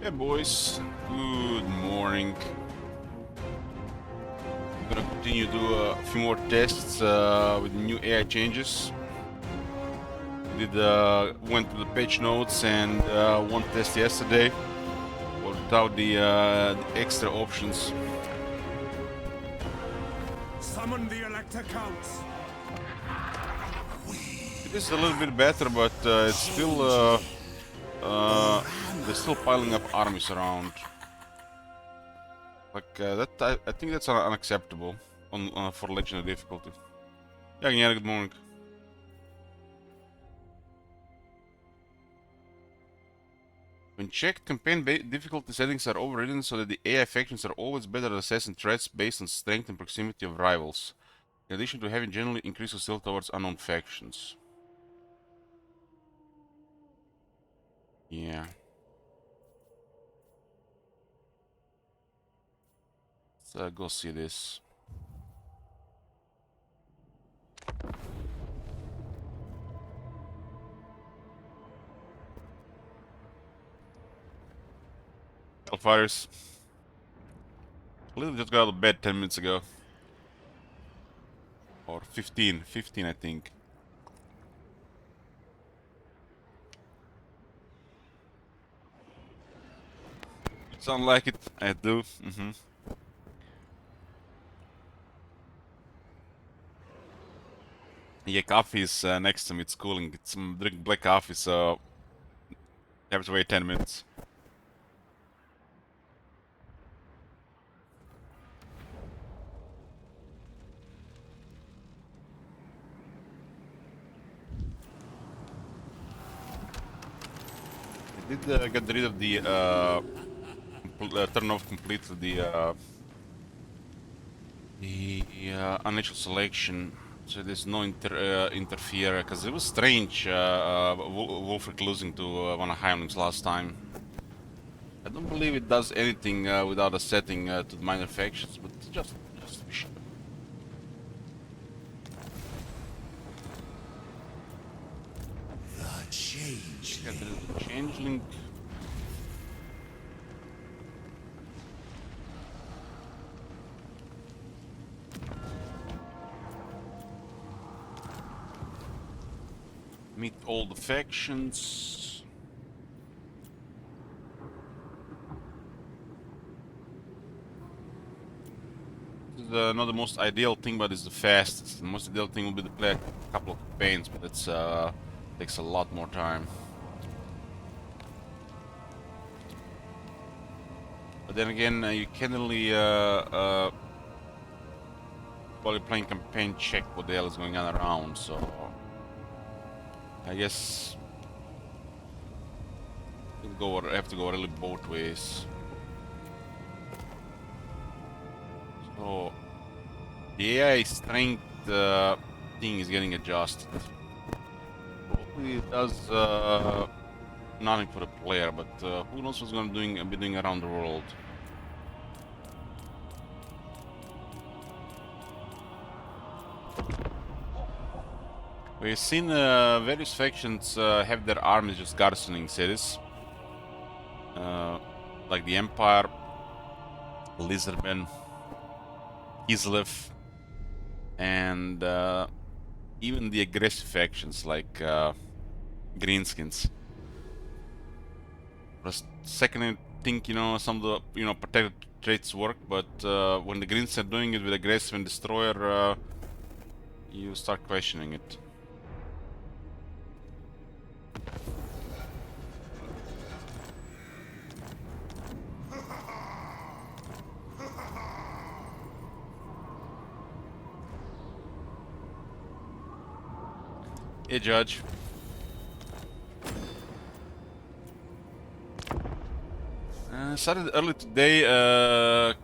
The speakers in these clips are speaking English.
Hey boys, good morning. I'm gonna continue to do a few more tests with new AI changes. Went to the page notes and one test yesterday without the extra options. Summon the Elector Counts. It is a little bit better, but it's still they're still piling up armies around. Like I think that's unacceptable on for legendary difficulty. Yeah, good morning. When checked, campaign difficulty settings are overridden so that the AI factions are always better at assessing threats based on strength and proximity of rivals, in addition to having generally increased hostility towards unknown factions. Yeah. Let's go see this. Hellfires. Literally just got out of bed 10 minutes ago. Or 15 I think. Sound like it? I do. Yeah, coffee is next to me, it's cooling. It's drink black coffee, so I have to wait 10 minutes. I did get rid of the turn off completely the unnatural selection, so there's no interfere, because it was strange Wolfric losing to one of Heimlings last time. I don't believe it does anything without a setting to the minor factions, but just to be sure. The Changeling. The Changeling. Meet all the factions. This is not the most ideal thing, but it's the fastest. The most ideal thing will be to play a couple of campaigns, but it's takes a lot more time. But then again, you can only while you're playing campaign check what the hell is going on around, so I guess I have to go really both ways. So the AI strength thing is getting adjusted. Hopefully it does nothing for the player, but who knows what's going to be doing around the world. We've seen various factions have their armies just garrisoning cities. Like the Empire, Lizardmen, Kislev, and even the aggressive factions like Greenskins. For a second I think, some of the, protected traits work, but when the Greens are doing it with aggressive and destroyer, you start questioning it. Hey, Judge. Started early today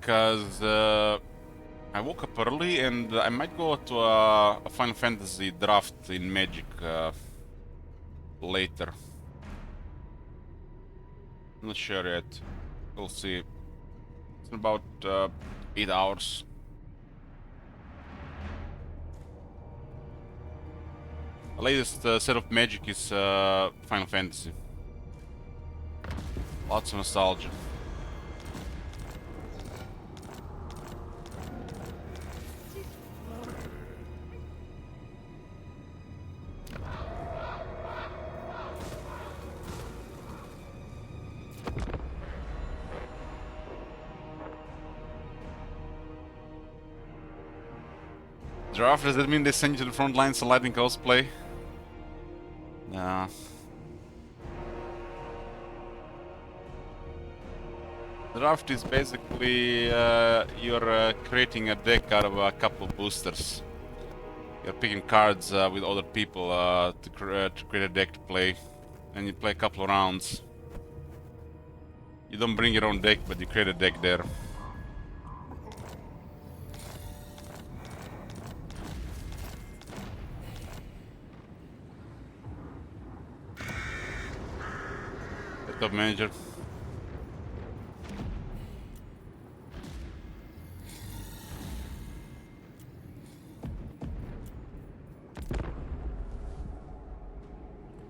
because I woke up early and I might go to a Final Fantasy draft in Magic later. I'm not sure yet. We'll see. It's in about 8 hours. The latest set of Magic is Final Fantasy. Lots of nostalgia. Draft, does that mean they send you to the front lines to lightning cosplay? Nah. Draft is basically you're creating a deck out of a couple of boosters. You're picking cards with other people to create a deck to play, and you play a couple of rounds. You don't bring your own deck, but you create a deck there. The top manager.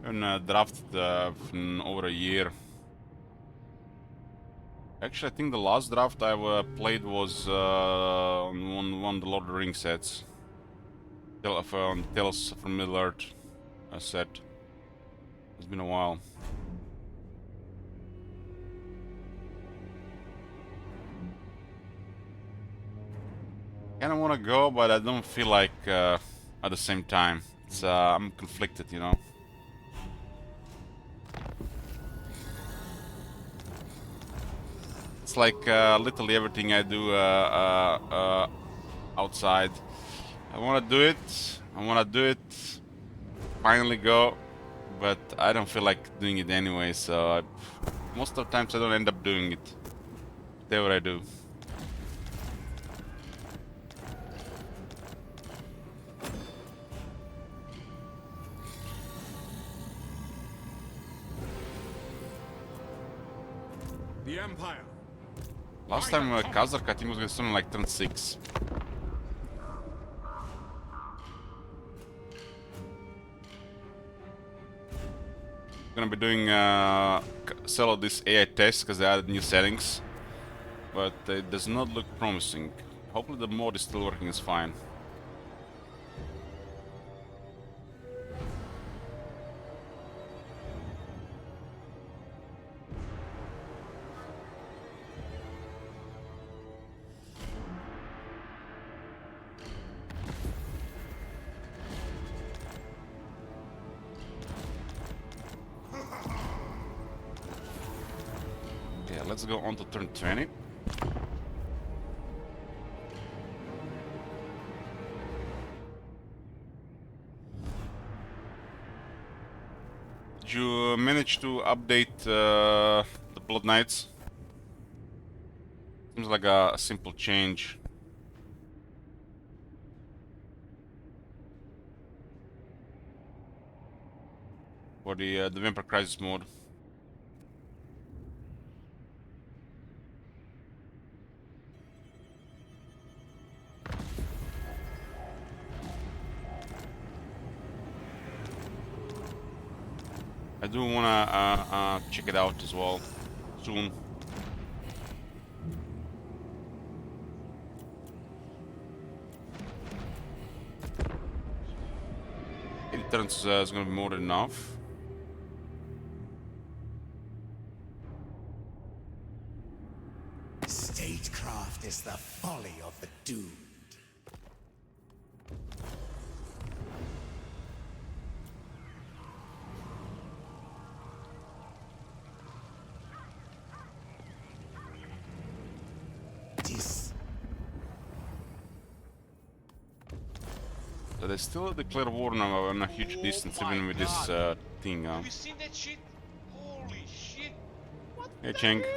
And drafted in over a year. Actually, I think the last draft I played was on one of the Lord of the Rings sets. On Tales from Middle-earth set. It's been a while. Kinda wanna go, but I don't feel like at the same time. It's I'm conflicted, you know. It's like literally everything I do outside. I wanna do it. Finally go, but I don't feel like doing it anyway. So most of the times I don't end up doing it. Whatever I do. The Empire. Last time Kazark, I think, was gonna summon like turn 6. Gonna be doing sell this AI test because they added new settings, but it does not look promising. Hopefully the mod is still working as fine. Let's go on to turn 20. Did you manage to update the Blood Knights? Seems like a simple change. For the Vampire Crisis mode. I do wanna check it out as well soon. It turns is gonna be more than enough. Statecraft is the folly of the doomed. So they still declare war now on a huge distance, even with this thing. Have you seen that shit? Holy shit! What Hey, the Cheng. hell?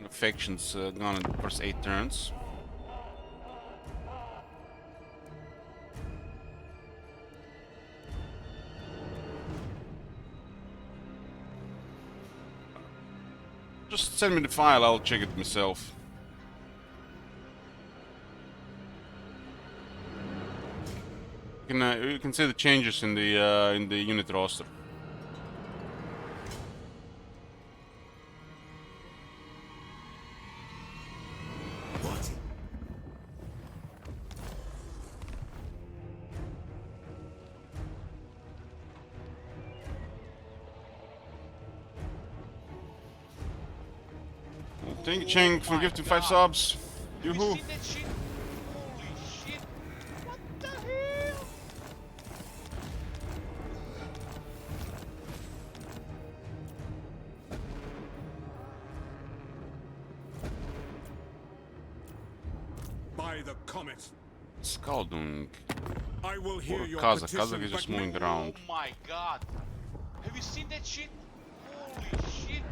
Factions gone in the first 8 turns. Just send me the file, I'll check it myself. You can see the changes in the unit roster. What? Thank you, Cheng, for my gifting 5 God. subs. Have you Yoo-hoo. seen that shit? Holy shit! What the hell? By the comet, Skaldung. I will hear Or your Kazakh. petition, Kazakh is but just moving me- around. Oh my God! Have you seen that shit? Holy shit!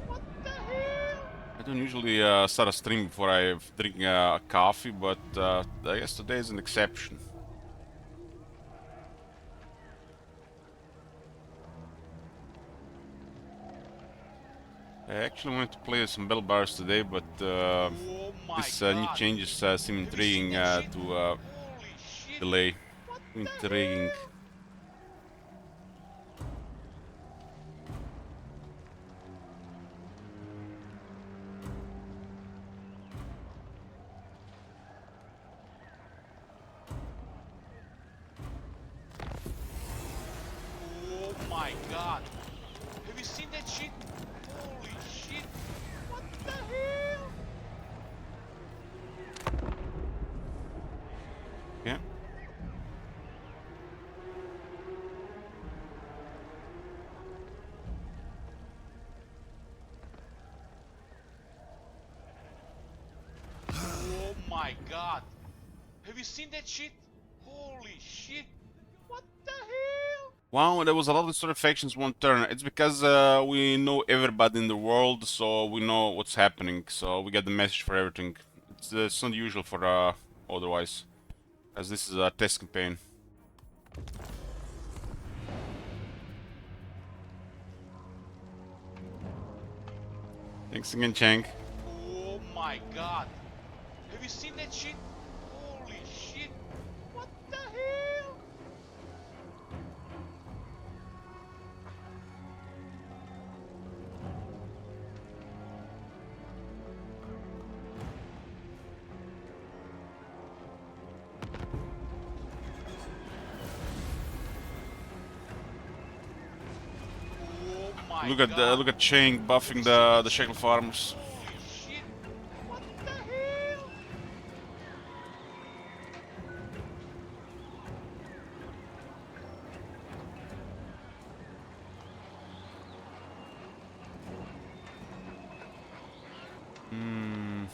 What the hell? I don't usually start a stream before I drink coffee, but I guess today is an exception. I actually wanted to play some Bell Bars today, but Oh my this God! new changes seem Have you seen intriguing that shit? to Holy shit! delay. What Intriguing. the hell? Oh my God! Have you seen that shit? Holy shit! What the hell? Yeah. Oh my God! Have you seen that shit? Holy shit! What the hell? Wow, there was a lot of sort of factions one turn. It's because we know everybody in the world, so we know what's happening. So we get the message for everything. It's not usual for otherwise, as this is a test campaign. Thanks again, Chang. Oh my God! Have you seen that shit? Holy shit! What the hell? Oh my God! Look at Chang buffing the Shackle Farmers. Holy shit! What the hell? Hmm.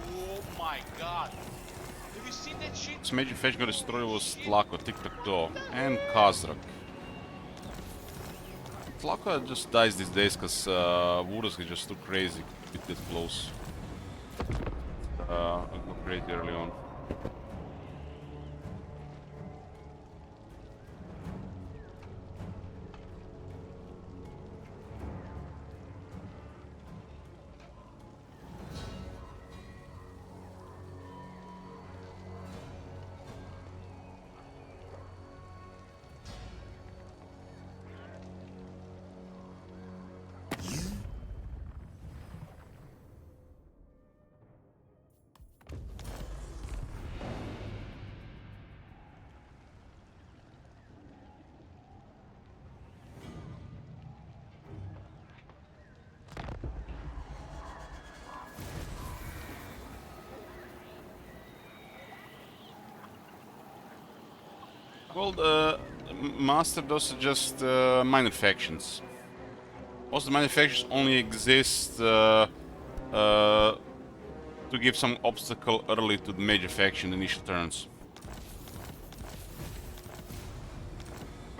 Oh my God! Have you seen that shit? This major faction got destroyed was Tlako, Tic-Tac-Toe, and Kazrak. Tlako just dies these days because Wurus is just too crazy with that close. I got crazy early on. Well, the Master, those are just minor factions. Also, the minor factions only exist to give some obstacle early to the major faction initial turns.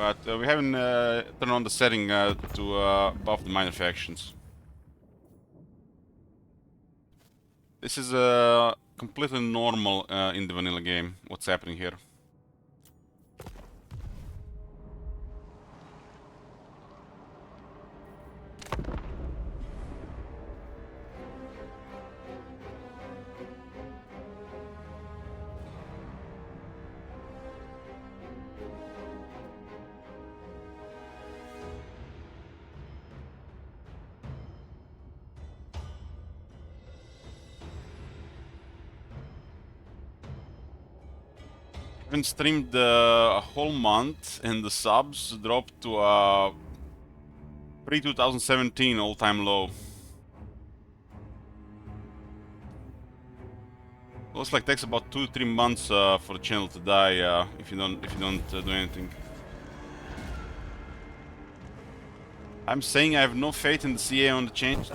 But we haven't turned on the setting to buff the minor factions. This is completely normal in the vanilla game, what's happening here. Haven't streamed a whole month and the subs dropped to pre-2017 all-time low. Looks like takes about 2-3 months for the channel to die if you don't do anything. I'm saying I have no faith in the CA on the change.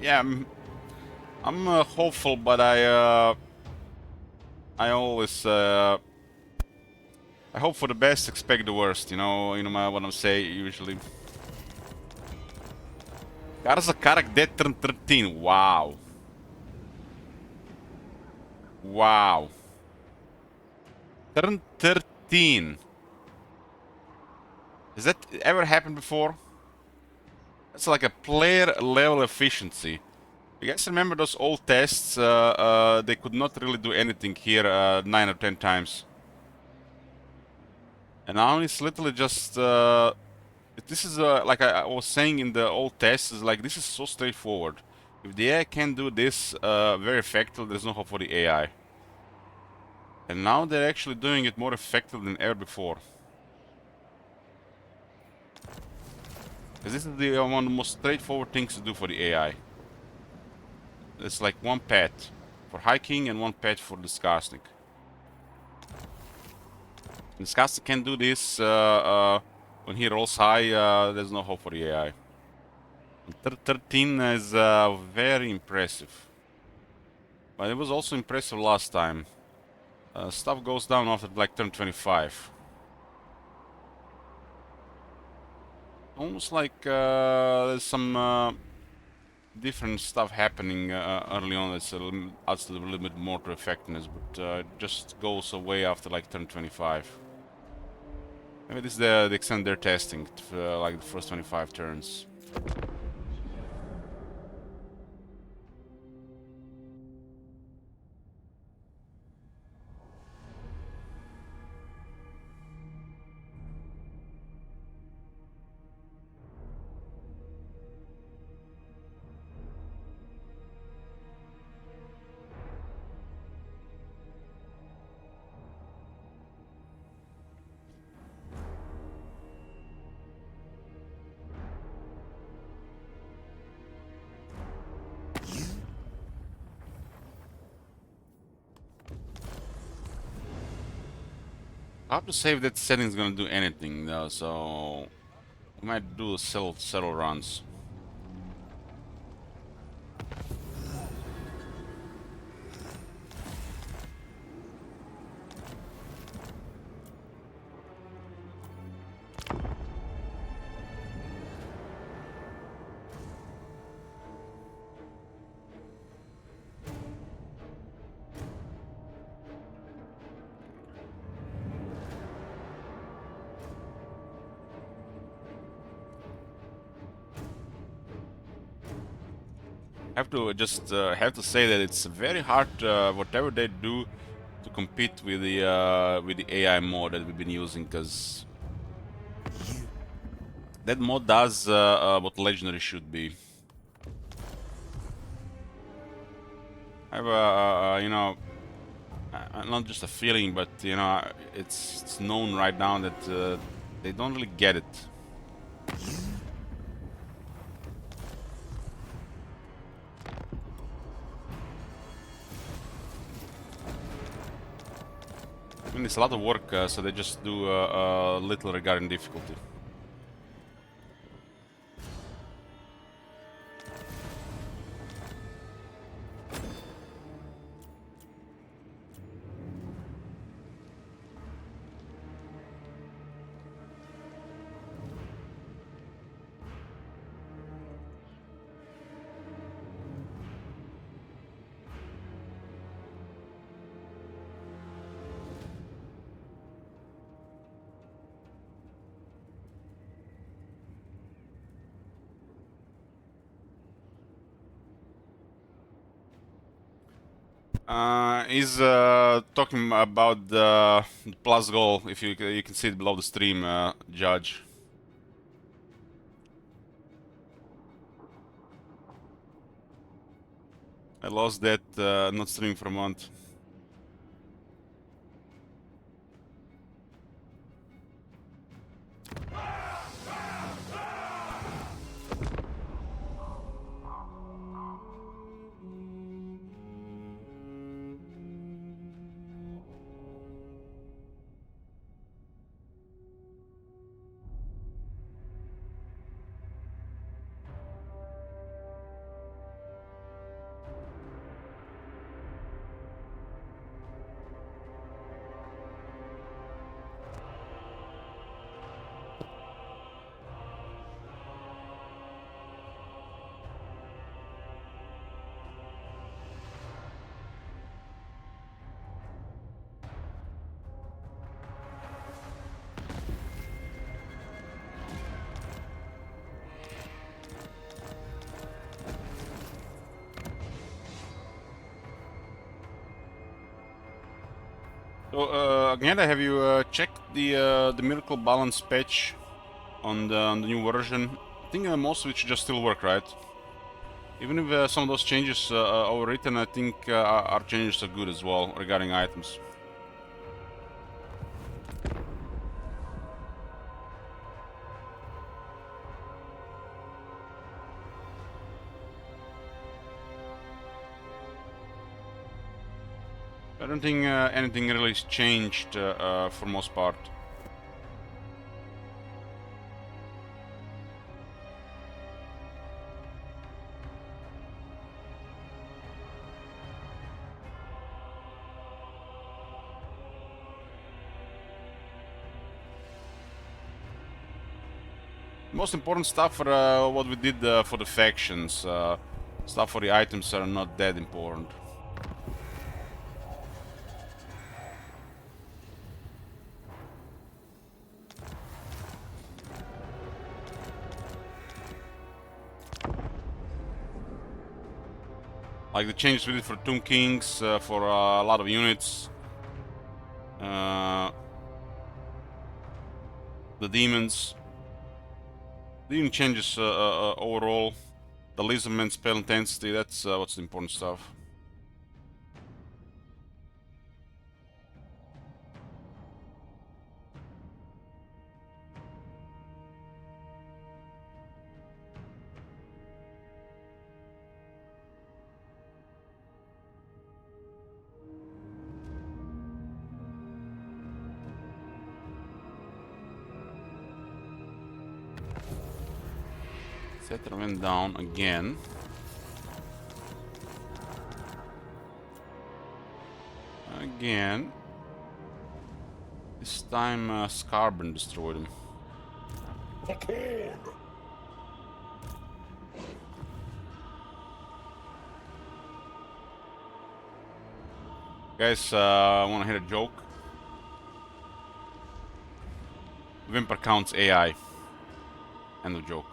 Yeah, I'm hopeful, but I always I hope for the best, expect the worst. You know what I'm saying usually. Garza Karak dead turn 13. Wow. Wow. Turn 13. Has that ever happened before? That's like a player level efficiency. You guys remember those old tests? They could not really do anything here 9 or 10 times. And now it's literally just... this is like I was saying in the old tests, is like this is so straightforward. If the AI can do this very effectively, there's no hope for the AI. And now they're actually doing it more effective than ever before. Because this is the one of the most straightforward things to do for the AI. It's like one pet for hiking and one pet for the Skarsnik. And Skarsnik can do this when he rolls high, there's no hope for the AI. 13 is very impressive. But it was also impressive last time. Stuff goes down after like turn 25. Almost like there's some different stuff happening early on that's adds a little bit more to effectiveness, but it just goes away after like turn 25. Maybe this is the extent they're testing, like the first 25 turns. Hard to say if that setting is gonna do anything though, so we might do several runs. Have to say that it's very hard whatever they do to compete with the AI mod that we've been using, because that mod does what legendary should be. I have not just a feeling, but it's known right now that they don't really get it. I mean, it's a lot of work, so they just do little regarding difficulty. He's talking about the plus goal. If you can see it below the stream, Judge. I lost that not streaming for a month. So, Agneta, have you checked the Miracle Balance patch on the new version? I think most of it should just still work, right? Even if some of those changes are overwritten, I think our changes are good as well regarding items. I don't think anything really has changed for most part. Most important stuff for what we did for the factions. Stuff for the items are not that important. Like the changes we did for Tomb Kings, for a lot of units. The demons. Demon changes overall. The Lizardman spell intensity, that's what's the important stuff. Setter went down again. Again. This time Scarburn destroyed him. Guys, I wanna hit a joke. Whimper counts AI. End of joke.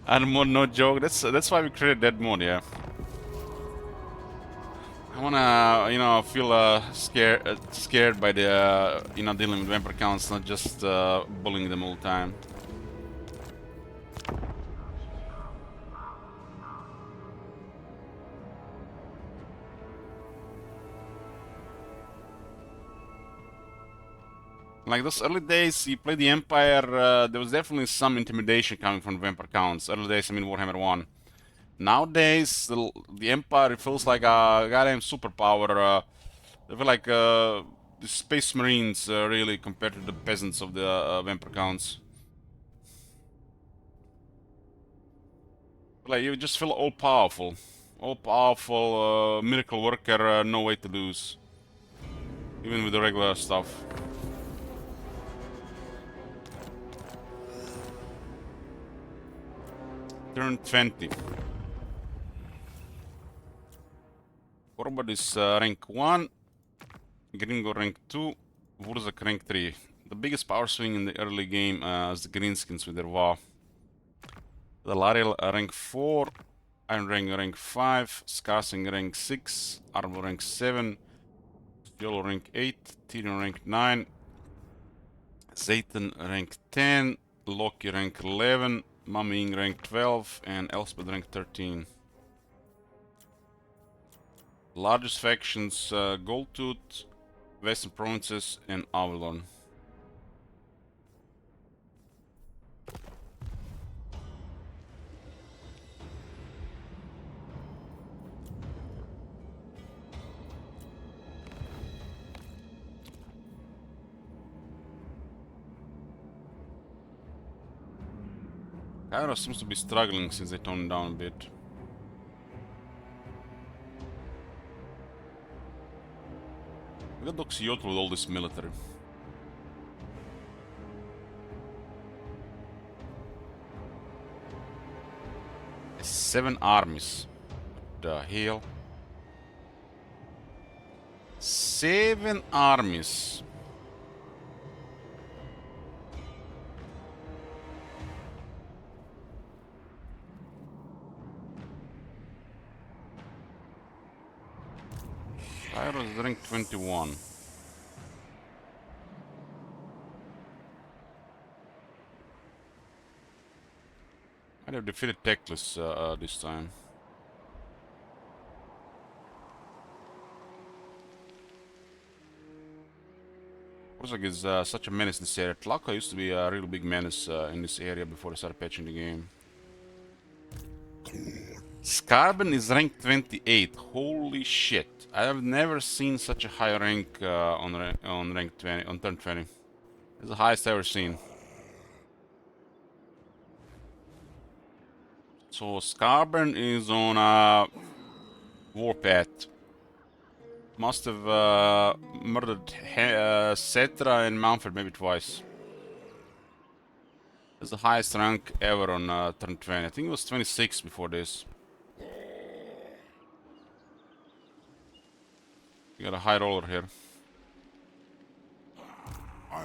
Add mode, no joke. That's why we created that mode, yeah. I wanna, feel scared by the, dealing with vampire counts, not just bullying them all the time. Like those early days, you played the Empire, there was definitely some intimidation coming from vampire counts. Early days, I mean Warhammer 1. Nowadays, the Empire feels like a goddamn superpower. I feel like the Space Marines really compared to the peasants of the Vampire Counts. Like you just feel all powerful, miracle worker, no way to lose, even with the regular stuff. Turn 20. Korbad is rank 1, Gringo rank 2, Vurzak rank 3. The biggest power swing in the early game is the Greenskins with their VA. The Lariel rank 4, Iron rank 5, Skarsing rank 6, Armor rank 7, Yolo rank 8, Tyrion rank 9, Zayton rank 10, Loki rank 11, Mami Ing rank 12, and Elspeth rank 13. Largest factions Goldtooth, Western Provinces, and Avalon. Kairos seems to be struggling since they toned down a bit. We got Doxiotl with all this military. Seven armies. What the hell? 7 armies. Kairos rank 21. Might have defeated Teclis this time. Vurzak is such a menace in this area. Tlaka used to be a really big menace in this area before they started patching the game. Skarben is rank 28. Holy shit! I have never seen such a high rank on rank 20 on turn 20. It's the highest I've ever seen. So Skarben is on a warpath. Must have murdered Cetra and Manfred maybe twice. It's the highest rank ever on turn 20. I think it was 26 before this. We got a high roller here.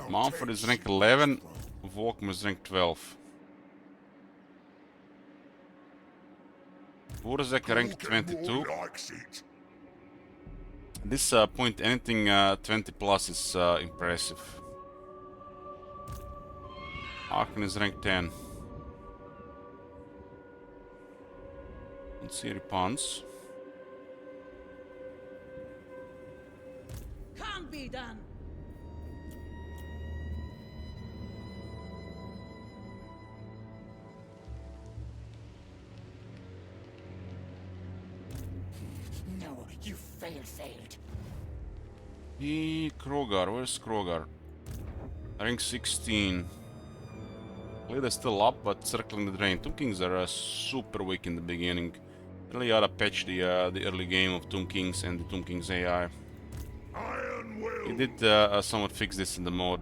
Manfred is rank 11. Volkm is rank 12. Vurzak rank 22. At this point, anything 20 plus is impressive. Arkan is rank 10. Let's see Pons. Can't be done. No, you failed. Krogar, where's Krogar? Rank 16. Leader's still up, but circling the drain. Tomb Kings are super weak in the beginning. Really oughta patch the early game of Tomb Kings and the Tomb Kings AI. He did somewhat fix this in the mod.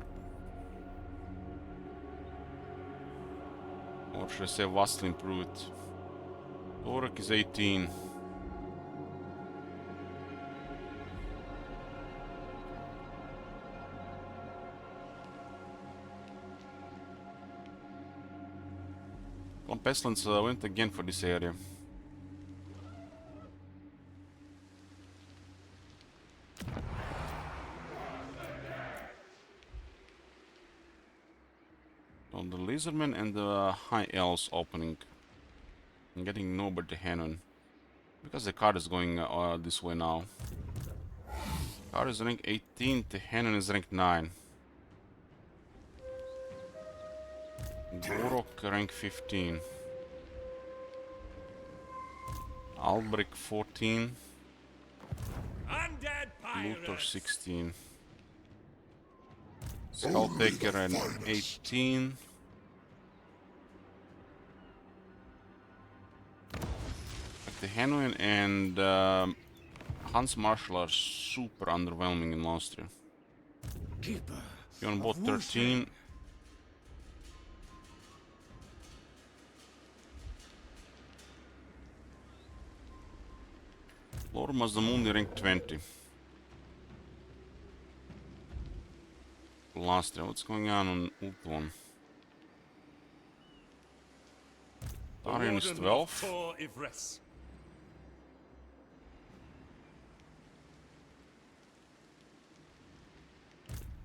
Or should I say vastly improve it. Torak is 18. One Pestilence went again for this area. On the Lizardmen and the High Elves opening. I'm getting Norbert the Hanon. Because the card is going this way now. Card is rank 18, the Hanon is rank 9. Gorok rank 15. Albric 14. Undead Luthor pirates. 16. Skull Taker and 18. The Henwin and Hans Marshall are super underwhelming in Austria. Keeper. You're on board of Wu 13. Lord Mazdamundi rank 20. Last year, what's going on Ultuan? The Darian is Warden 12. of Tor Ivres.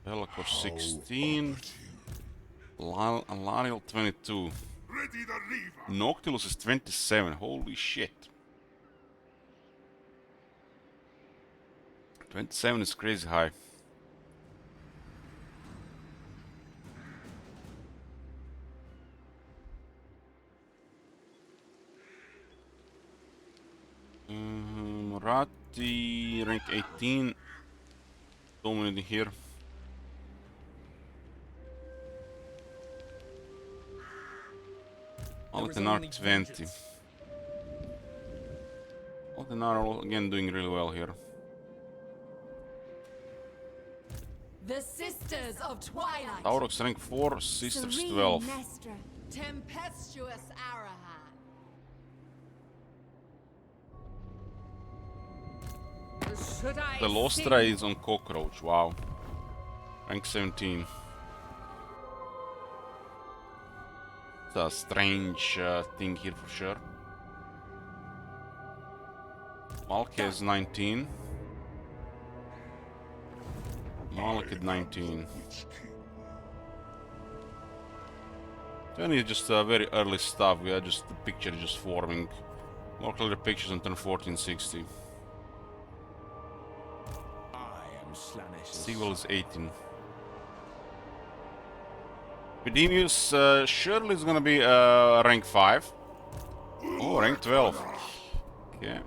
Belacor 16. Lariel 22. Noctilus is 27. Holy shit. 27 is crazy high. Murati rank 18. Dominating here. Altenar 20. Altenar again doing really well here. The Sisters of Twilight. Taurox rank 4, Sisters Serene 12. Nestra. Tempestuous Arahan. Should I The Lostra is on Cockroach, wow. Rank 17. It's a strange thing here for sure. Malka is 19. Malik at 19. 20 is just very early stuff. We are just the picture is just forming. More clear pictures on turn 1460. I am Slaanesh. Seagull is 18. Pedimius surely is gonna be rank 5. Oh, rank 12. Okay.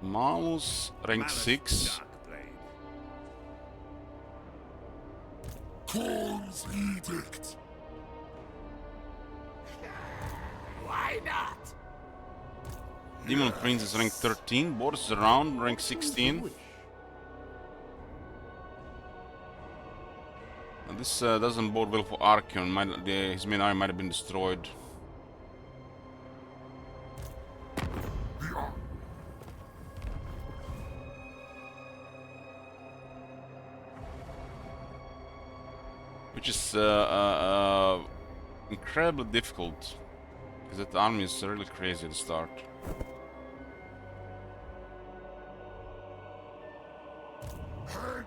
Malus rank 6. Korn's edict. Why not? Demon Prince is rank 13. Boris is around rank 16. And this doesn't bode well for Archeon. His main army might have been destroyed. Which is incredibly difficult, because that army is really crazy at the start.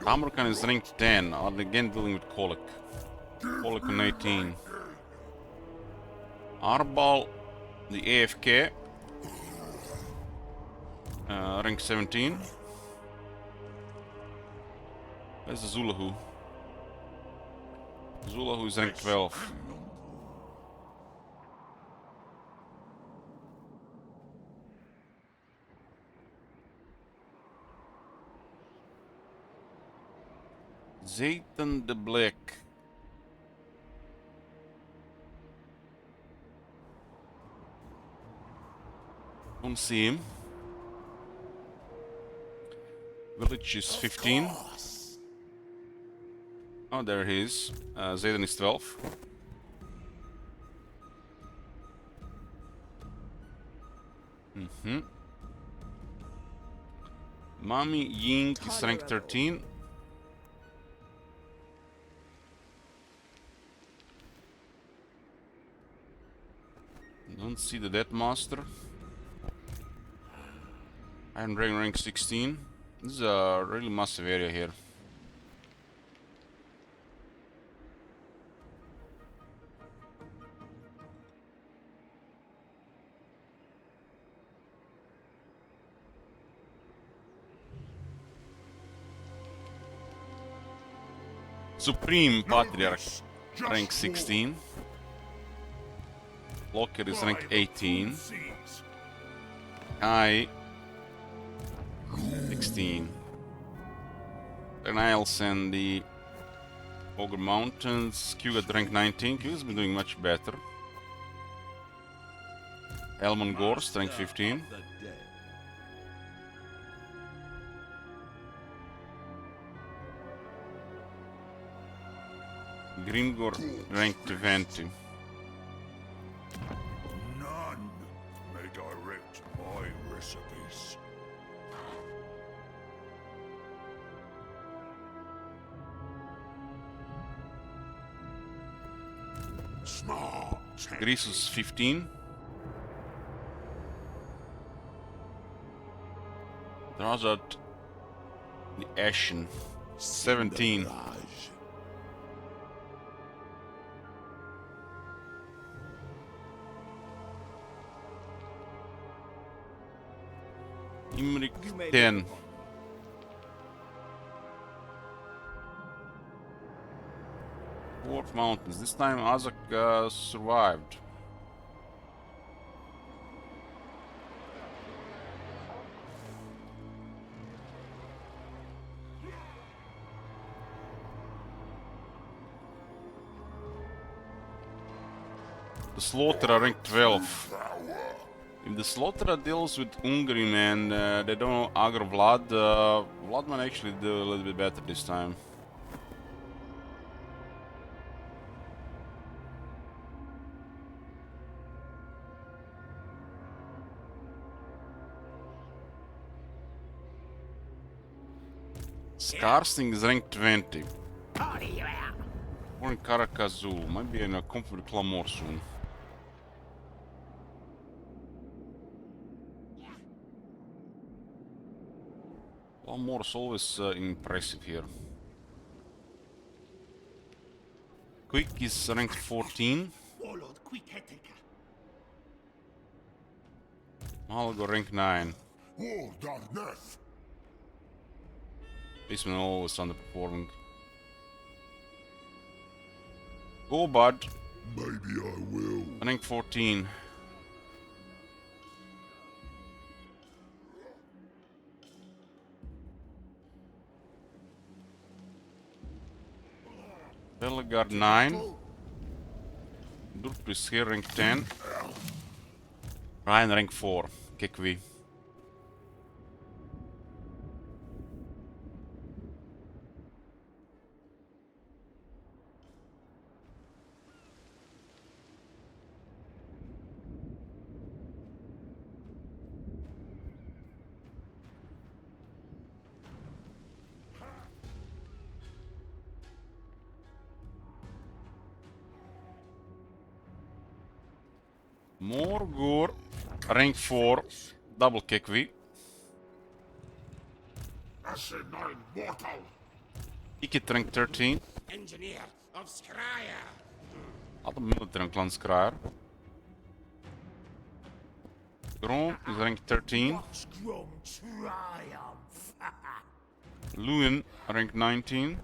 Tamarkan is rank 10, again dealing with Kolek. Kolek on 18. Arbal, the AFK, rank 17. Where's the Zulahu? Zulahu is rank 12. Zayton the Black. Don't see him. Village is 15. Oh, there he is. Zayden is 12. Mami Ying is rank 13. Don't see the Death Master. Iron Dragon rank 16. This is a really massive area here. Supreme Patriarch rank 16. Locker is rank 18. Kai 16. Niles and the Ogre Mountains. Q got rank 19. Q's been doing much better. Elmon Gorst, rank 15. The dead. Grimgor, rank 20. None may direct my recipes. Smart. Grisus, 15. Drazat, the Ashen, 17. Raj. Imrik, 10. Dwarf Mountains. This time Azak survived. The Slaughterer rank 12. If the Slaughterer deals with Ungrim and they don't aggro Vlad, Vlad might actually do a little bit better this time. Skarsting is rank 20. Or in Karakazul. Might be in a comfort with Clamor soon. Clamor is always impressive here. Quick is ranked 14. Malgo rank 9. War Darneth. This one always underperforming. Go Bud, Maybe I will. rank 14. Bellegarde 9. Durpris here rank 10. Ryan rank 4. Kekwi. Morgor, rank 4, double Kekwi. Asinine mortal. Ikit rank 13. Engineer of Skryre. Other military clan Skryre. Grom is rank 13. Strong triumph. Lewin, rank 19.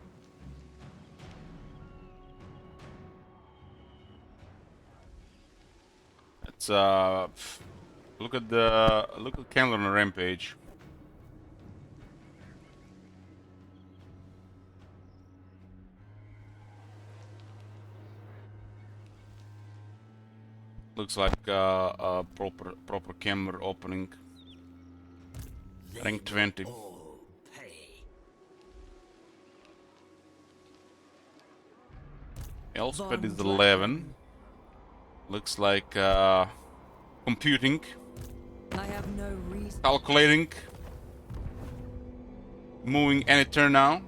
It's look at Candler on a rampage. Looks like a proper camera opening. Rank 20. Elspeth is 11. Looks like computing, I have no reason. calculating, moving any turn now.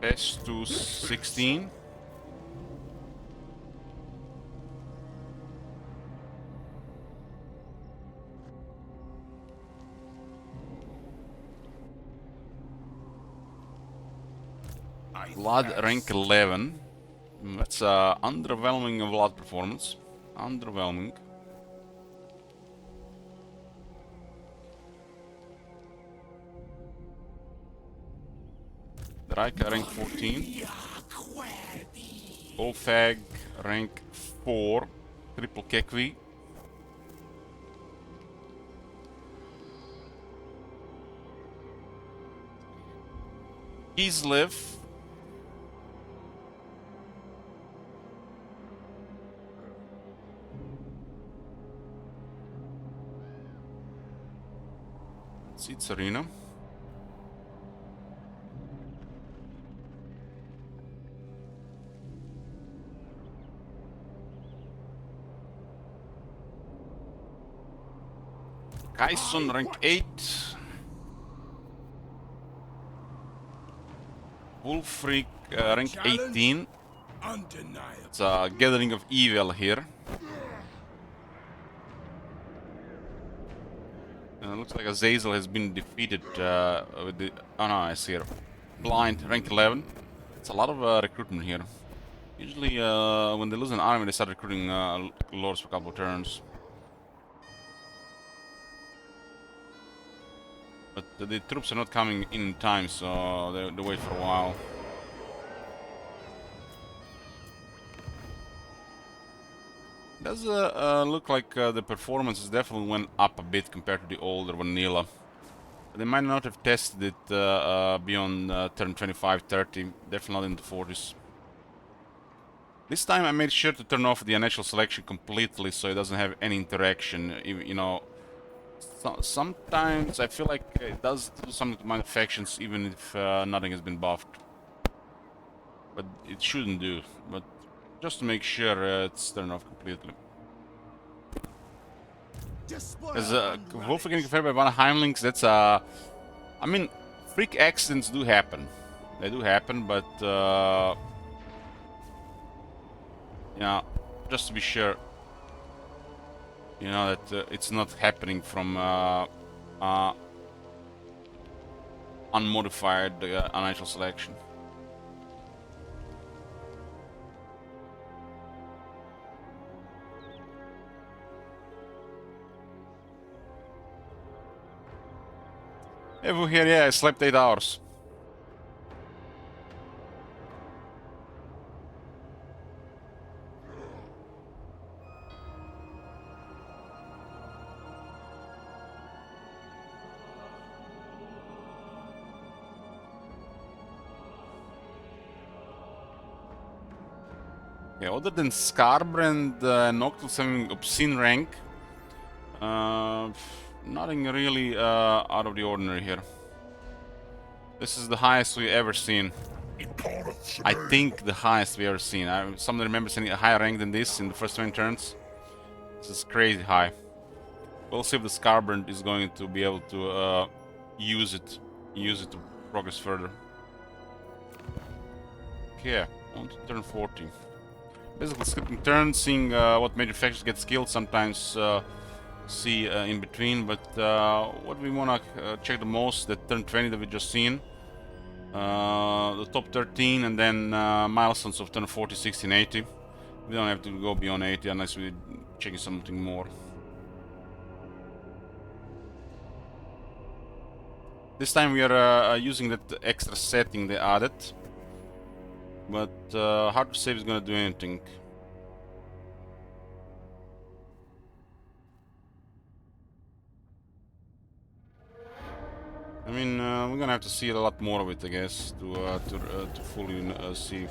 S to 16. Vlad rank 11. That's underwhelming Vlad performance. Underwhelming. Draika rank 14. Olfag rank 4. Triple Kekwi. Kislev. It's arena. Kaison rank 8. Wolfric rank 18. Undeniable. It's a gathering of evil here. Looks like Azazel has been defeated with the... Oh no, I see her. Blind, rank 11. It's a lot of recruitment here. Usually when they lose an army, they start recruiting lords for a couple of turns. But the troops are not coming in time, so they wait for a while. Does look like the performances definitely went up a bit compared to the older vanilla. They might not have tested it beyond turn 25-30, definitely not in the 40s. This time I made sure to turn off the unnatural selection completely so it doesn't have any interaction. You know, sometimes I feel like it does do something to my factions even if nothing has been buffed. But it shouldn't do, but just to make sure it's turned off completely. As Wolf getting fed by one of Heimlings, that's I mean, freak accidents do happen. They do happen, but yeah, just to be sure, you know, that it's not happening from unmodified unnatural selection. Evo here, yeah, I slept 8 hours. Yeah, other than Scarbrand and Noctilus having obscene rank, nothing really out of the ordinary here. This is the highest we've ever seen. I think the highest we've ever seen. Someone remembers any higher rank than this in the first 20 turns. This is crazy high. We'll see if the Scarbrand is going to be able to use it to progress further. Okay, on to turn 40. Basically skipping turns, seeing what major factions get skilled, sometimes see in between, but what we want to check the most, that turn 20 that we just seen, the top 13, and then milestones of turn 40, 16, 80. We don't have to go beyond 80 unless we're checking something more. This time we are using that extra setting they added, but hard to say if it's gonna do anything. I mean, we're gonna have to see a lot more of it, I guess, to fully see.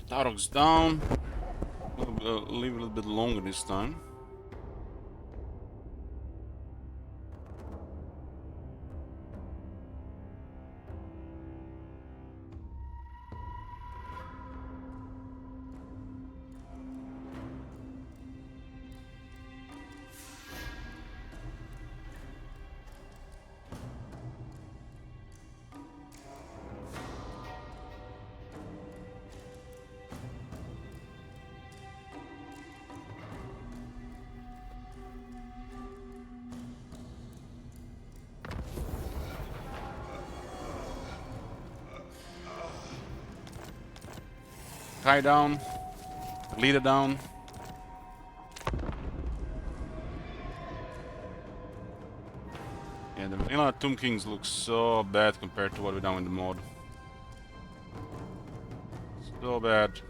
Tarok's down. We'll leave a little bit longer this time. Kai down, leader down. Yeah, the vanilla Tomb Kings look so bad compared to what we've done with the mod. So bad.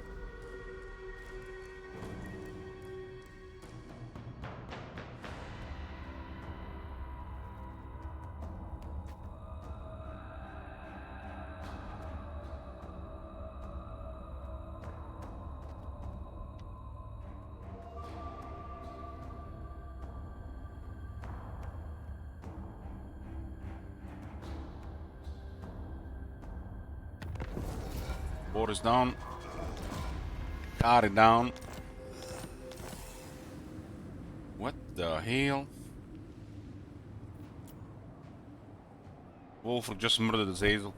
Boris down. Kari down. What the hell? Wolfric just murdered Azazel.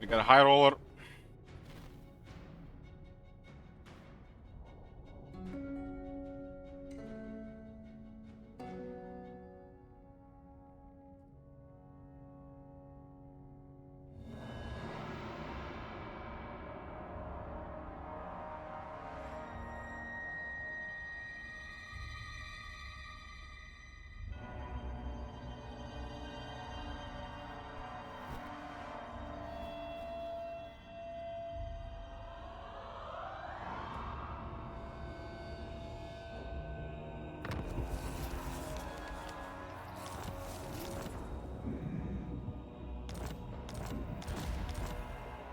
We got a high roller.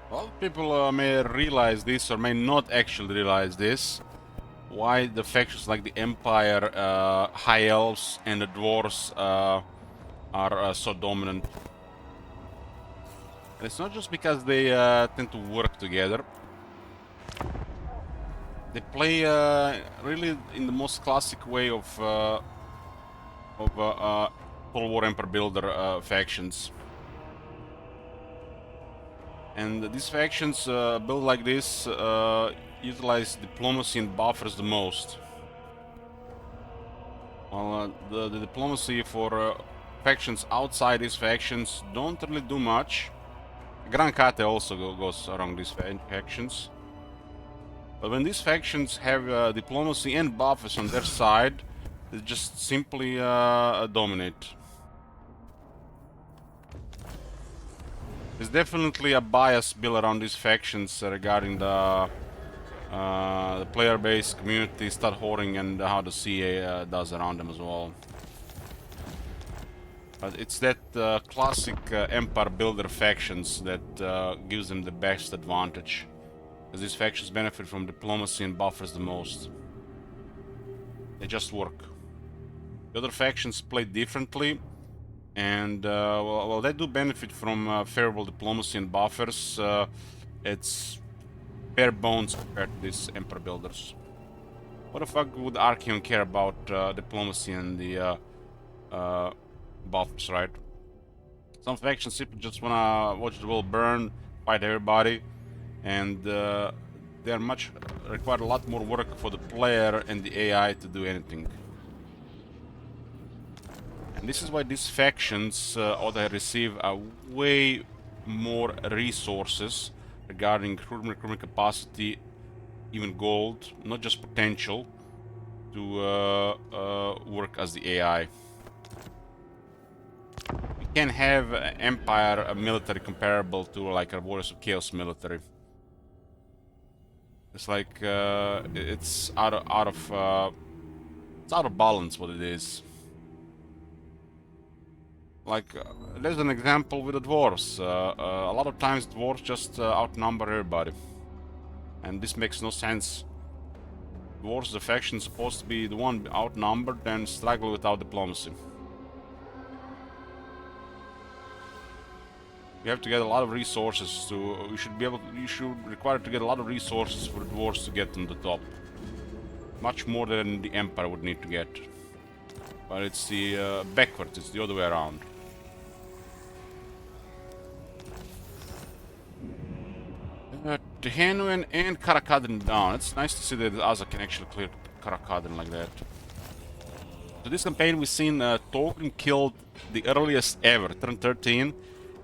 Well, people may realize this or may not actually realize this. Why the factions like the Empire, High Elves, and the Dwarves are so dominant. And it's not just because they tend to work together. They play really in the most classic way of Total War Emperor Builder factions. And these factions built like this utilize diplomacy and buffers the most. While the diplomacy for factions outside these factions don't really do much. Gran Kate also goes around these factions. But when these factions have diplomacy and buffers on their side, they just simply dominate. There's definitely a bias built around these factions regarding the player base, community, stat hoarding, and how the CA does around them as well. But it's that classic Empire Builder factions that gives them the best advantage. Because these factions benefit from diplomacy and buffers the most. They just work. The other factions play differently. And, well, they do benefit from favorable diplomacy and buffers. It's bare bones compared to these Emperor Builders. What the fuck would Archaon care about diplomacy and the buffers, right? Some factions simply just wanna watch the world burn, fight everybody, and they require a lot more work for the player and the AI to do anything. And this is why these factions ought receive way more resources regarding recruitment capacity, even gold, not just potential, to work as the AI. We can have Empire military comparable to like a Warriors of Chaos military. It's like it's out of balance what it is. Like, there's an example with the dwarves. A lot of times dwarves just outnumber everybody. And this makes no sense. Dwarves, the faction, supposed to be the one outnumbered and struggle without diplomacy. You have to get a lot of resources to... You should require to get a lot of resources for the dwarves to get on the top. Much more than the Empire would need to get. But it's the backwards, it's the other way around. Tehenouen and Karakadrin down. It's nice to see that Azak can actually clear Karakadrin like that. So this campaign we've seen Thorgrim killed the earliest ever, turn 13,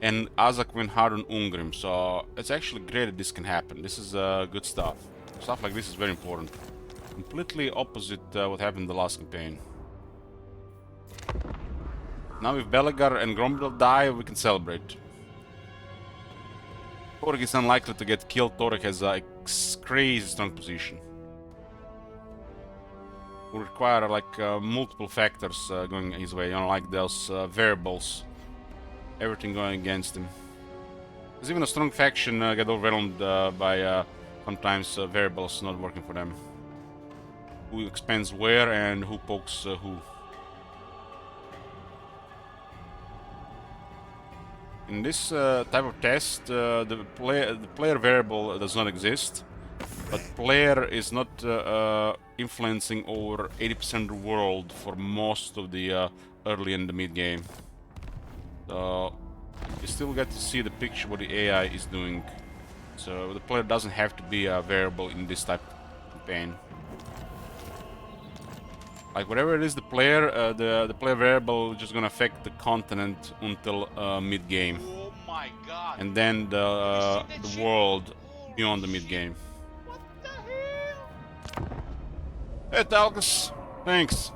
and Azak went hard on Ungrim. So it's actually great that this can happen. This is good stuff. Stuff like this is very important. Completely opposite what happened in the last campaign. Now if Belegar and Grombril die, we can celebrate. Torek is unlikely to get killed. Torek has a crazy strong position. Will require like multiple factors going his way, you know, like those variables. Everything going against him. There's even a strong faction get overwhelmed by sometimes variables not working for them. who expands where and who pokes who. In this type of test, the player variable does not exist, but player is not influencing over 80% of the world for most of the early and the mid game. So you still get to see the picture what the AI is doing. So the player doesn't have to be a variable in this type of campaign. Like whatever it is, the player player variable is just gonna affect the continent until mid game, Oh my god. and then Have you seen that the shit? world Holy beyond the mid shit. game. What the hell? Hey Talcus, thanks.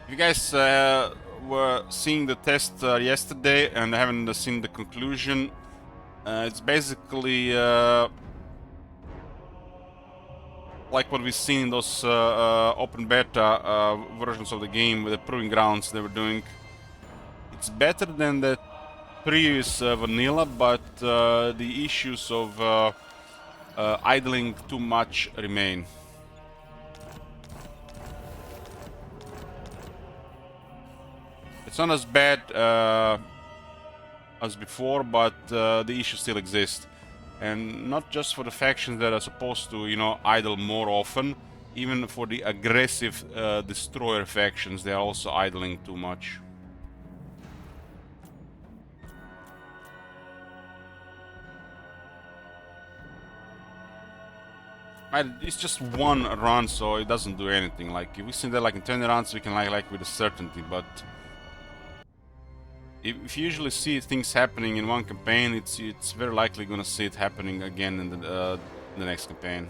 If you guys were seeing the test yesterday and haven't seen the conclusion, it's basically like what we've seen in those open beta versions of the game with the proving grounds they were doing. It's better than the previous vanilla, but the issues of idling too much remain. It's not as bad as before, but the issues still exist. And not just for the factions that are supposed to, you know, idle more often, even for the aggressive destroyer factions, they are also idling too much. It's just one run, so it doesn't do anything. Like, if we see that like in 20 runs, we can like with a certainty, but if you usually see things happening in one campaign, it's very likely gonna see it happening again in the next campaign.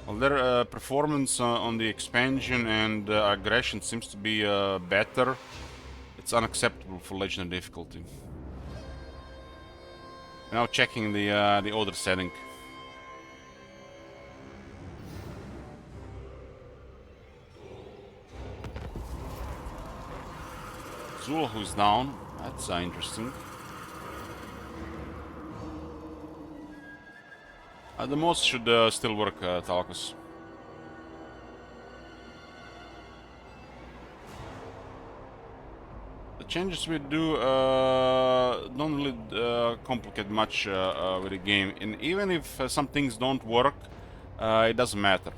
Well, their performance on the expansion and aggression seems to be better. It's unacceptable for legendary difficulty. Now checking the other setting. Zul, who's down. That's interesting. The mods should still work, Talcus. The changes we do don't really complicate much with the game, and even if some things don't work, it doesn't matter.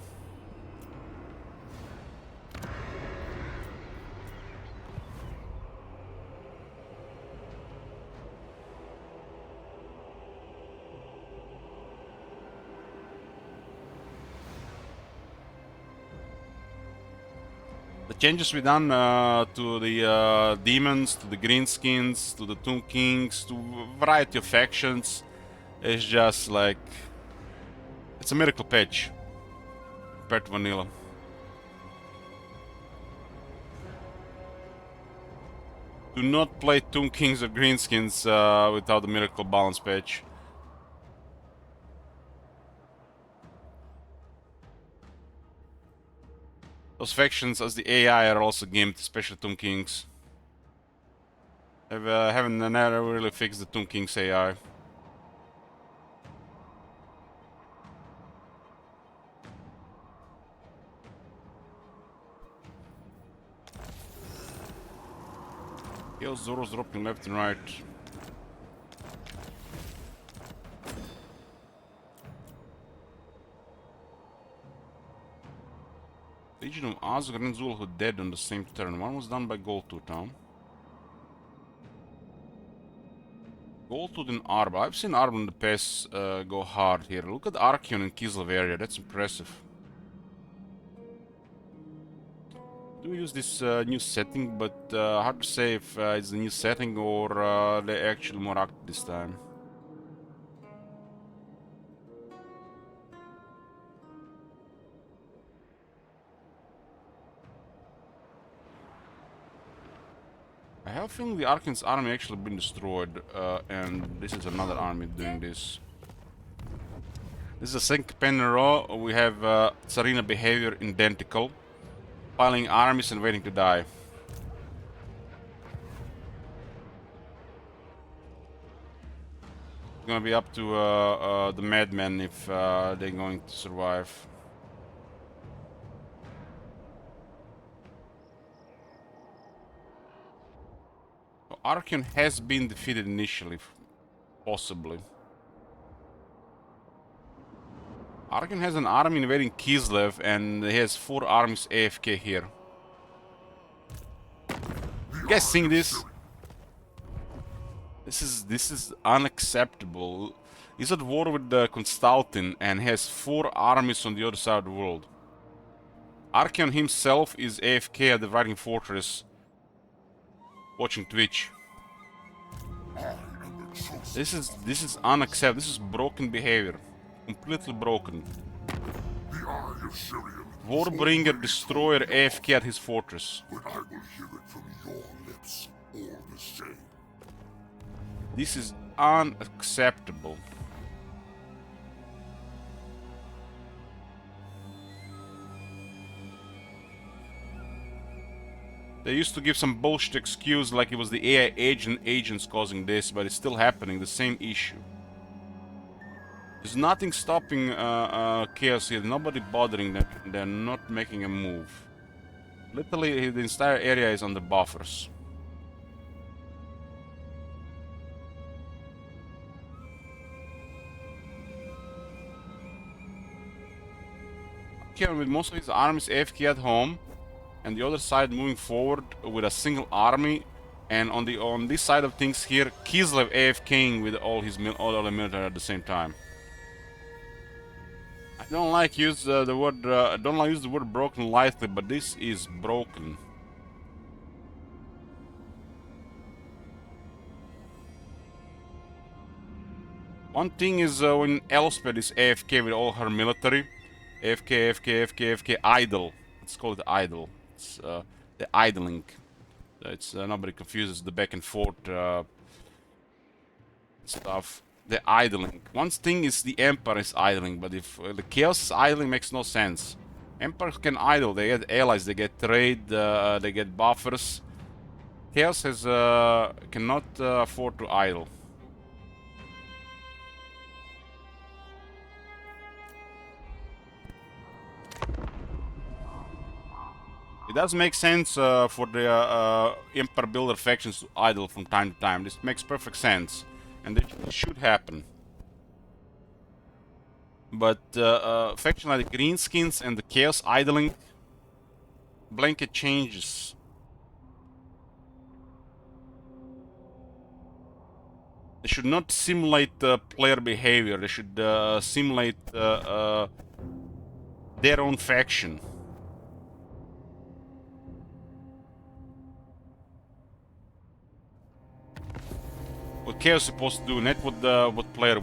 The changes we done to the demons, to the greenskins, to the Tomb Kings, to a variety of factions is just like... it's a miracle patch compared to vanilla. Do not play Tomb Kings or greenskins without the miracle balance patch. Those factions as the AI are also gimped, especially Tomb Kings. Haven't never really fixed the Tomb Kings AI. Yo, Zoro's dropping left and right. Legion of Azog and Zulhu dead on the same turn. One was done by Goldtooth, huh? Goldtooth and Arba. I've seen Arba in the past go hard here. Look at Archeon in Kislev area. That's impressive. Do we use this new setting, but hard to say if it's the new setting or they're actually more active this time. I I have a feeling the Arkan's army actually been destroyed, and this is another army doing this. This is the second campaign in a row. We have Tsarina behavior identical, piling armies and waiting to die. It's gonna be up to the madmen if they're going to survive. So Archeon has been defeated initially, possibly. Archeon has an army invading Kislev, and he has 4 armies AFK here. You guys seeing this? This is unacceptable. He's at war with Konstantin and has 4 armies on the other side of the world. Archeon himself is AFK at the Viking Fortress, watching Twitch. This is unacceptable. This is broken behavior, completely broken. Warbringer Destroyer AFK at his fortress. But I will hear it from your lips all the same. This is unacceptable. They used to give some bullshit excuse like it was the AI agents causing this, but it's still happening, the same issue. There's nothing stopping Chaos here, nobody bothering them, they're not making a move. Literally, the entire area is under buffers. With most of his armies AFK at home, and the other side moving forward with a single army, and on this side of things here, Kislev AFKing with all the military at the same time. I don't like use the word I don't like use the word broken lightly, but this is broken. One thing is when Elspeth is AFK with all her military. AFK, idle. Let's call it idle. It's the idling. It's nobody confuses the back and forth stuff. The idling. One thing is the Emperor is idling, but if the Chaos is idling, makes no sense. Emperors can idle. They get allies. They get trade. They get buffers. Chaos has cannot afford to idle. It does make sense for the Emperor Builder factions to idle from time to time. This makes perfect sense, and it should happen. But faction like the Greenskins and the Chaos idling, blanket changes. They should not simulate player behavior. They should simulate their own faction. What Chaos is supposed to do, not what player.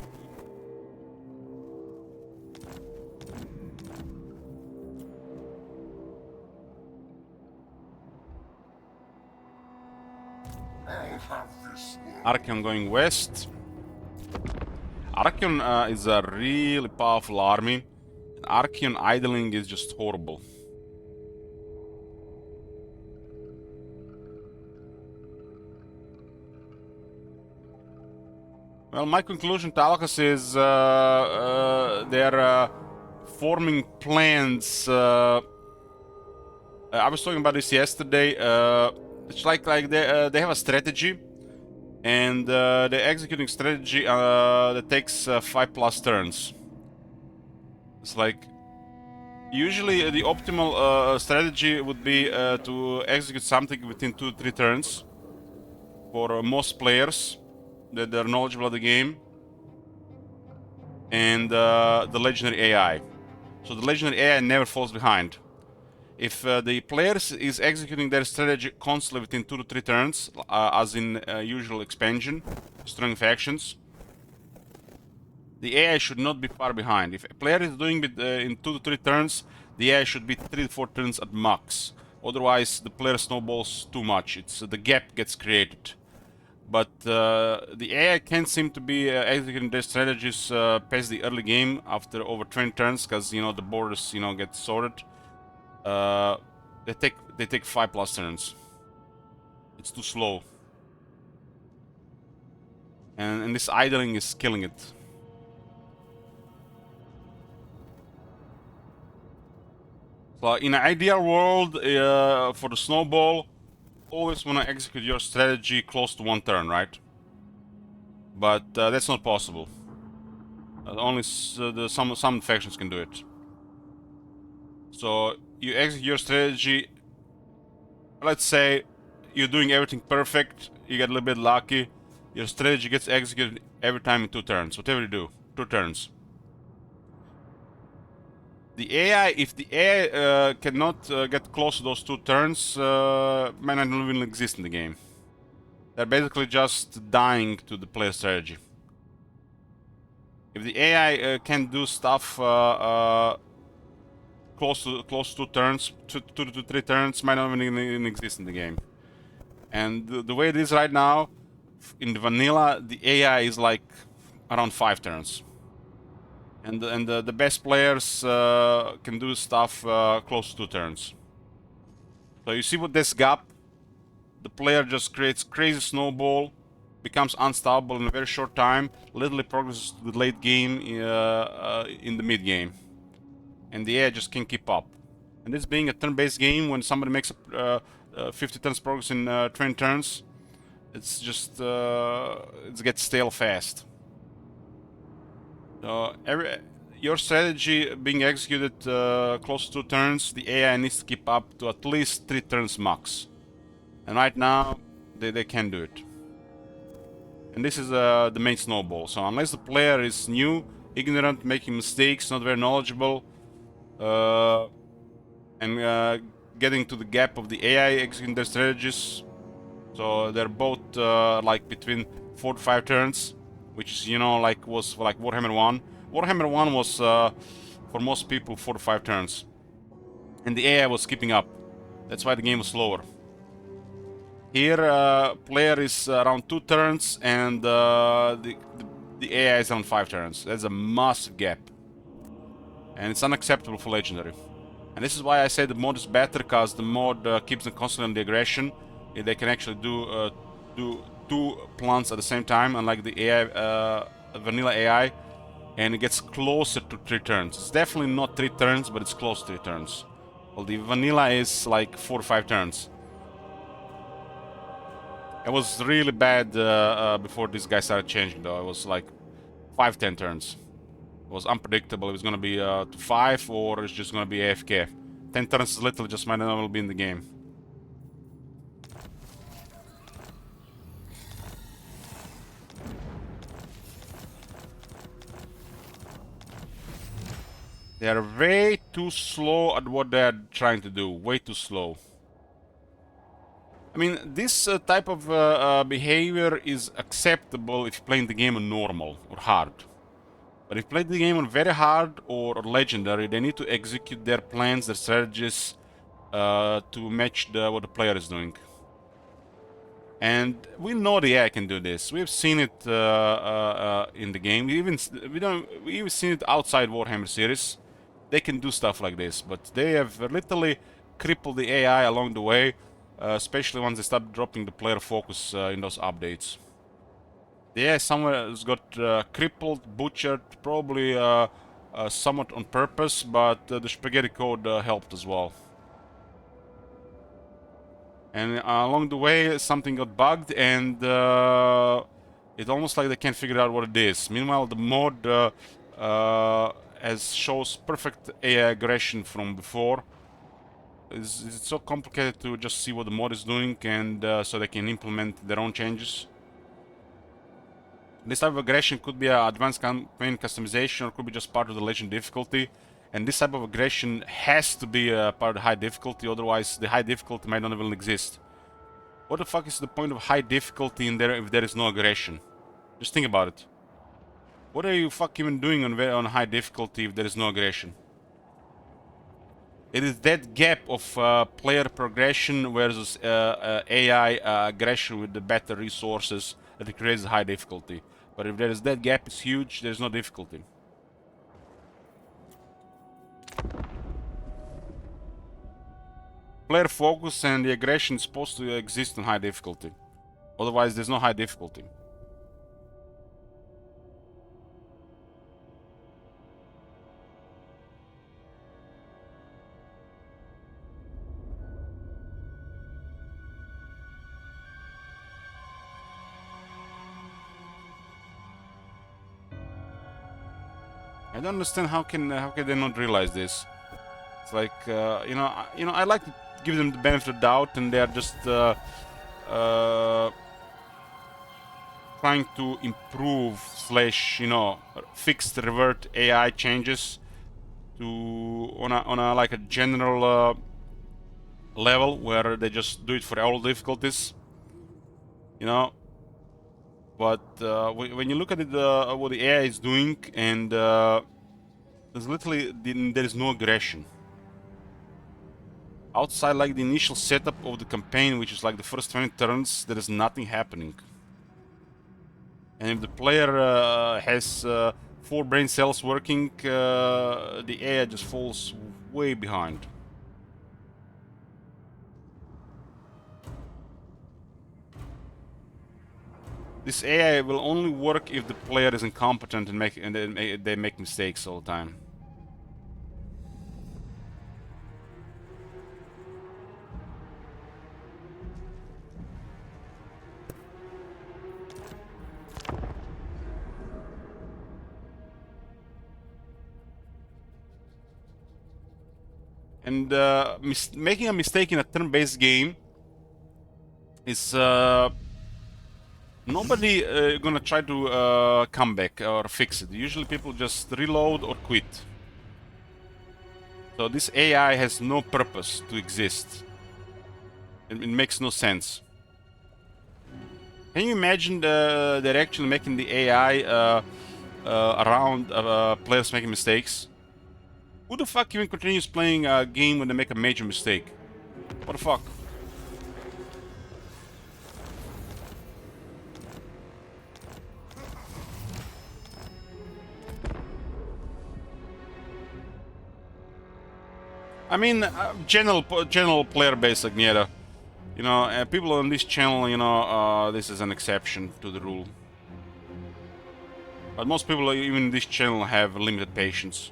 Archeon going west. Archeon is a really powerful army. Archeon idling is just horrible. Well, my conclusion, Talakas, is they're forming plans. I was talking about this yesterday. It's like they have a strategy, and they're executing strategy that takes 5+ turns. It's like usually the optimal strategy would be to execute something within 2 to 3 turns for most players that they're knowledgeable of the game, and the legendary AI. So the legendary AI never falls behind. If the player is executing their strategy constantly within 2 to 3 turns, as in usual expansion, destroying factions, the AI should not be far behind. If a player is doing it in 2 to 3 turns, the AI should be 3 to 4 turns at max. Otherwise, the player snowballs too much. It's the gap gets created. But the AI can't seem to be executing their strategies past the early game after over 20 turns, because you know the borders get sorted. They take 5+ turns. It's too slow, and this idling is killing it. So in an ideal world, for the snowball, always want to execute your strategy close to 1 turn, right? But that's not possible. Only some factions can do it. So you execute your strategy. Let's say you're doing everything perfect. You get a little bit lucky. Your strategy gets executed every time in 2 turns. Whatever you do, 2 turns. The AI, if the AI cannot get close to those 2 turns, might not even exist in the game. They're basically just dying to the player strategy. If the AI can do stuff close to 2 turns, 2 to 3 turns, might not even exist in the game. And the way it is right now, in the vanilla, the AI is like around 5 turns. And the best players can do stuff close to 2 turns. So you see with this gap, the player just creates crazy snowball, becomes unstoppable in a very short time, literally progresses to the late game in the mid game. And the AI just can't keep up. And this being a turn-based game, when somebody makes 50 turns progress in 20 turns, it's just it gets stale fast. Your strategy being executed close to 2 turns, the AI needs to keep up to at least 3 turns max. And right now, they can do it. And this is the main snowball. So unless the player is new, ignorant, making mistakes, not very knowledgeable, and getting to the gap of the AI executing their strategies, so they're both like between 4 to 5 turns, which is was like Warhammer 1. Warhammer 1 was for most people 4 to 5 turns, and the AI was keeping up. That's why the game was slower. Here, player is around 2 turns, and the AI is around 5 turns. That's a massive gap, and it's unacceptable for Legendary. And this is why I say the mod is better, because the mod keeps them constantly on the aggression. They can actually do 2 plants at the same time, unlike the AI, vanilla AI, and it gets closer to 3 turns. It's definitely not 3 turns, but it's close to 3 turns. Well, the vanilla is like 4 or 5 turns. It was really bad before this guy started changing, though. It was like 5-10 turns. It was unpredictable. It was gonna be to 5, or it's just gonna be AFK. 10 turns is literally just might not will be in the game. They are way too slow at what they're trying to do. Way too slow. I mean, this type of behavior is acceptable if you're playing the game on normal or hard. But if you play the game on very hard or legendary, they need to execute their plans, their strategies to match what the player is doing. And we know the AI can do this. We've seen it in the game. We even seen it outside Warhammer series. They can do stuff like this, but they have literally crippled the AI along the way, especially once they start dropping the player focus in those updates. The AI somewhere has got crippled, butchered, probably somewhat on purpose, but the spaghetti code helped as well. And along the way, something got bugged, and it's almost like they can't figure out what it is. Meanwhile, the mod shows perfect AI aggression from before. It's so complicated to just see what the mod is doing, and so they can implement their own changes. This type of aggression could be an advanced campaign customization, or could be just part of the legend difficulty. And this type of aggression has to be part of the high difficulty, otherwise the high difficulty might not even exist. What the fuck is the point of high difficulty in there if there is no aggression? Just think about it. What are you fucking even doing on high difficulty if there is no aggression? It is that gap of player progression versus AI aggression with the better resources that creates high difficulty. But if there is that gap is huge, there's no difficulty. Player focus and the aggression is supposed to exist in high difficulty. Otherwise, there's no high difficulty. I don't understand how can they not realize this. It's like I like to give them the benefit of the doubt, and they are just trying to improve slash fix the revert AI changes to on a like a general level where they just do it for all difficulties, But when you look at it, what the AI is doing, and there's literally there is no aggression outside like the initial setup of the campaign, which is like the first 20 turns. There is nothing happening, and if the player has 4 brain cells working, the AI just falls way behind. This AI will only work if the player is incompetent and they make mistakes all the time. And making a mistake in a turn-based game is nobody gonna try to come back or fix it. Usually people just reload or quit. So this AI has no purpose to exist. It makes no sense. Can you imagine they're actually making the AI around players making mistakes? Who the fuck even continues playing a game when they make a major mistake? What the fuck? I mean, general player base Agnieta. People on this channel, this is an exception to the rule. But most people, even in this channel, have limited patience.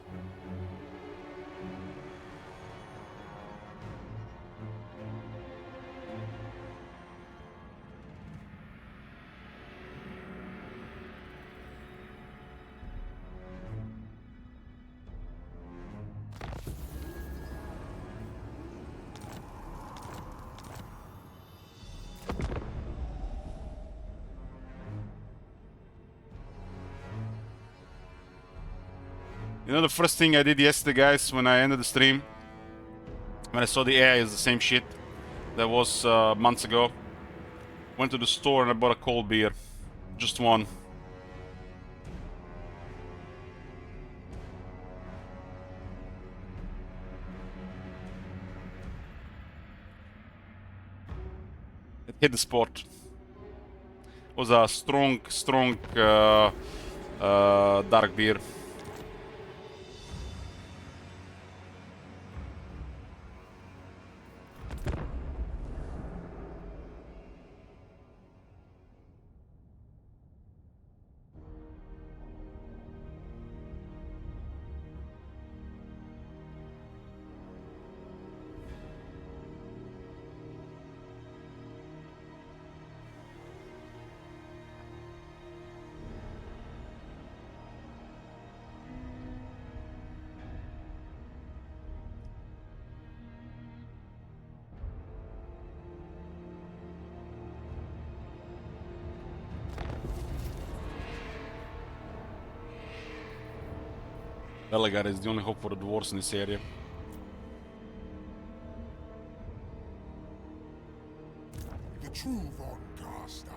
The first thing I did yesterday, guys, when I ended the stream, when I saw the AI is the same shit that was months ago, went to the store and I bought a cold beer. Just one. It hit the spot. It was a strong dark beer. Belegar is the only hope for the dwarves in this area. The true Von Carstein.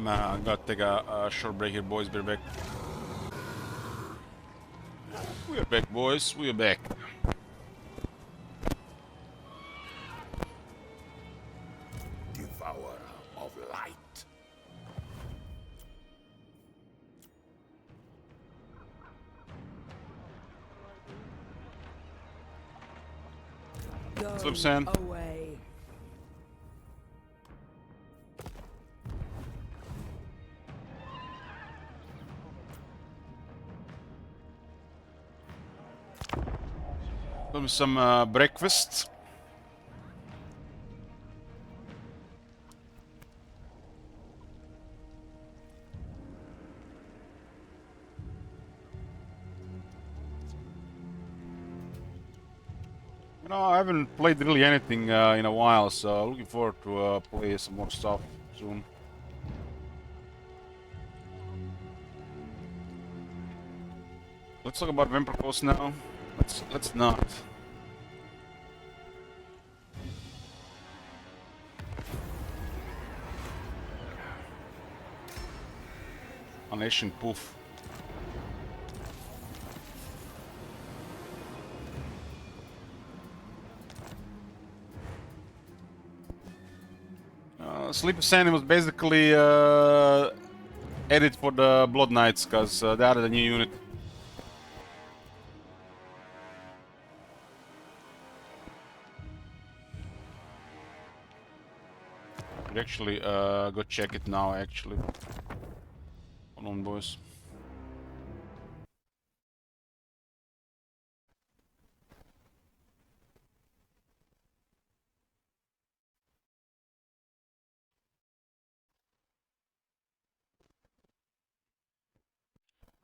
I gotta take a short break here, boys. Be back. We're back, boys. We're back. Devourer of light. Go Slip sand. away. Some breakfast. You know, I haven't played really anything in a while, so looking forward to play some more stuff soon. Let's talk about Vampire Coast now. Let's not. Unleashing poof. Sleepy Sand was basically edit for the Blood Knights, because they added a new unit. Could actually go check it now, actually. Hold on, boys.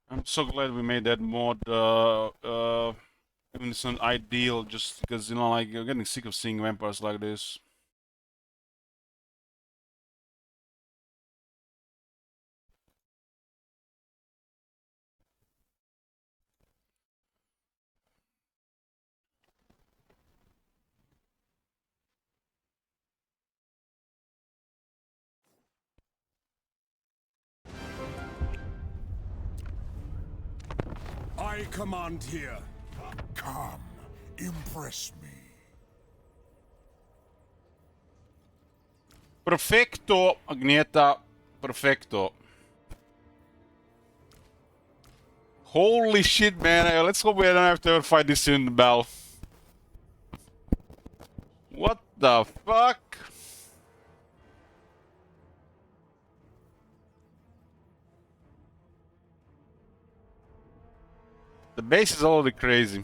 I'm so glad we made that mod. Even it's not ideal, just because, you know, like, you're getting sick of seeing vampires like this. I command here. Come, impress me. Perfecto, Agneta. Perfecto. Holy shit, man. Let's hope we don't have to ever fight this in the battle. What the fuck? The base is already crazy.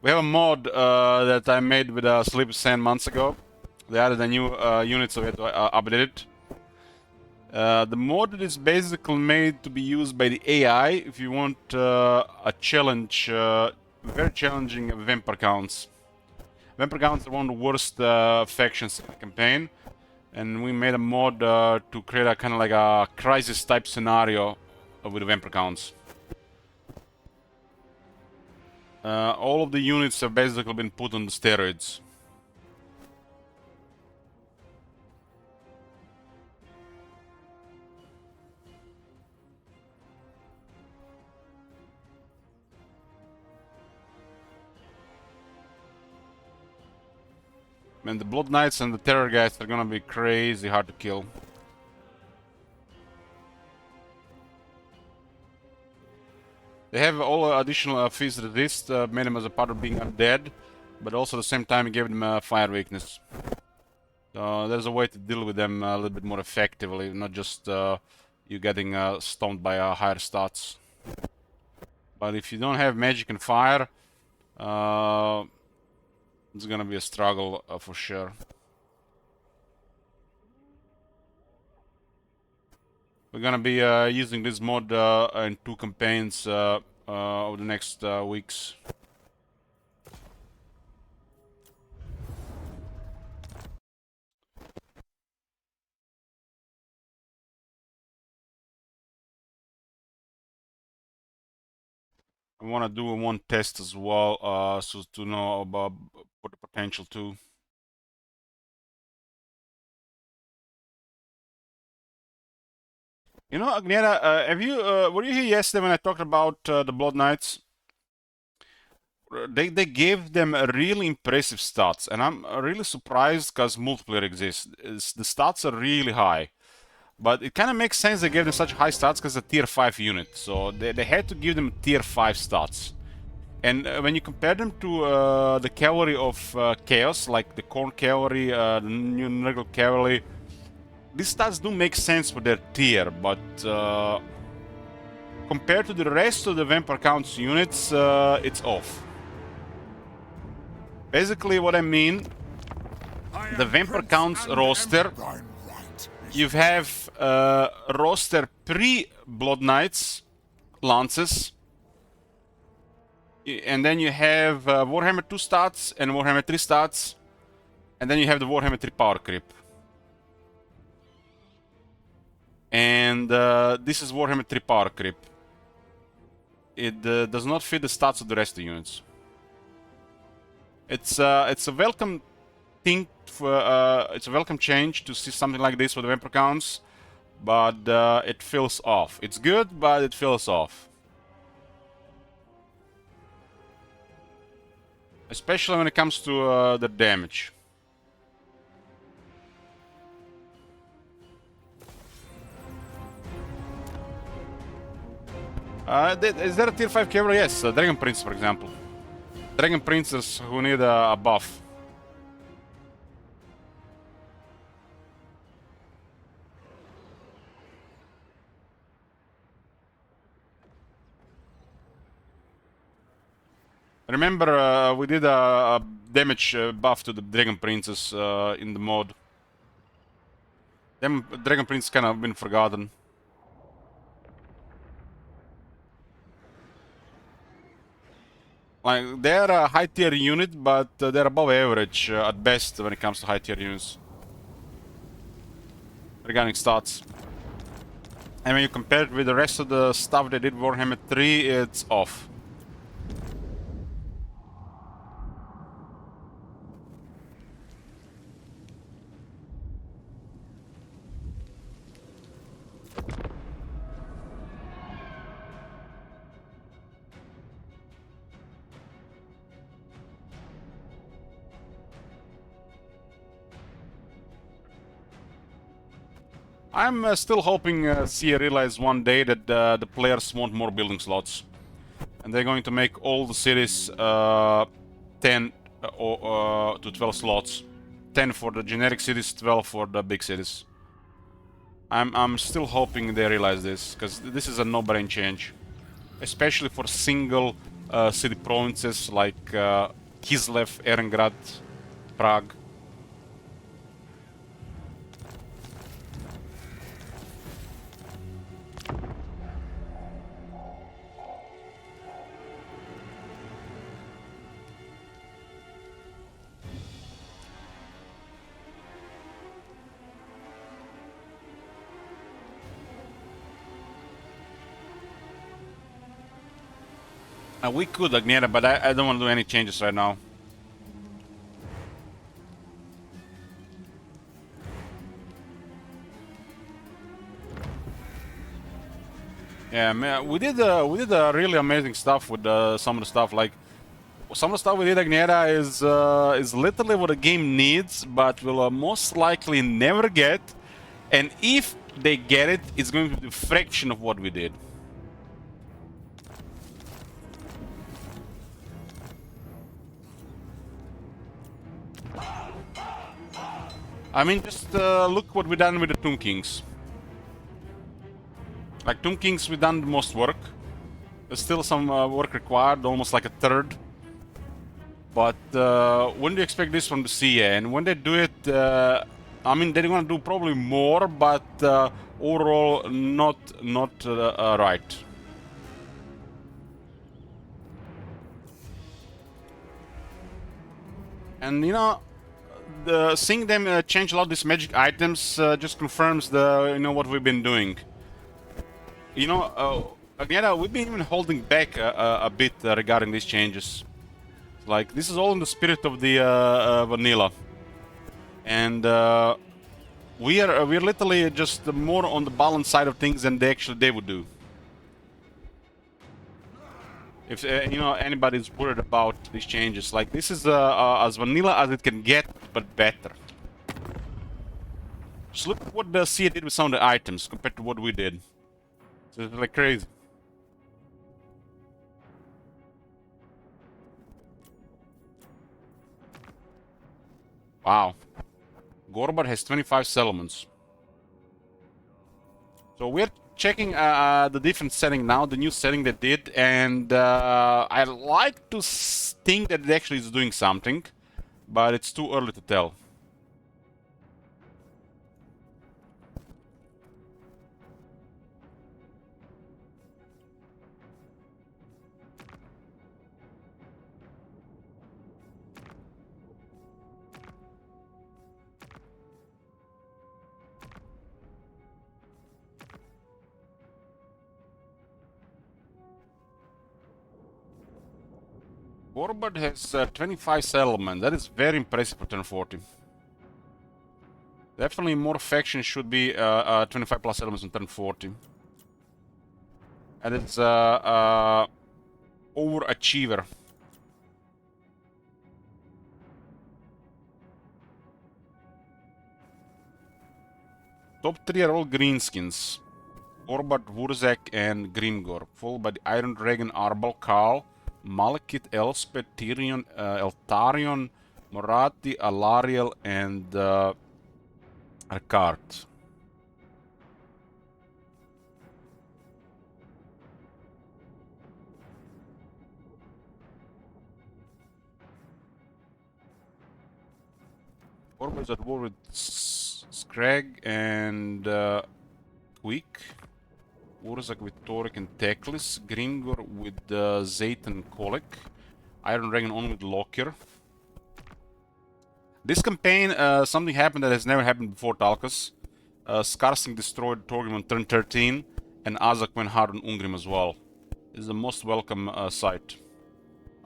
We have a mod that I made with Sleepy Sand months ago. They added a new unit, so we had to update it. The mod is basically made to be used by the AI if you want a challenge, very challenging vampire counts. Vampire counts are one of the worst factions in the campaign, and we made a mod to create a kind of like a crisis type scenario with the vampire counts. All of the units have basically been put on the steroids. Man, the Blood Knights and the Terror guys are gonna be crazy hard to kill. They have all additional feats resist, made them as a part of being undead, but also at the same time gave them fire weakness. There's a way to deal with them a little bit more effectively, not just you getting stoned by higher stats. But if you don't have magic and fire, it's gonna be a struggle for sure. We're gonna be using this mod in 2 campaigns over the next weeks. I want to do one test as well, so to know about what the potential too. You know, Agnera, have you were you here yesterday when I talked about the Blood Knights? They gave them a really impressive stats, and I'm really surprised because multiplayer exists. The stats are really high, but it kind of makes sense they gave them such high stats because it's a tier 5 unit, so they had to give them tier 5 stats. And when you compare them to the cavalry of Chaos, like the Khorne cavalry, the new Nurgle cavalry, these stats do make sense for their tier, but compared to the rest of the Vampire Counts units, it's off. Basically, what I mean, the Vampire Counts roster, Thine right is you have roster pre-Blood Knights, Lances, and then you have Warhammer 2 stats and Warhammer 3 stats, and then you have the Warhammer 3 power creep. And this is Warhammer 3 power creep. It does not fit the stats of the rest of the units. It's a welcome thing for it's a welcome change to see something like this for the Vampire Counts, but it feels off. It's good, but it feels off. Especially when it comes to the damage. Is there a tier 5 cavalry? Yes, Dragon Prince, for example. Dragon Princes who need a buff. Remember, we did a damage buff to the Dragon Princes in the mod. Them Dragon Princes kind of been forgotten. Like, they're a high tier unit, but they're above average at best when it comes to high tier units. Regarding stats. And when you compare it with the rest of the stuff they did Warhammer 3, it's off. I'm still hoping CA realize one day that the players want more building slots. And they're going to make all the cities 10 to 12 slots. 10 for the generic cities, 12 for the big cities. I'm still hoping they realize this, because this is a no-brain change. Especially for single city provinces like Kislev, Erengrad, Prague. We could, Agnera, but I don't want to do any changes right now. Yeah, man, we did really amazing stuff with some of the stuff. Like some of the stuff we did, Agnera, is literally what the game needs, but will most likely never get. And if they get it, it's going to be a fraction of what we did. I mean, just look what we done with the Tomb Kings. Like, Tomb Kings, we done the most work. There's still some work required, almost like a third. But when do you expect this from the CA? And when they do it, I mean, they're gonna do probably more, but overall, not right. And you know, seeing them change a lot of these magic items just confirms what we've been doing. You know, Agnera, we've been even holding back a bit regarding these changes. Like, this is all in the spirit of the vanilla. And we're literally just more on the balance side of things than they would do. If you know anybody's worried about these changes, like this is as vanilla as it can get, but better. Just look at what the Sea did with some of the items compared to what we did. So it's like crazy. Wow. Gorbad has 25 settlements. So we're checking the different setting now, the new setting they did, and I like to think that it actually is doing something, but it's too early to tell. Gorbad has 25 settlements. That is very impressive for turn 40. Definitely more factions should be 25 plus settlements on turn 40. And it's overachiever. Top 3 are all greenskins. Gorbad, Wurzak, and Grimgor, followed by the Iron Dragon, Arbal, Karl, Malekith, Elspeth, Tyrion, Eltarion, Morathi, Alariel, and Arkard. Gorbad is at war with Scrag and Quick. Wurzak with Torek and Teklis, Grimgor with Zayt and Kolek, Iron Dragon on with Lockyer. This campaign, something happened that has never happened before, Talkas. Skarsing destroyed Torgrim on turn 13, and Azak went hard on Ungrim as well. This is the most welcome sight.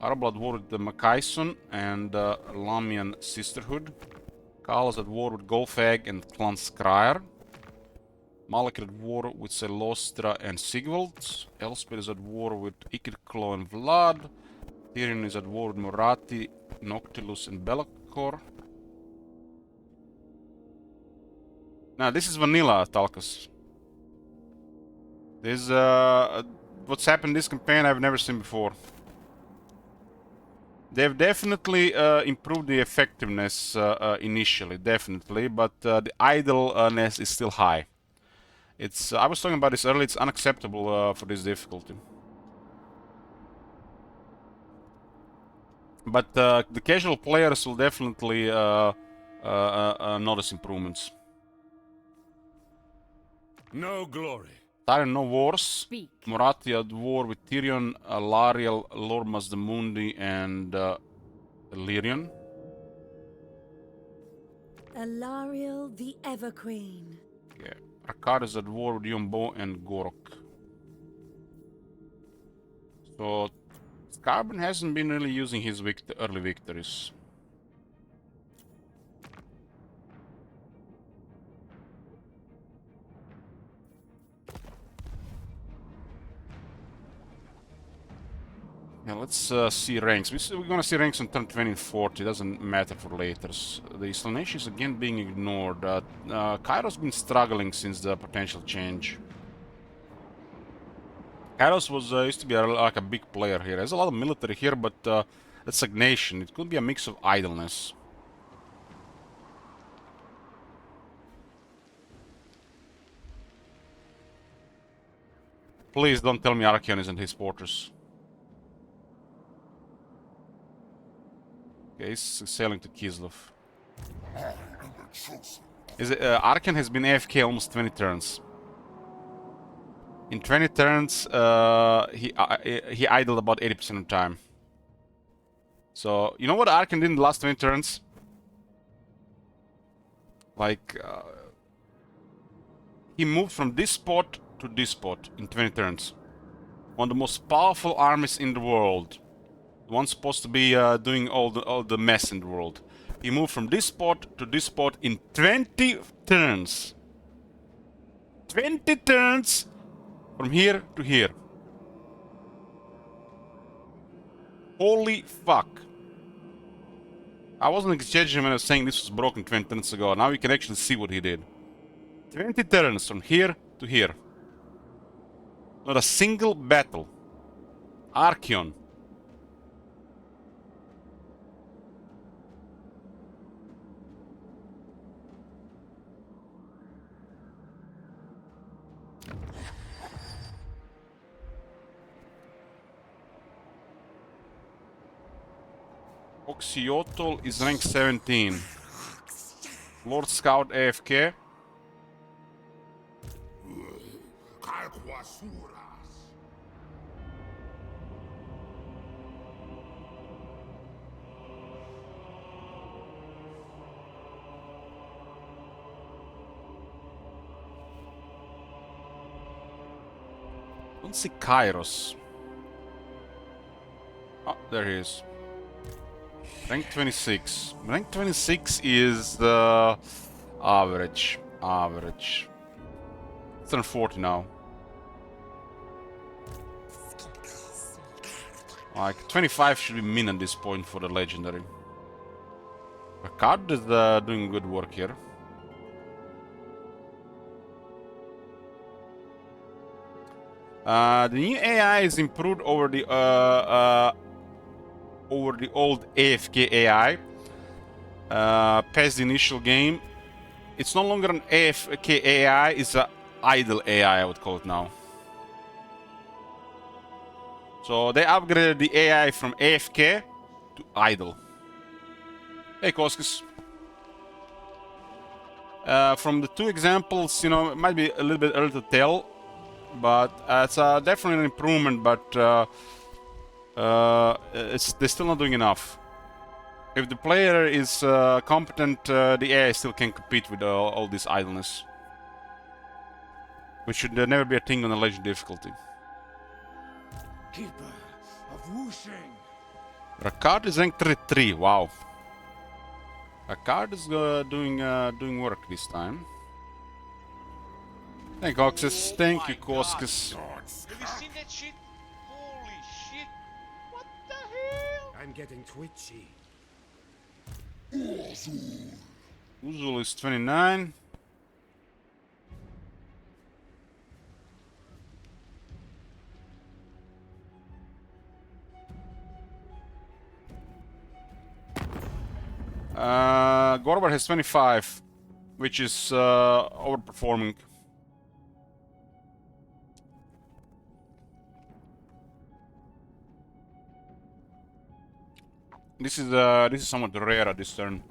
Arabla at war with the Makaison and Lamian Sisterhood. Karl is at war with Golfag and Clan Skryre. Malekith at war with Celostra and Sigvald. Elspeth is at war with Ikirklo and Vlad. Tyrion is at war with Morathi, Noctilus and Be'lakor. Now this is vanilla, Talkas. This what's happened in this campaign I've never seen before. They've definitely improved the effectiveness initially, definitely, but the idleness is still high. It's I was talking about this earlier. It's unacceptable for this difficulty. But the casual players will definitely notice improvements. No glory. Tyrion, no wars. Speak. Morathi at war with Tyrion, Alariel, Lord Mazdamundi, and Illyrian. Alariel the Everqueen. Yeah. Arkard is at war with Yombo and Gorok. So Skarbon hasn't been really using his early victories. Yeah, let's see ranks. We're gonna see ranks on turn 20 and 40. Doesn't matter for later. The Slaanesh is again being ignored. Kairos been struggling since the potential change. Kairos was used to be like a big player here. There's a lot of military here, but that's stagnation. It could be a mix of idleness. Please don't tell me Archaon isn't his fortress. Okay, he's sailing to Kislev. Is it, Archaon has been AFK almost 20 turns. In 20 turns, he idled about 80% of the time. So, you know what Archaon did in the last 20 turns? Like, he moved from this spot to this spot in 20 turns. One of the most powerful armies in the world. The one supposed to be doing all the mess in the world. He moved from this spot to this spot in 20 turns. 20 turns from here to here. Holy fuck. I wasn't exaggerating when I was saying this was broken 20 turns ago. Now you can actually see what he did. 20 turns from here to here. Not a single battle. Archeon. Oxyotl is rank 17. Lord Scout AFK. Calquasuras. Don't see Kairos. Oh, there he is. Rank 26. Rank 26 is the average. Average. It's on 40 now. Like 25 should be min at this point for the legendary. Ricard is doing good work here. The new AI is improved over the old AFK AI. Past the initial game, it's no longer an AFK AI; it's an idle AI. I would call it now. So they upgraded the AI from AFK to idle. Hey, Koskis. From the two examples, you know, it might be a little bit early to tell, but it's definitely an improvement. But they're still not doing enough. If the player is competent, the AI still can compete with all this idleness, which should never be a thing on a legend difficulty. Keeper of Wusheng. Ricard is rank 33. Wow. Ricard is doing work this time. Thank you, Oxus. Thank you, Koskis. Have you seen that shit? Holy shit! What the hell? I'm getting twitchy. Uzul is 29. Gorbar has 25, which is overperforming. This is somewhat rare at this turn.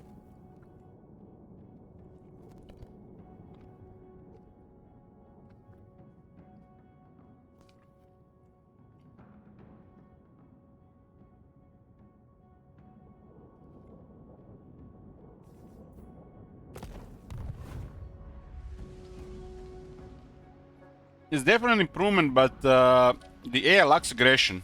It's definitely an improvement, but the AI lacks aggression.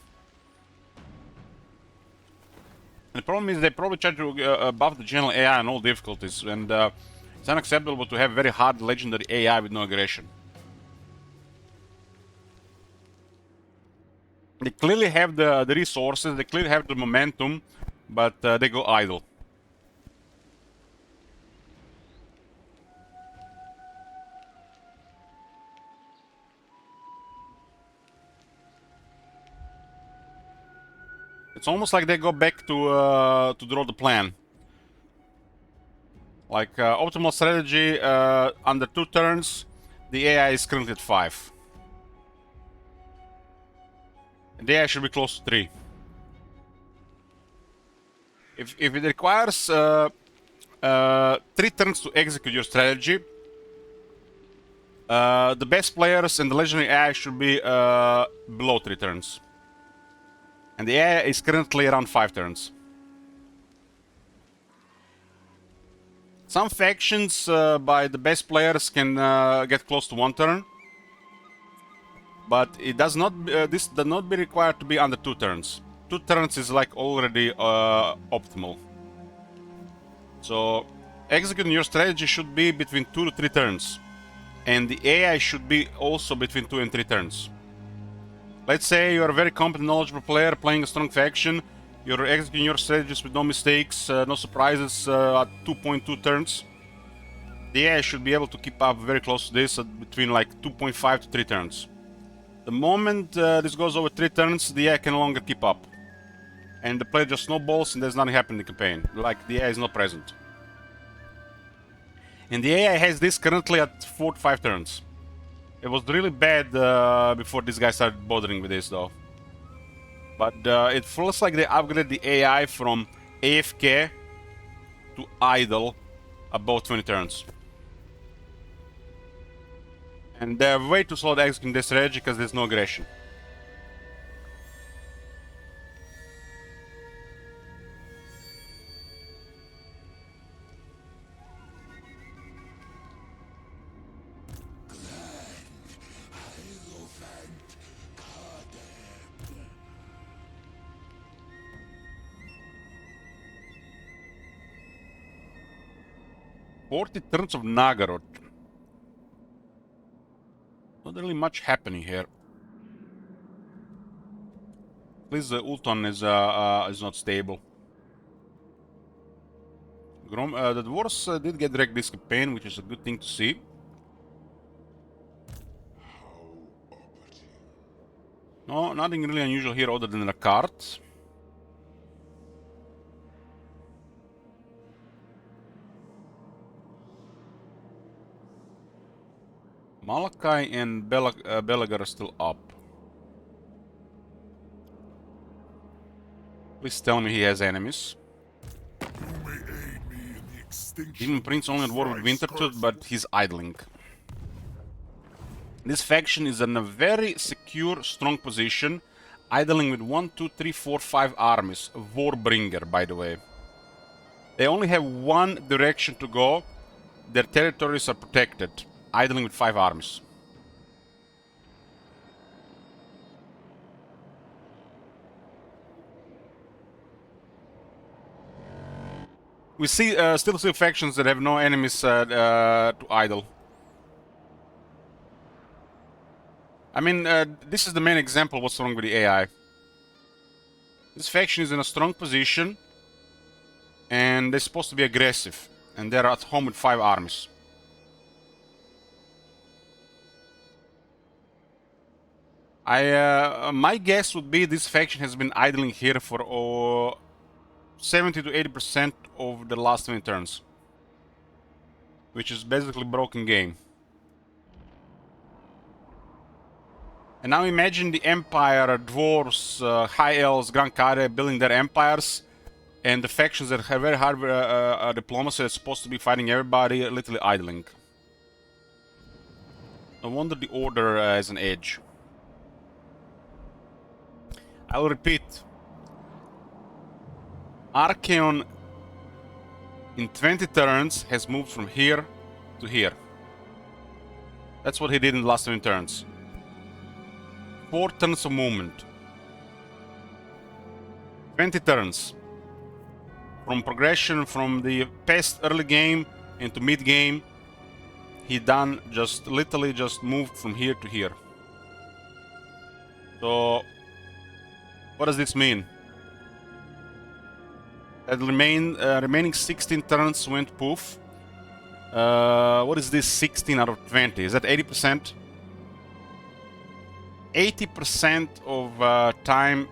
And the problem is they probably try to buff the general AI on all difficulties, and it's unacceptable to have very hard legendary AI with no aggression. They clearly have the resources, they clearly have the momentum, but they go idle. It's almost like they go back to draw the plan. Like optimal strategy under 2 turns, the AI is currently at 5. And the AI should be close to 3. If it requires 3 turns to execute your strategy, the best players and the legendary AI should be below 3 turns. And the AI is currently around 5 turns. Some factions by the best players can get close to 1 turn, but it does not. This does not be required to be under 2 turns. 2 turns is like already optimal. So executing your strategy should be between 2 to 3 turns. And the AI should be also between 2 and 3 turns. Let's say you're a very competent, knowledgeable player playing a strong faction. You're executing your strategies with no mistakes, no surprises at 2.2 turns. The AI should be able to keep up very close to this at between like 2.5 to 3 turns. The moment this goes over 3 turns, the AI can no longer keep up. And the player just snowballs and there's nothing happening in the campaign. Like the AI is not present. And the AI has this currently at 4 to 5 turns. It was really bad before this guy started bothering with this though. But it feels like they upgraded the AI from AFK to idle about 20 turns. And they're way too slow at executing this strategy because there's no aggression. "40 turns of Nagaroth." Not really much happening here. At least the Ulton is not stable. The dwarves did get wrecked this campaign, which is a good thing to see. No, nothing really unusual here other than the cart. Malachi and Belagar are still up. Please tell me he has enemies. You may aid me in the extinction Demon Prince only at war with of Wintertooth, but he's idling. This faction is in a very secure, strong position, idling with 1, 2, 3, 4, 5 armies. Warbringer, by the way. They only have one direction to go. Their territories are protected, idling with 5 armies. We still see factions that have no enemies to idle. I mean, this is the main example what's wrong with the AI. This faction is in a strong position, and they're supposed to be aggressive, and they're at home with 5 armies. My guess would be this faction has been idling here for 70 to 80% of the last 20 turns, which is basically broken game. And now imagine the Empire, Dwarves, High Elves, Grand Kare building their empires, and the factions that have very hard diplomacy that's supposed to be fighting everybody literally idling. No wonder the Order has an edge. I'll repeat. Archaon in 20 turns has moved from here to here. That's what he did in the last 20 turns. 4 turns of movement. 20 turns. From progression from the past early game into mid game, he literally just moved from here to here. So, what does this mean? That remaining 16 turns went poof. What is this 16 out of 20? Is that 80%? 80% of time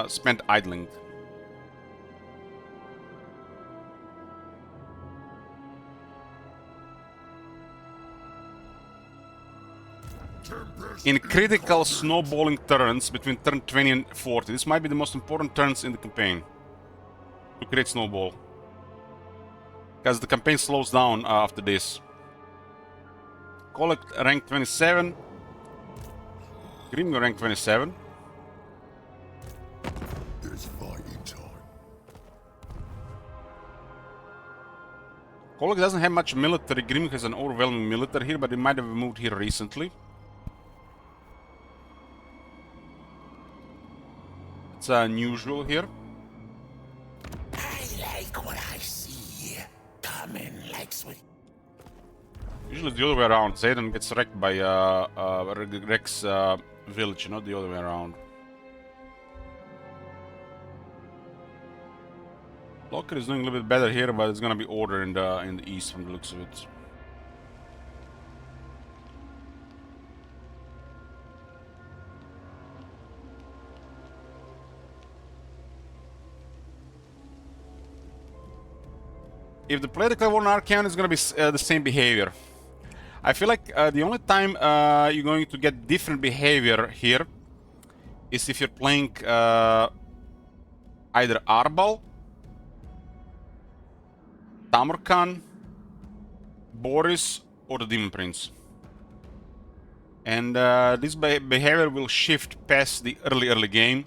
spent idling. In critical snowballing turns between turn 20 and 40. This might be the most important turns in the campaign to create snowball, because the campaign slows down after this. Collect rank 27. Grimgo rank 27. There's fighting time. Kolek doesn't have much military. Grimgo has an overwhelming military here, but he might have moved here recently. It's unusual here. I like what I see. Usually the other way around. Zayden gets wrecked by Rex village, not the other way around. Locker is doing a little bit better here, but it's gonna be order in the east from the looks of it. If the play the Clairvoyant Arcane is gonna be the same behavior. I feel like the only time you're going to get different behavior here is if you're playing either Arbal, Tamarkan, Boris, or the Demon Prince. And this behavior will shift past the early game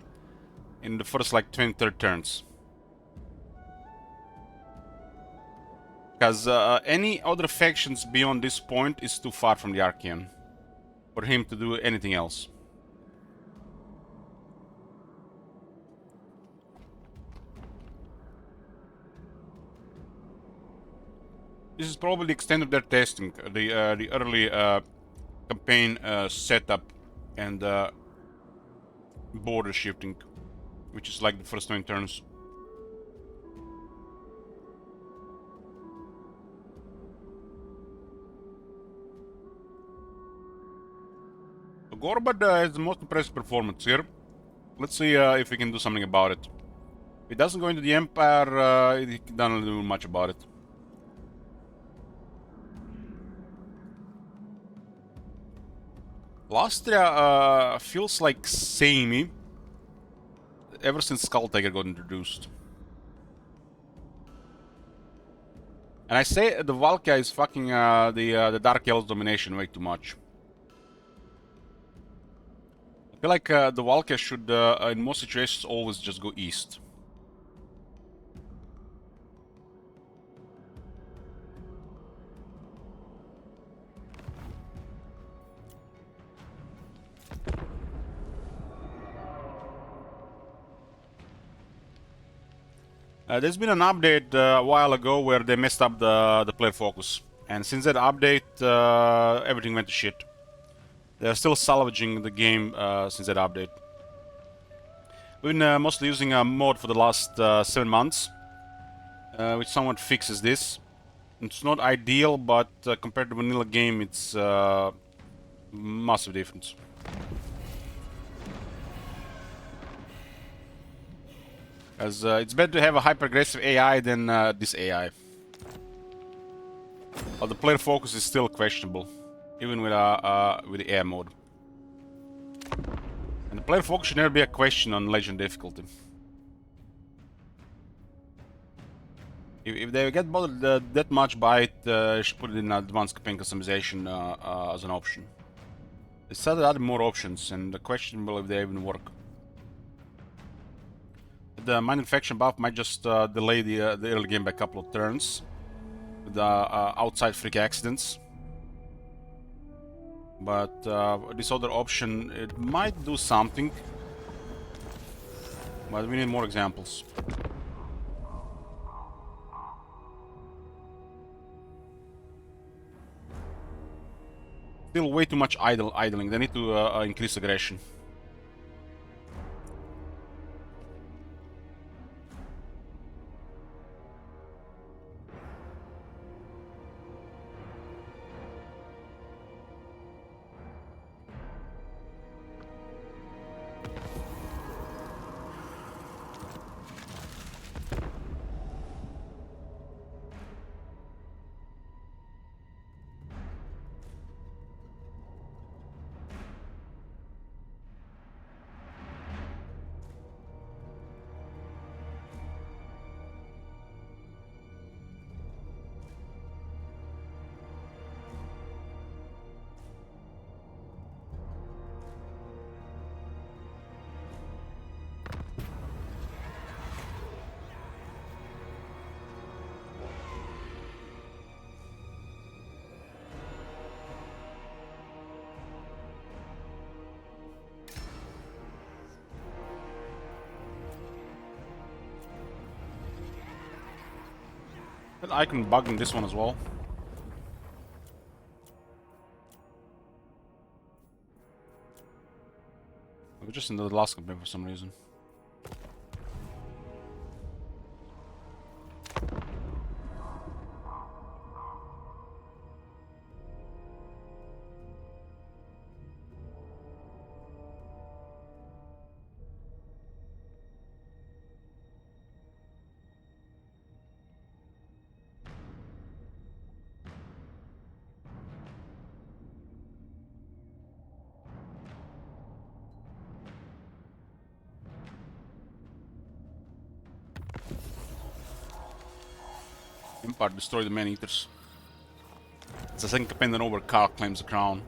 in the first like 20-30 turns. Because any other factions beyond this point is too far from the Archaean for him to do anything else. This is probably the extent of their testing, the early campaign setup and border shifting, which is like the first 20 turns. Gorbad has the most impressive performance here. Let's see if we can do something about it. If it doesn't go into the Empire, he doesn't do much about it. Lastria feels like samey ever since Skull Tiger got introduced. And I say the Valkia is fucking the Dark Elves domination way too much. I feel like the Valkia should, in most situations, always just go east. There's been an update a while ago where they messed up the player focus. And since that update, everything went to shit. They're still salvaging the game since that update. We've been mostly using a mod for the last 7 months, which somewhat fixes this. It's not ideal, but compared to vanilla game, it's massive difference. As it's better to have a hyper-aggressive AI than this AI. But the player focus is still questionable, even with the air mode. And the player focus should never be a question on Legend difficulty. If they get bothered that much by it, you should put it in advanced campaign customization as an option. They started adding more options, and questionable if they even work. The Mind Infection buff might just delay the early game by a couple of turns with outside freak accidents. But this other option, it might do something. But we need more examples. Still way too much idling. They need to increase aggression. That icon bug in this one as well. We're just in the last campaign for some reason. Empire destroy the man-eaters. It's a second campaign that over Karl claims the crown.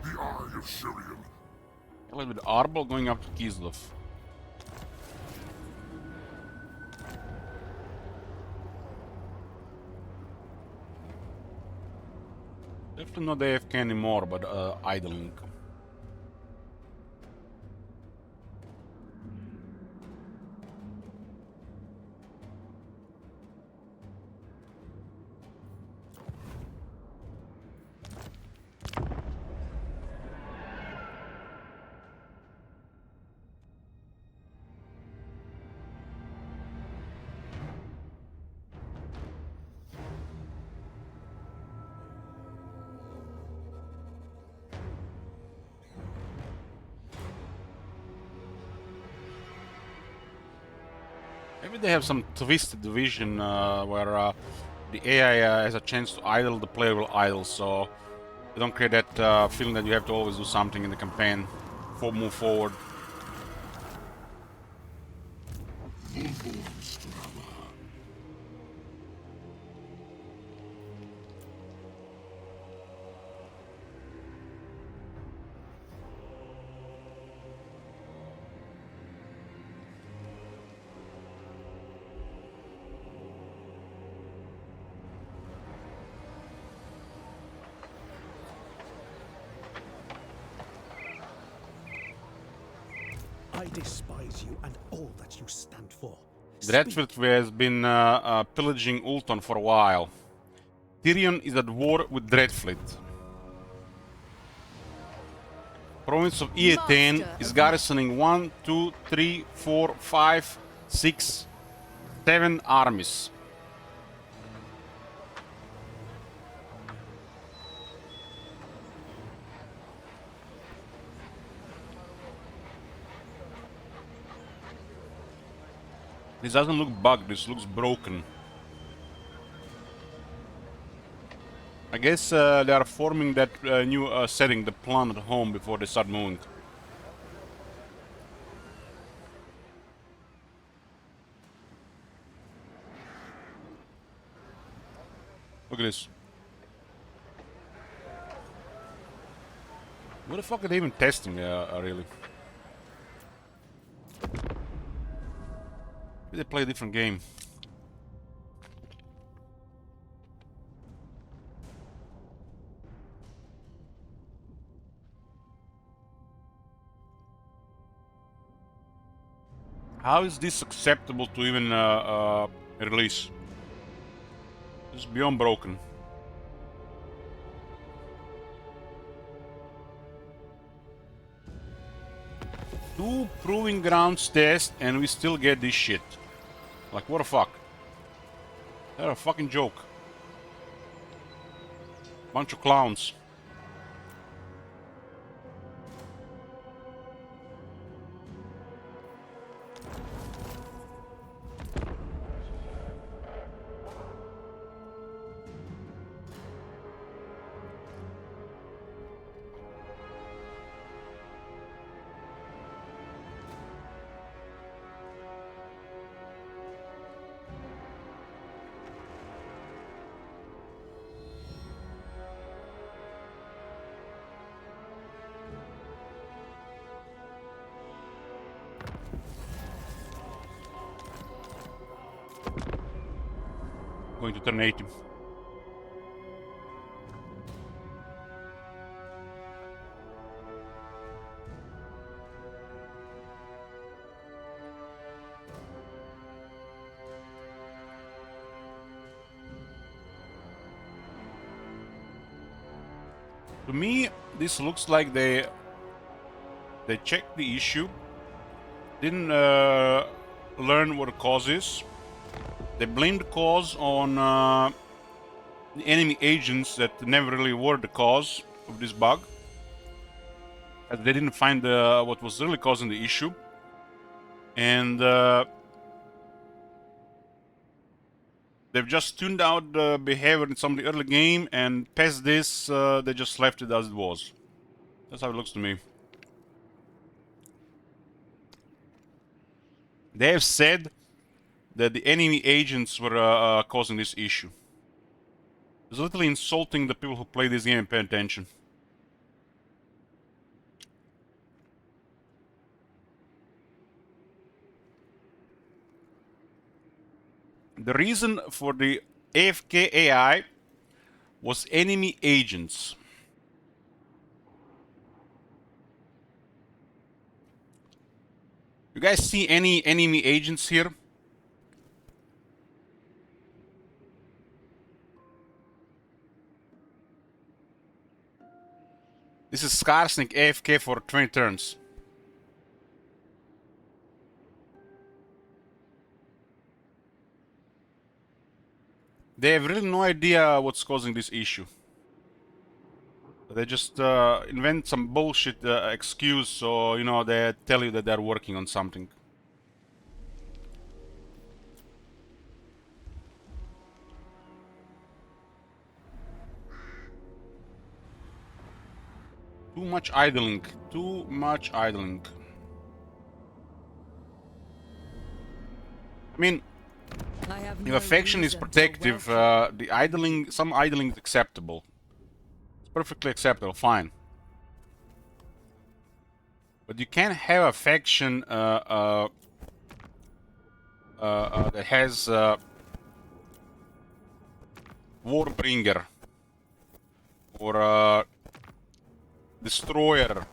The Eye of Sirion. A little bit Arbol going up to Kislev. Definitely not AFK anymore, but idling. Maybe they have some twisted vision where the AI has a chance to idle, the player will idle, so you don't create that feeling that you have to always do something in the campaign for move forward. I despise you and all that you stand for. Dreadfleet has been pillaging Ulton for a while. Tyrion is at war with Dreadfleet. Province of Eataine Master is of garrisoning 1, 2, 3, 4, 5, 6, 7 armies. This doesn't look bugged, this looks broken. I guess they are forming that new setting, the plan at home, before they start moving. Look at this. What the fuck are they even testing, really? Maybe they play a different game. How is this acceptable to even release? It's beyond broken. Two proving grounds test and we still get this shit. Like, what the fuck? They're a fucking joke. Bunch of clowns. Going to turn 80. To me, this looks like they checked the issue, didn't learn what the cause is. They blamed the cause on the enemy agents that never really were the cause of this bug, as they didn't find what was really causing the issue. And they've just tuned out the behavior in some of the early game, and past this, they just left it as it was. That's how it looks to me. They have said that the enemy agents were causing this issue. It's literally insulting the people who play this game and pay attention. The reason for the AFK AI was enemy agents. You guys see any enemy agents here? This is Skarsnik AFK for 20 turns. They have really no idea what's causing this issue. They just invent some bullshit excuse, so, you know, they tell you that they're working on something. Too much idling. Too much idling. I mean, I have if no a faction is reason to protective, welcome- the idling, some idling is acceptable. It's perfectly acceptable, fine. But you can't have a faction that has Warbringer or Destroyer,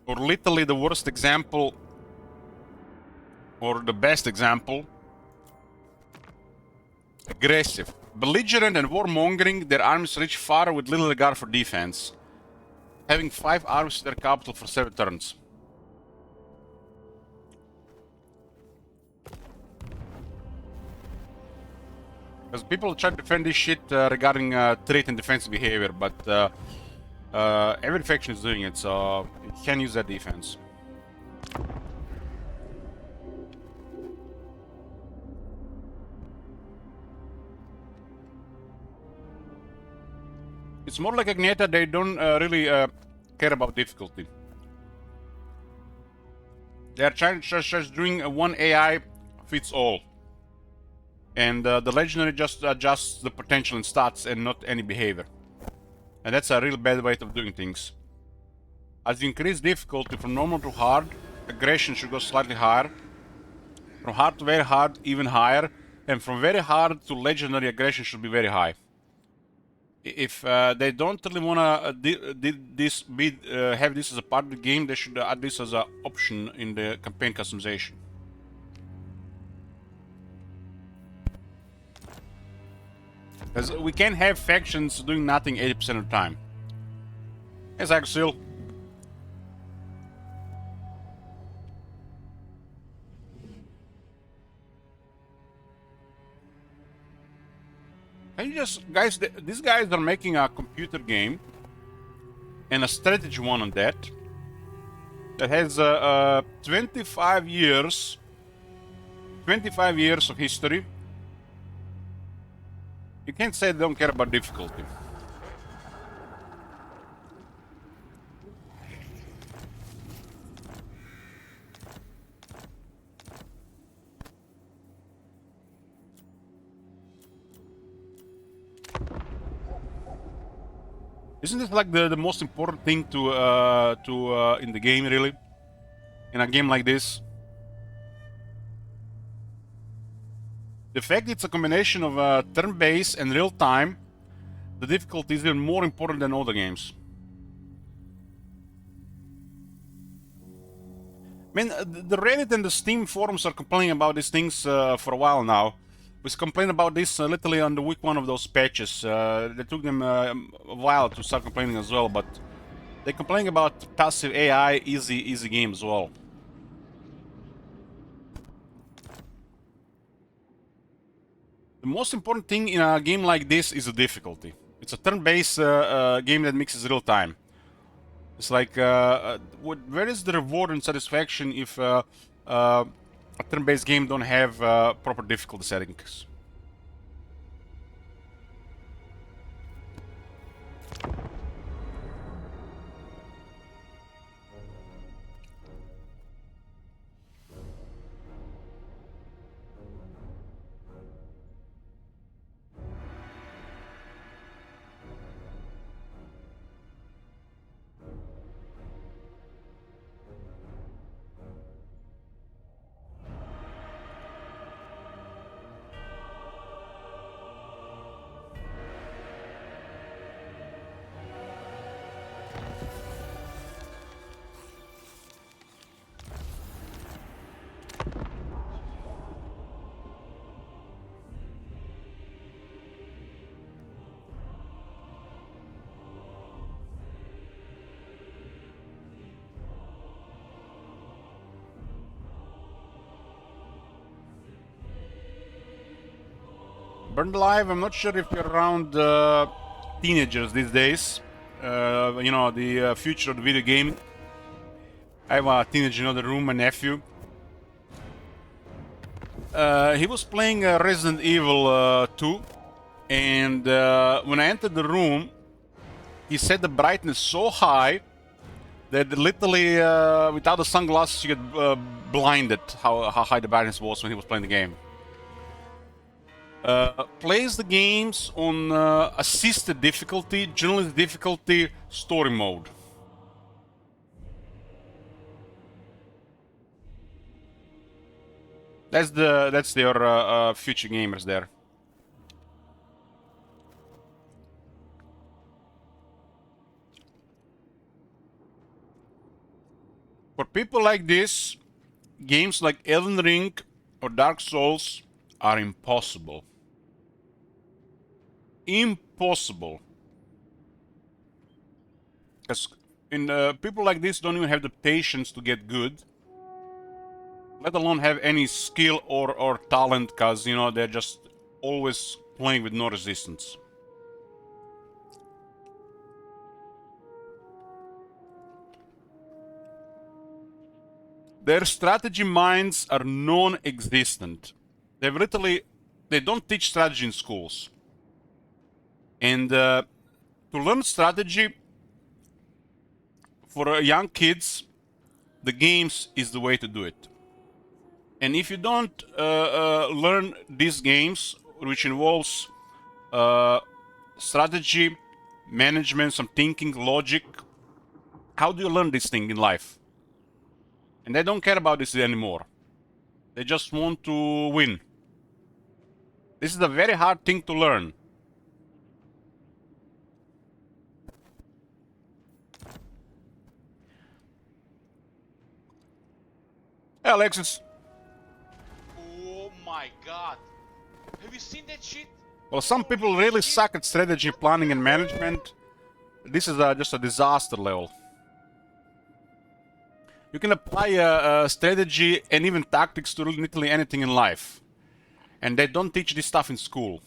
or literally the worst example or the best example, aggressive. Belligerent and warmongering, their armies reach far with little regard for defense, having 5 armies to their capital for 7 turns. Because people try to defend this shit regarding trait and defensive behavior, but every faction is doing it, so you can use that defense. It's more like Agneta, they don't really care about difficulty. They're trying just doing a one AI fits all. And the legendary just adjusts the potential and stats and not any behavior. And that's a real bad way of doing things. As you increase difficulty from normal to hard, aggression should go slightly higher. From hard to very hard, even higher. And from very hard to legendary, aggression should be very high. If they don't really wanna have this as a part of the game, they should add this as an option in the campaign customization. Because we can't have factions doing nothing 80% of the time. Yes, Axel. Can you just, guys, these guys are making a computer game and a strategy one on that has 25 years of history. You can't say they don't care about difficulty. Isn't this like the most important thing to in the game, really? In a game like this? The fact it's a combination of turn-based and real-time, the difficulty is even more important than other games. I mean, the Reddit and the Steam forums are complaining about these things for a while now. We complained about this literally on the week one of those patches. It took them a while to start complaining as well, but they're complaining about passive AI, easy game as well. The most important thing in a game like this is the difficulty. It's a turn-based game that mixes real time. It's like, where is the reward and satisfaction if a turn-based game don't have proper difficulty settings? Burned Alive, I'm not sure if you're around teenagers these days. You know, the future of the video game. I have a teenager in the room, my nephew. He was playing Resident Evil 2, and when I entered the room, he set the brightness so high that literally, without the sunglasses, you get blinded how high the brightness was when he was playing the game. Plays the games on assisted difficulty, journalist difficulty, story mode. That's their future gamers there. For people like this, games like Elden Ring or Dark Souls are impossible. Impossible. Because people like this don't even have the patience to get good, let alone have any skill or talent, because, you know, they're just always playing with no resistance. Their strategy minds are non-existent. They don't teach strategy in schools. And to learn strategy for young kids, the games is the way to do it. And if you don't learn these games, which involves strategy, management, some thinking, logic, how do you learn this thing in life? And they don't care about this anymore. They just want to win. This is a very hard thing to learn. Hey, Alexis. Oh my god. Have you seen that shit? Well, some people really suck at strategy, planning, and management. This is just a disaster level. You can apply strategy and even tactics to literally anything in life. And they don't teach this stuff in school.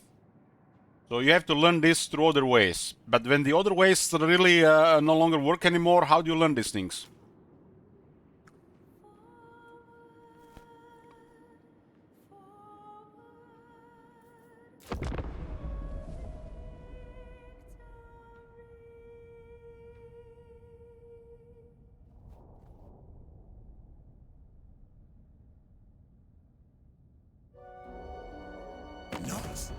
So you have to learn this through other ways. But when the other ways really no longer work anymore, how do you learn these things? Nuts.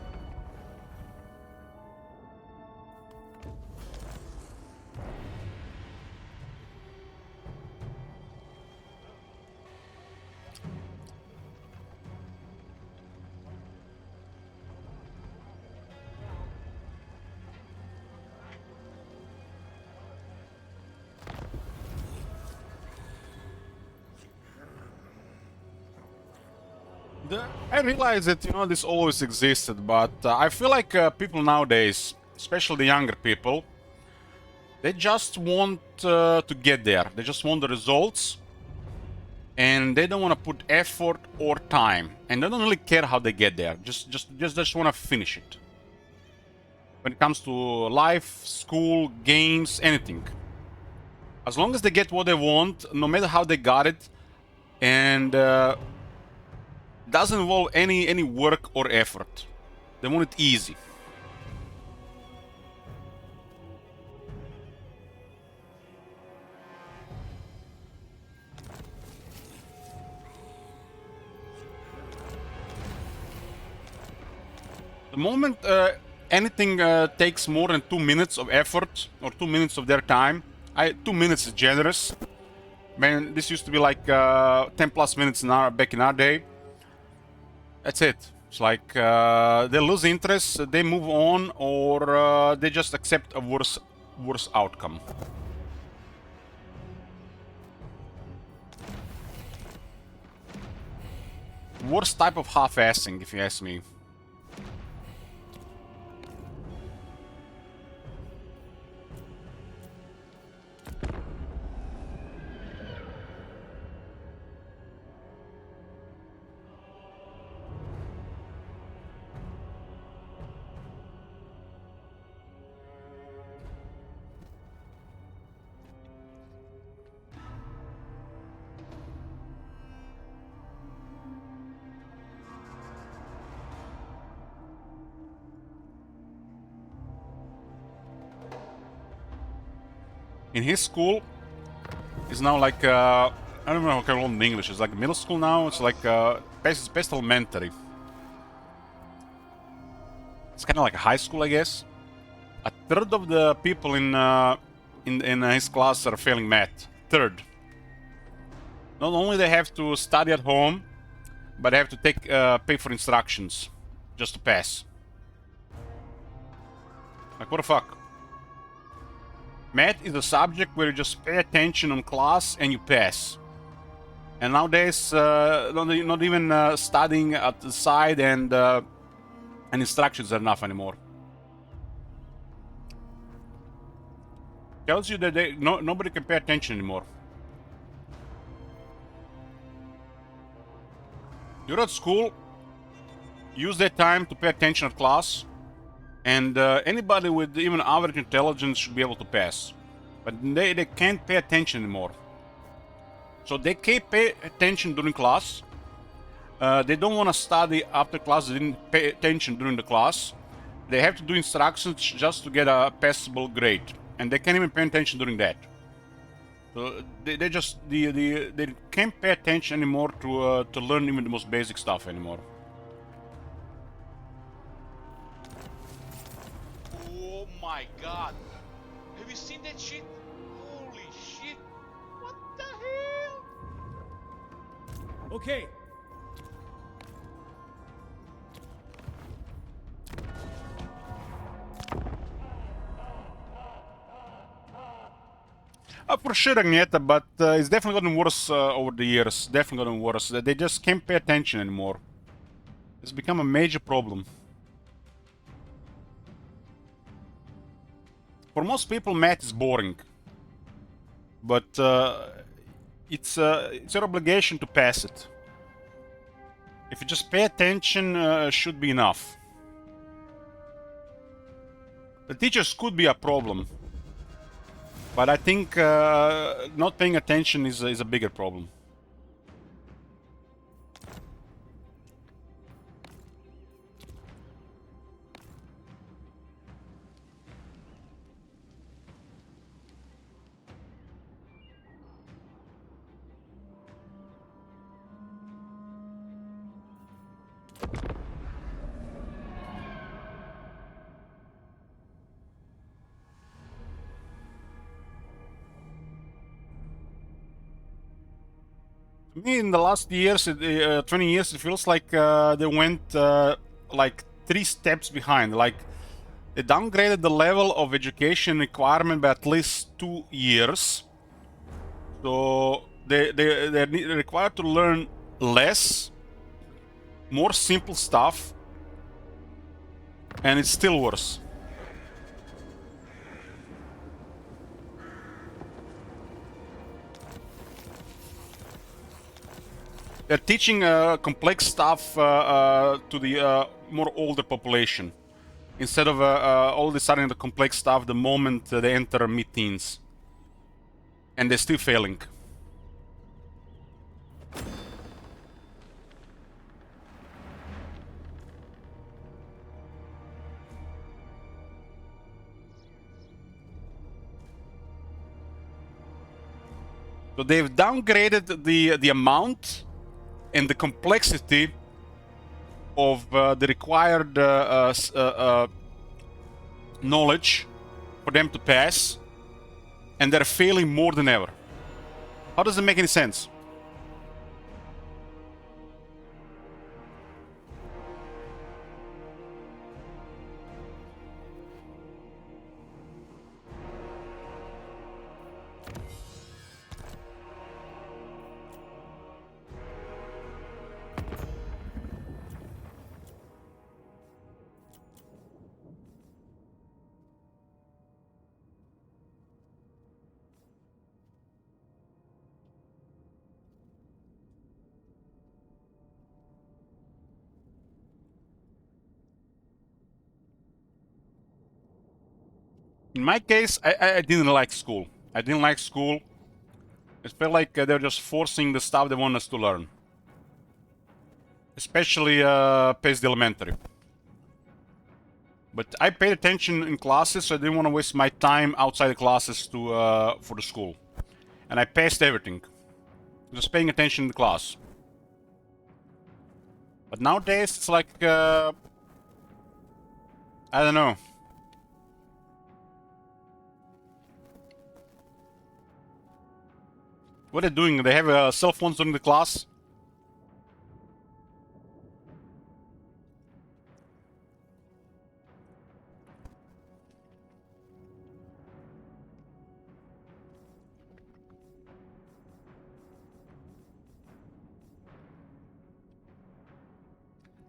I realize that, this always existed, but I feel like people nowadays, especially the younger people, they just want to get there. They just want the results, and they don't want to put effort or time, and they don't really care how they get there. Just want to finish it. When it comes to life, school, games, anything, as long as they get what they want, no matter how they got it, and doesn't involve any work or effort. They want it easy. The moment anything takes more than 2 minutes of effort or 2 minutes of their time, 2 minutes is generous. Man, this used to be like 10 plus minutes back in our day. That's it. It's like they lose interest, they move on, or they just accept a worse outcome. Worst type of half-assing, if you ask me. In his school, it's now like I don't know how to call it in English. It's like middle school now. It's like best elementary. It's kind of like a high school, I guess. A third of the people in his class are failing math. Third. Not only they have to study at home, but they have to pay for instructions just to pass. Like, what the fuck? Math is a subject where you just pay attention on class and you pass. And nowadays, not even studying at the side and instructions are enough anymore. Tells you that nobody can pay attention anymore. You're at school, use that time to pay attention at class. And anybody with even average intelligence should be able to pass. But they can't pay attention anymore. So they can't pay attention during class. They don't want to study after class. They didn't pay attention during the class. They have to do instructions just to get a passable grade. And they can't even pay attention during that. So they can't pay attention anymore to learn even the most basic stuff anymore. Oh my god. Have you seen that shit? Holy shit. What the hell? Okay. For sure, Agneta, but it's definitely gotten worse over the years. Definitely gotten worse. They just can't pay attention anymore. It's become a major problem. For most people, math is boring. But it's your obligation to pass it. If you just pay attention, should be enough. The teachers could be a problem. But I think not paying attention is a bigger problem. To me, in the last years, 20 years, it feels like they went like 3 steps behind. Like they downgraded the level of education requirement by at least 2 years. So they're required to learn less, more simple stuff, and it's still worse. They're teaching complex stuff to the more older population, instead of already starting the complex stuff the moment they enter mid-teens. And they're still failing. So they've downgraded the amount and the complexity of the required knowledge for them to pass, and they're failing more than ever. How does it make any sense? In my case, I didn't like school. I didn't like school. It felt like they're just forcing the stuff they want us to learn. Especially past the elementary. But I paid attention in classes, so I didn't want to waste my time outside the classes for the school. And I passed everything. Just paying attention in the class. But nowadays, it's like... I don't know. What are they doing? They have cell phones during the class?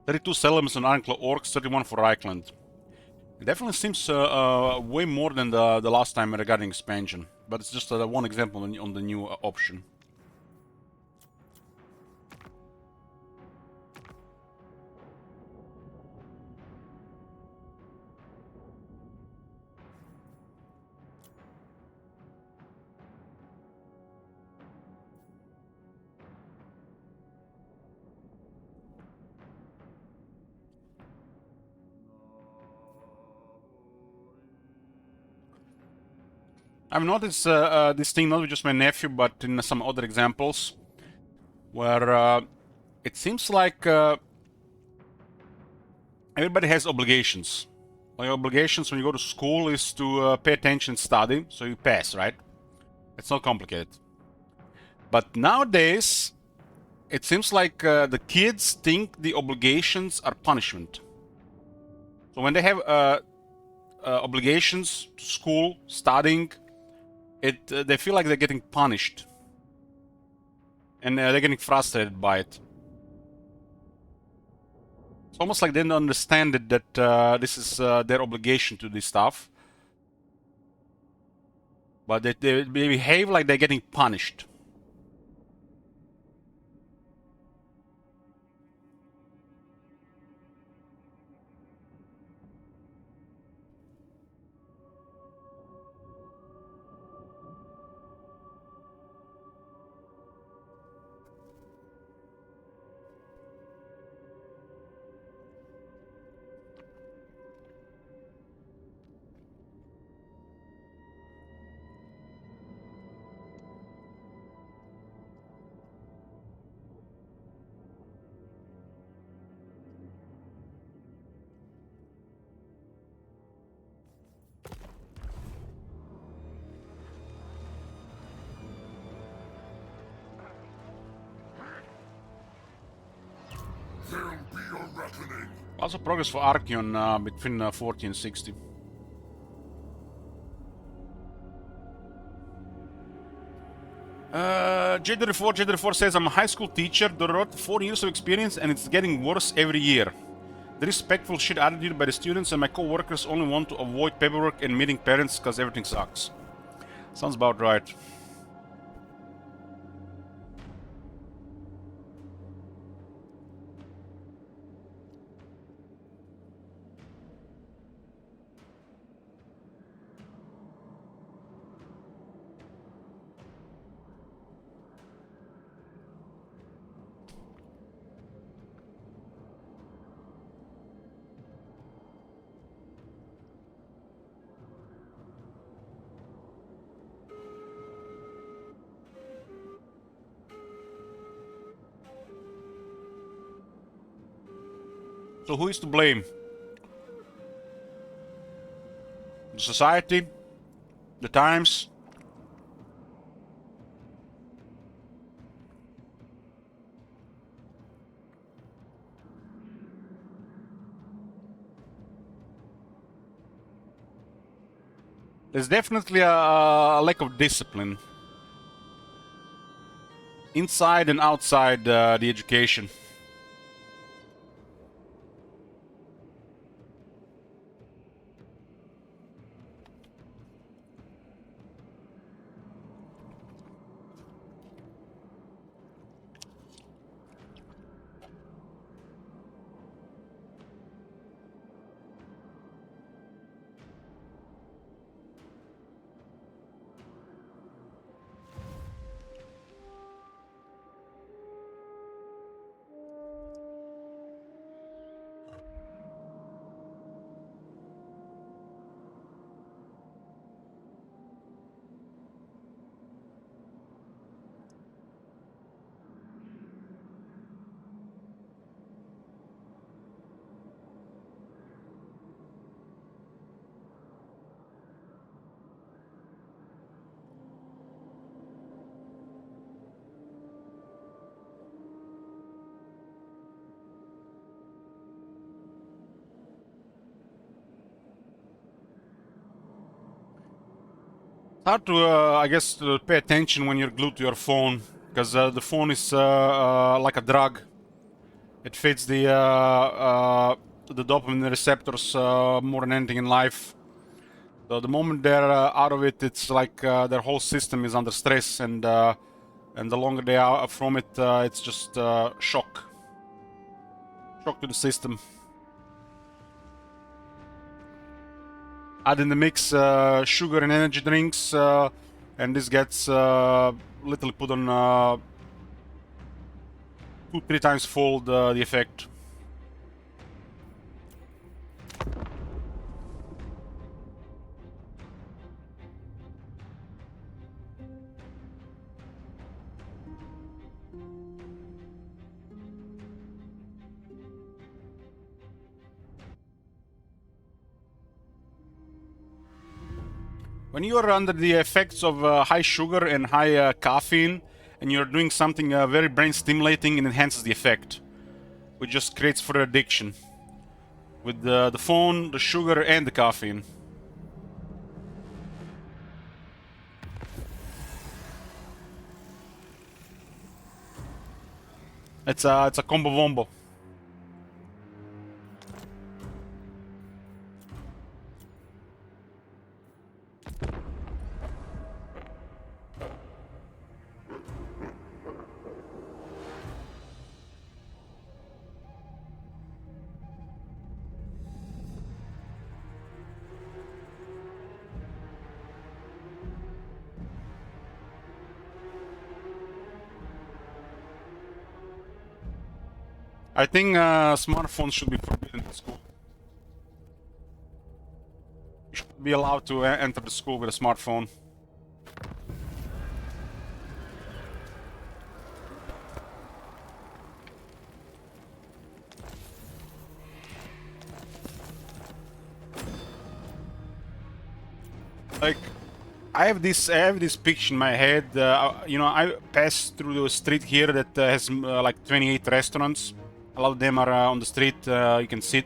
"32 Salems and Ironclaw Orcs, 31 for Reichland." It definitely seems way more than the last time regarding expansion. But it's just one example on the new option. I've noticed this thing not with just my nephew, but in some other examples, where it seems like everybody has obligations. Like obligations when you go to school is to pay attention and study, so you pass, right? It's not complicated. But nowadays, it seems like the kids think the obligations are punishment. So when they have obligations to school, studying, they feel like they're getting punished, and they're getting frustrated by it. It's almost like they don't understand it, that this is their obligation to this stuff, but they behave like they're getting punished. There'll be a reckoning. Also progress for Archeon between 40 and 60. J34 says, I'm a high school teacher, Dorot, 4 years of experience, and it's getting worse every year. The respectful shit attitude by the students and my co-workers only want to avoid paperwork and meeting parents because everything sucks. Sounds about right. So who is to blame? The society? The times? There's definitely a lack of discipline inside and outside the education. Hard to, I guess, to pay attention when you're glued to your phone, because the phone is like a drug. It feeds the dopamine receptors more than anything in life. So the moment they're out of it, it's like their whole system is under stress, and the longer they are from it, it's just shock to the system. Add in the mix sugar and energy drinks, and this gets literally put on 2-3 times fold the effect. When you are under the effects of high sugar and high caffeine, and you're doing something very brain stimulating, it enhances the effect, which just creates further addiction with the phone, the sugar, and the caffeine. It's a combo wombo. I think smartphones should be forbidden in school. You should be allowed to enter the school with a smartphone. Like, I have this picture in my head. You know, I pass through the street here that has like 28 restaurants. A lot of them are on the street. You can sit.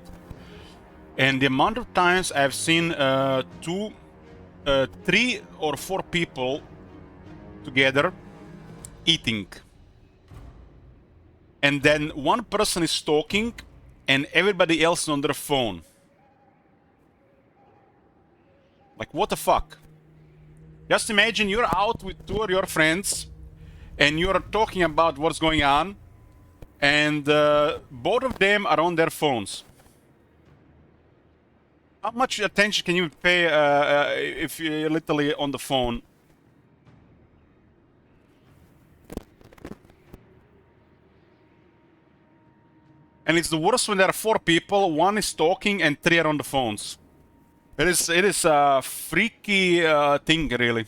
And the amount of times I've seen 3 or 4 people together eating, and then one person is talking, and everybody else is on their phone. Like, what the fuck? Just imagine you're out with 2 of your friends, and you're talking about what's going on, and both of them are on their phones. How much attention can you pay if you're literally on the phone? And it's the worst when there are 4 people, 1 is talking and 3 are on the phones. It is a freaky thing, really.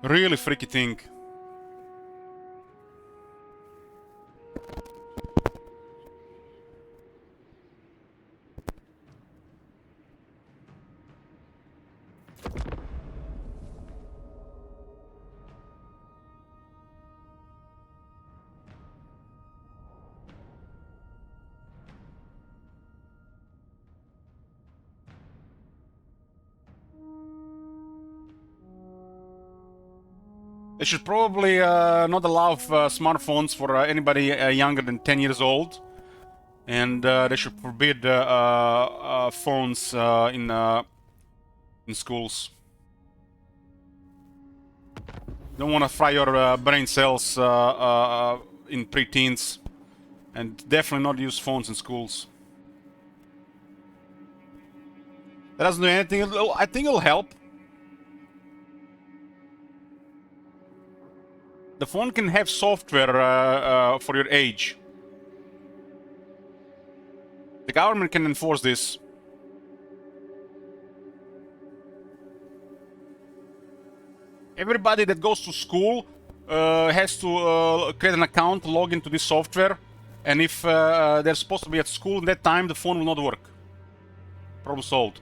Really freaky thing. They should probably not allow smartphones for anybody younger than 10 years old. And they should forbid phones in schools. Don't want to fry your brain cells in pre-teens. And definitely not use phones in schools. That doesn't do anything. I think it'll help. The phone can have software for your age. The government can enforce this. Everybody that goes to school has to create an account, log into this software, and if they're supposed to be at school at that time, the phone will not work. Problem solved.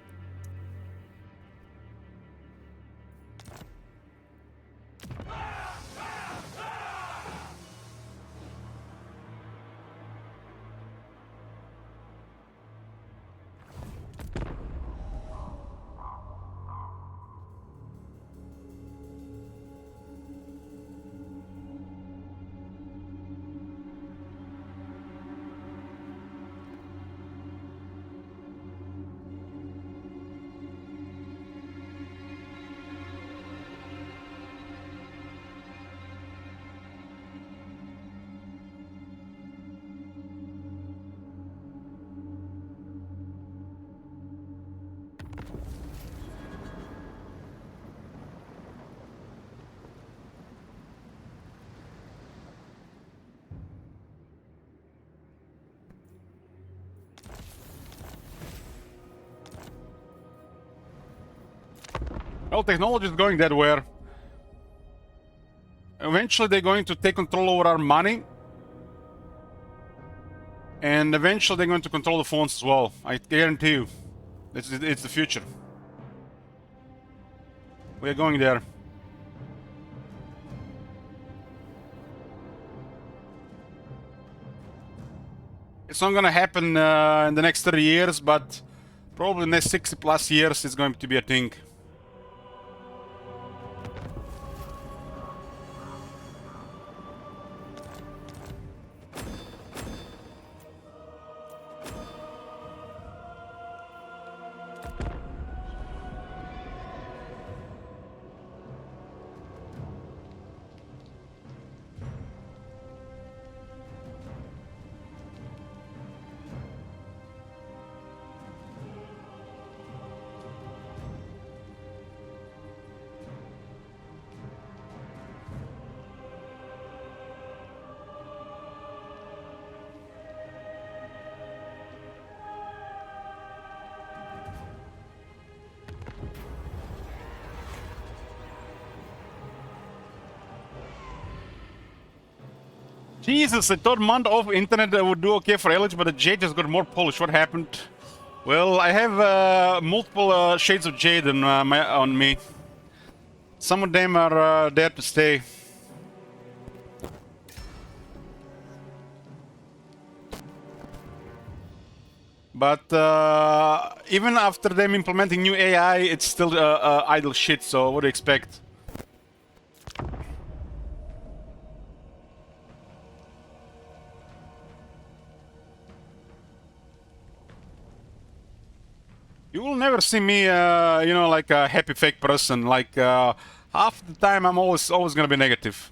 Well, technology is going that way. Eventually, they're going to take control over our money. And eventually, they're going to control the phones as well. I guarantee you. It's the future. We are going there. It's not gonna happen in the next 30 years, but probably in the next 60 plus years, it's going to be a thing. Jesus, I thought month off internet would do okay for Ellich, but the Jade just got more Polish. What happened? Well, I have multiple shades of Jade on me. Some of them are there to stay. But even after them implementing new AI, it's still idle shit, so what do you expect? You will never see me, you know, like a happy fake person. Like half the time, I'm always gonna be negative.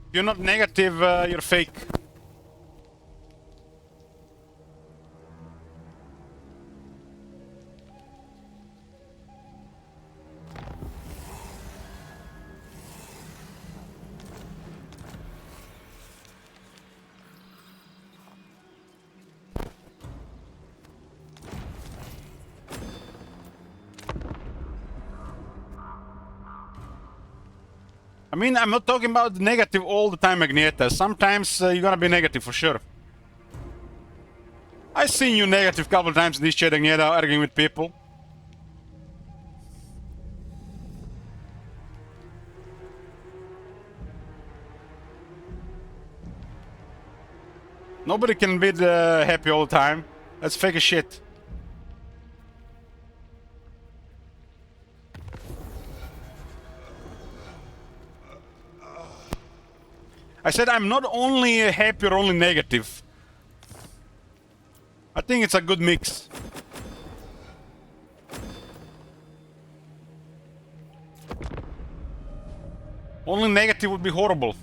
If you're not negative, you're fake. I mean, I'm not talking about negative all the time, Agneta. Sometimes you're gonna be negative for sure. I've seen you negative a couple times in this chat, Agneta, arguing with people. Nobody can be happy all the time. That's fake as shit. I said I'm not only happy or only negative. I think it's a good mix. Only negative would be horrible.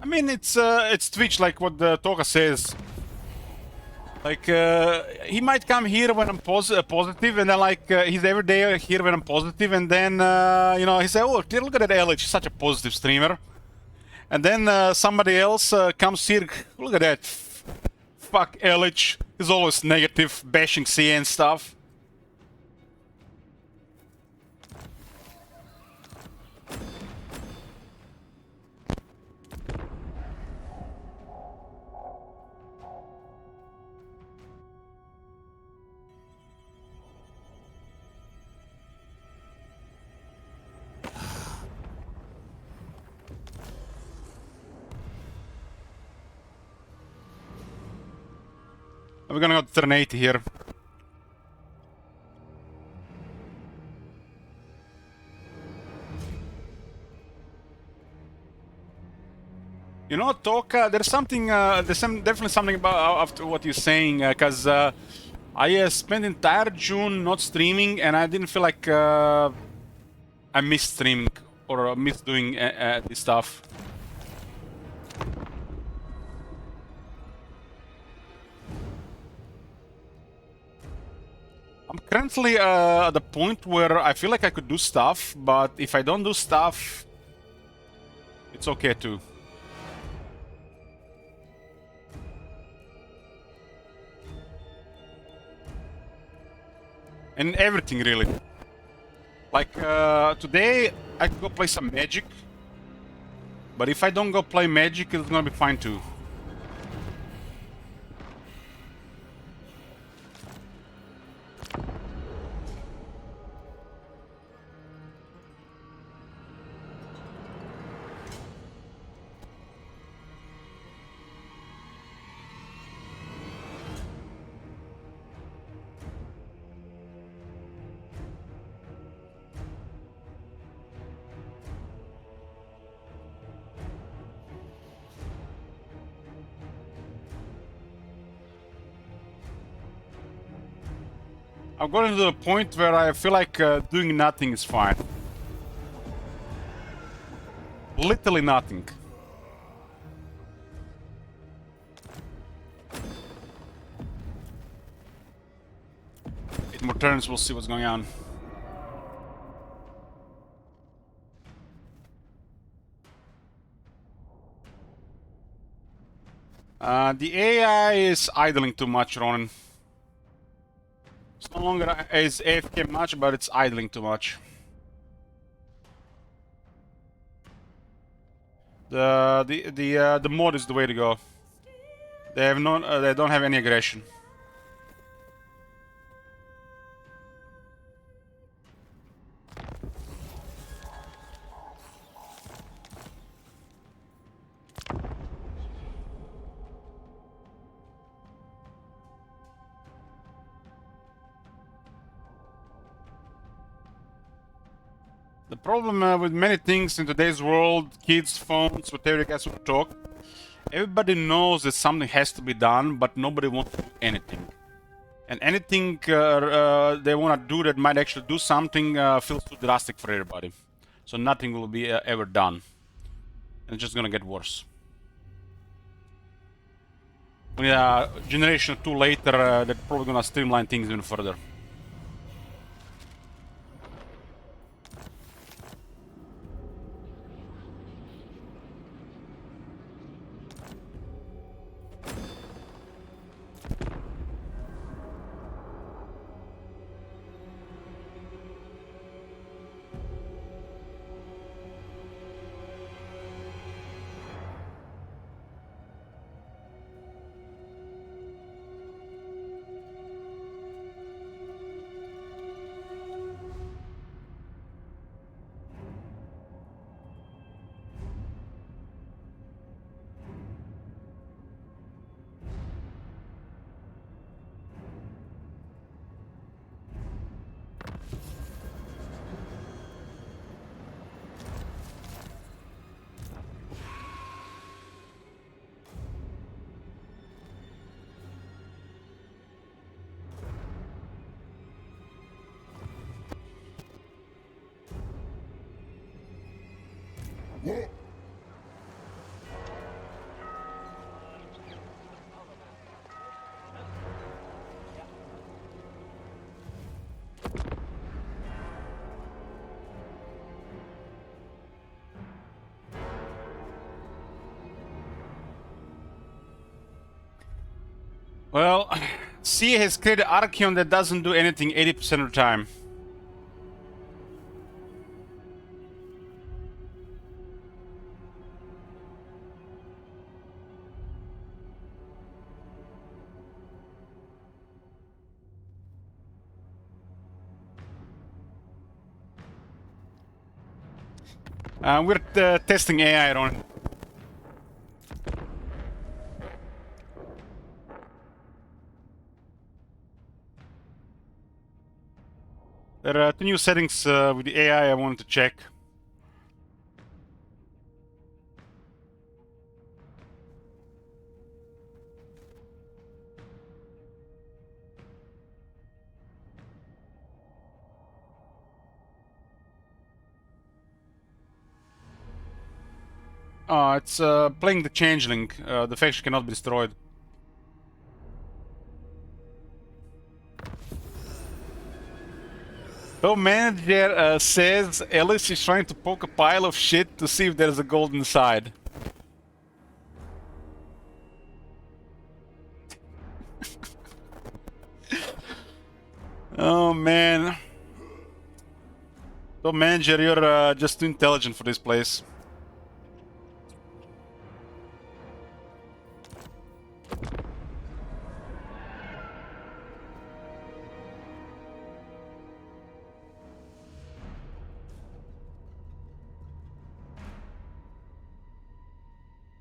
I mean, it's Twitch, like what the Toka says. Like, he might come here when I'm positive, and then like he's every day here when I'm positive, and then you know, he said, "Oh, look at that Ellich, he's such a positive streamer." And then somebody else comes here, look at that, fuck Ellich, he's always negative, bashing CA and stuff. We're gonna go to turn 80 here. You know, Toka, there's something, definitely something about after what you're saying, because I spent entire June not streaming, and I didn't feel like I missed streaming or missed doing this stuff. I'm currently at the point where I feel like I could do stuff, but if I don't do stuff, it's okay too. And everything, really. Like, today, I could go play some Magic. But if I don't go play Magic, it's gonna be fine too. I've gotten to the point where I feel like doing nothing is fine. Literally nothing. more turns, we'll see what's going on. The AI is idling too much, Ronan. It's no longer is AFK much, but it's idling too much. The mod is the way to go. They have no, they don't have any aggression. The problem with many things in today's world, kids, phones, whatever you guys want to talk, everybody knows that something has to be done, but nobody wants to do anything. And anything they want to do that might actually do something feels too drastic for everybody. So nothing will be ever done. And it's just gonna get worse. Yeah, generation 2 later, they're probably gonna streamline things even further. Well, C has created Archeon that doesn't do anything 80% of the time. We're testing AI on. There are two new settings with the AI I wanted to check. It's playing the changeling. The faction cannot be destroyed. The manager says Ellis is trying to poke a pile of shit to see if there's a gold inside. Oh man. The manager, you're just too intelligent for this place.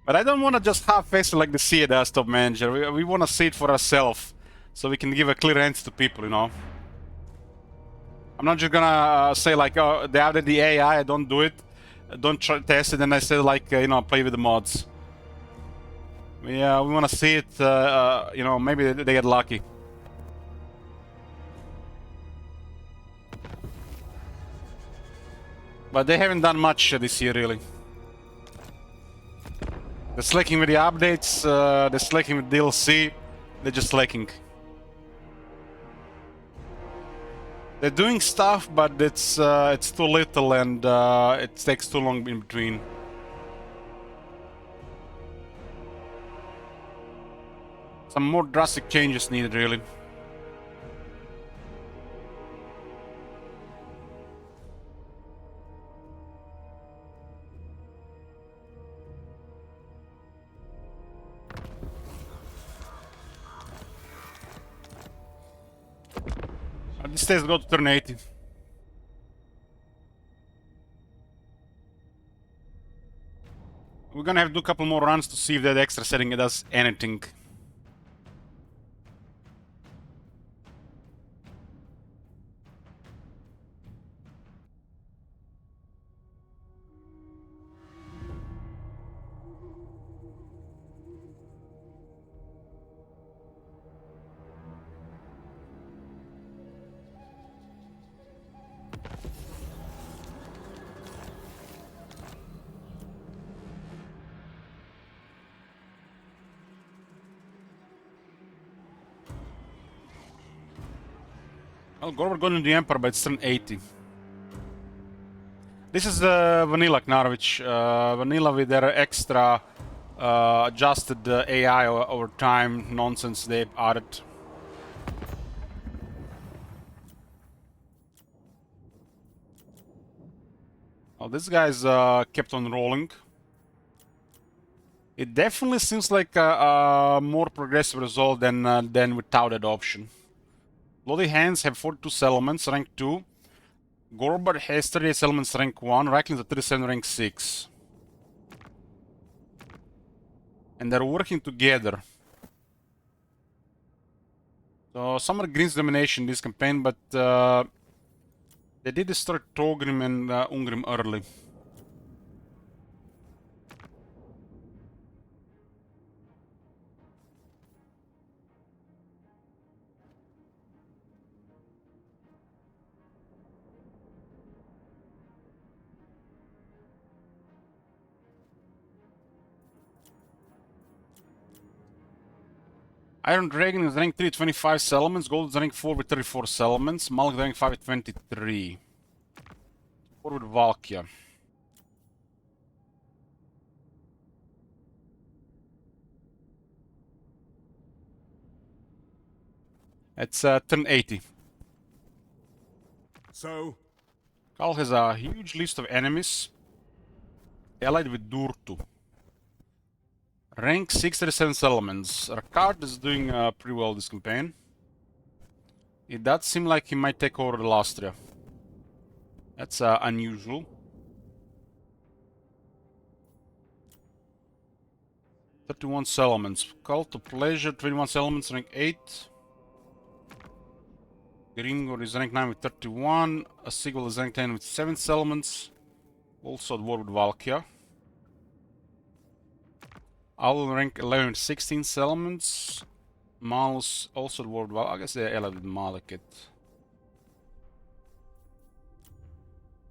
But I don't want to just half-face it like the sea does, top manager. We want to see it for ourselves, so we can give a clear answer to people, you know. I'm not just gonna say like, oh, they added the AI, I don't do it, don't try test it, and I say like, you know, play with the mods. Yeah, we want to see it, you know, maybe they get lucky. But they haven't done much this year, really. They're slacking with the updates, they're slacking with DLC, they're just slacking. They're doing stuff, but it's too little and it takes too long in between. Some more drastic changes needed, really. This test go to turn 80. We're gonna have to do a couple more runs to see if that extra setting does anything. Well, Gorbat going to the Emperor, but it's turn 80. This is Vanilla Knarvich. Vanilla with their extra adjusted AI over time nonsense they added. Well, this guy's kept on rolling. It definitely seems like a more progressive result than without that option. Bloody Hands have 42 settlements, rank 2. Gorbat has 38 settlements, rank 1. Reichlin's at 37, rank 6. And they're working together. So some are Green's domination this campaign, but they did destroy Togrim and Ungrim early. Iron Dragon is rank 3 with 25 settlements. Gold is rank 4 with 34 settlements. Malak is rank 5 with 23. 4 with Valkia. It's turn 80. So, Kal has a huge list of enemies. Allied with Durtu. Rank 637 settlements. Rakard is doing pretty well this campaign. It does seem like he might take over the Lastria. That's unusual. $31 settlements. Cult of Pleasure, 21 settlements, rank 8. Gringor is rank 9 with 31. Sigil is rank 10 with 7 settlements. Also at war with Valkia. Owl rank 11 with 16 settlements. Malus also at war with Valkia. I guess they're allied with Malekith.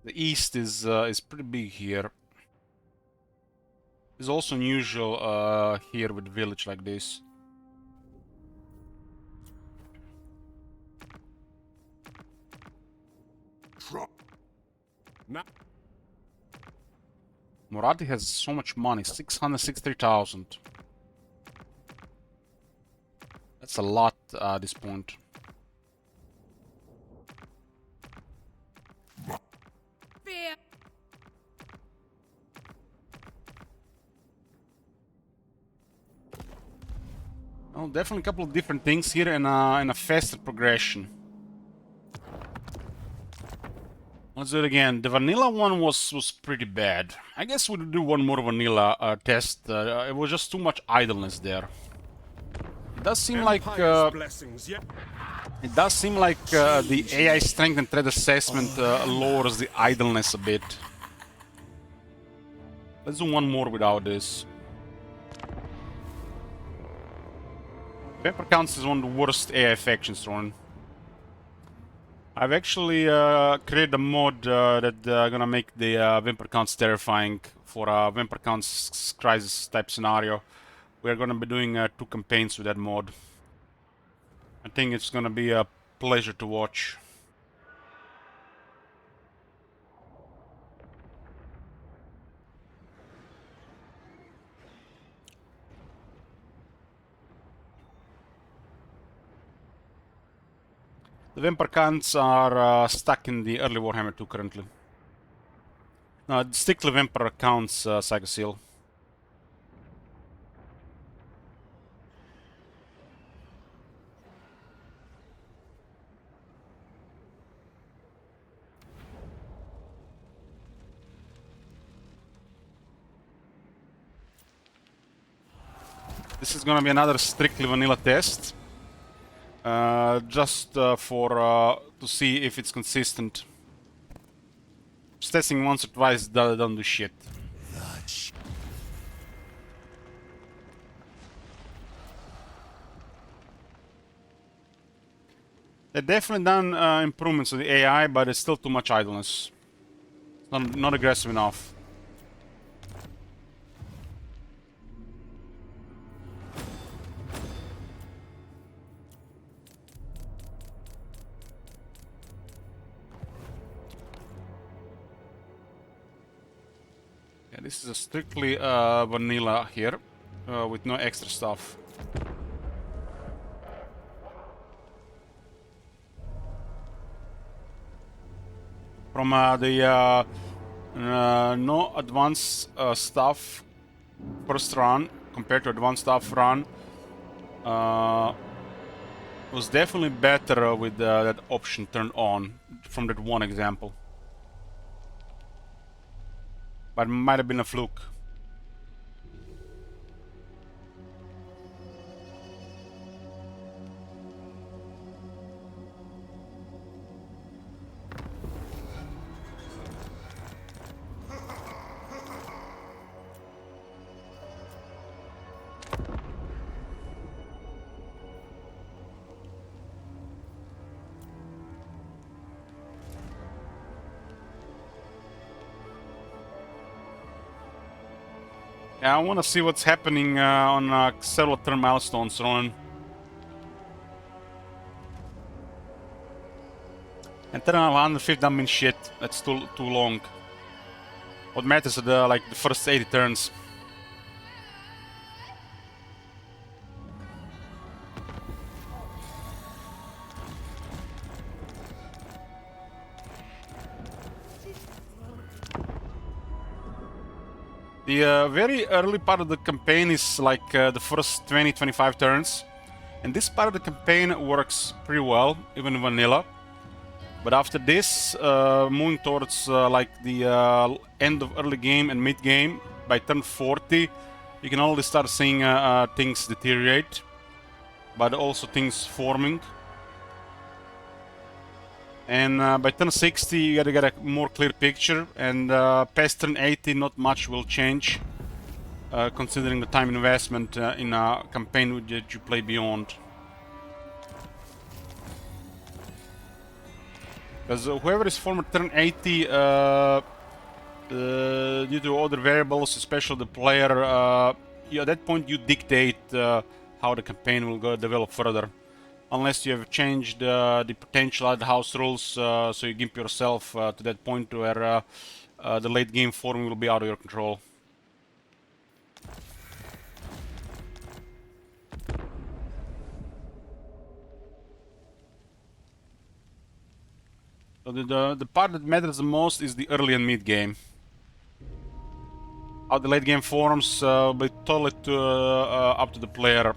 The east is pretty big here. It's also unusual here with village like this. Morati has so much money, 663,000. That's a lot at this point. Well, definitely a couple of different things here and a faster progression. Let's do it again. The vanilla one was pretty bad. I guess we'll do one more vanilla test. It was just too much idleness there. It does seem like blessings, yeah. it does seem like the AI strength and threat assessment lowers the idleness a bit. Let's do one more without this. Pepper Counts is one of the worst AI factions to run. I've actually created a mod that's gonna make the Vampire Counts terrifying for a Vampire Counts crisis type scenario. We're gonna be doing 2 campaigns with that mod. I think it's gonna be a pleasure to watch. The Vampire counts are stuck in the early Warhammer 2 currently. No, stick to the Vampire counts, Psychoseal. This is gonna be another strictly vanilla test. Just to see if it's consistent. Just testing once or twice don't do shit. They've definitely done improvements to the AI, but it's still too much idleness. Not aggressive enough. Yeah, this is a strictly vanilla here, with no extra stuff. From the no advanced stuff first run compared to advanced stuff run, was definitely better with that option turned on from that one example. But it might have been a fluke. Yeah, I want to see what's happening on several turn milestones, Ronan. And turn 150 don't mean shit. That's too long. What matters are the first 80 turns. The very early part of the campaign is like the first 20-25 turns, and this part of the campaign works pretty well, even in vanilla. But after this, moving towards like the end of early game and mid game, by turn 40, you can already start seeing things deteriorate, but also things forming. And by turn 60, you gotta get a more clear picture, and past turn 80, not much will change, considering the time investment in a campaign that you play beyond. Because whoever is formed at turn 80, due to other variables, especially the player, at that point you dictate how the campaign will go develop further. Unless you have changed the potential at the house rules, so you gimp yourself to that point where the late game forming will be out of your control. So the part that matters the most is the early and mid game. How the late game forms will be totally up to the player.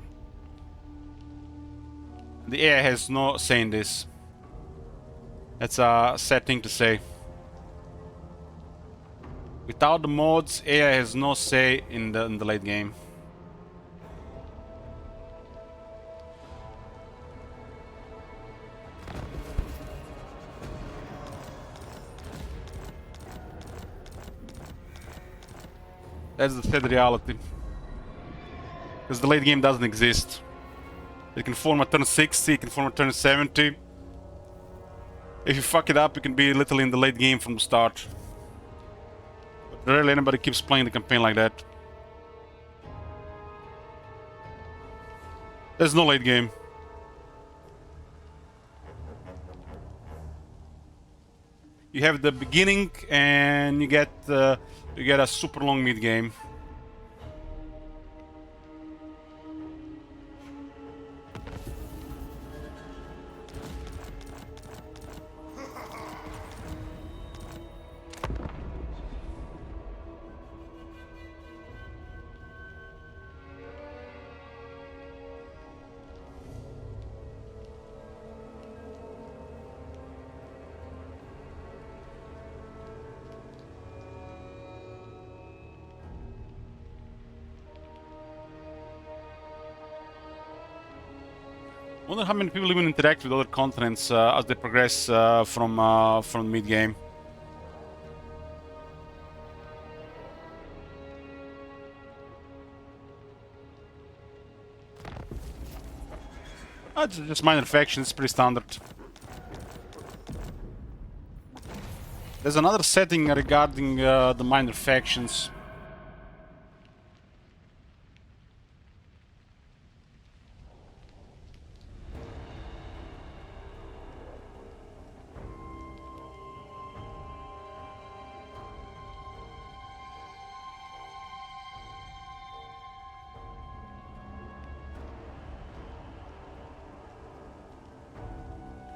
The AI has no say in this. That's a sad thing to say. Without the mods, AI has no say in the late game. That's the sad reality. Because the late game doesn't exist. It can form a turn 60, it can form a turn 70. If you fuck it up, you can be literally in the late game from the start. But rarely anybody keeps playing the campaign like that. There's no late game. You have the beginning, and you get a super long mid game. Wonder how many people even interact with other continents as they progress from mid game. Just minor factions, pretty standard. There's another setting regarding the minor factions.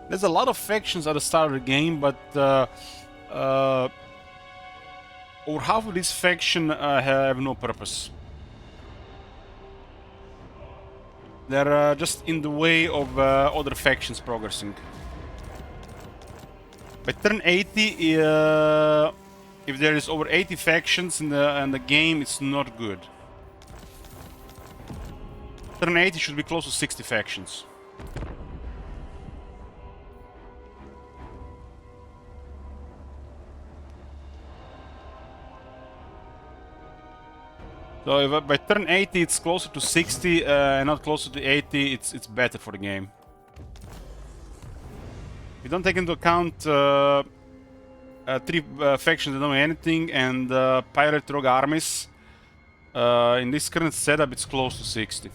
There's a lot of factions at the start of the game, but over half of these factions have no purpose. They're just in the way of other factions progressing. By turn 80, if there is over 80 factions in the game, it's not good. Turn 80 should be close to 60 factions. So if by turn 80 it's closer to 60 and not closer to 80, it's better for the game. If you don't take into account 3 factions that don't know anything and pirate rogue armies, in this current setup it's close to 60.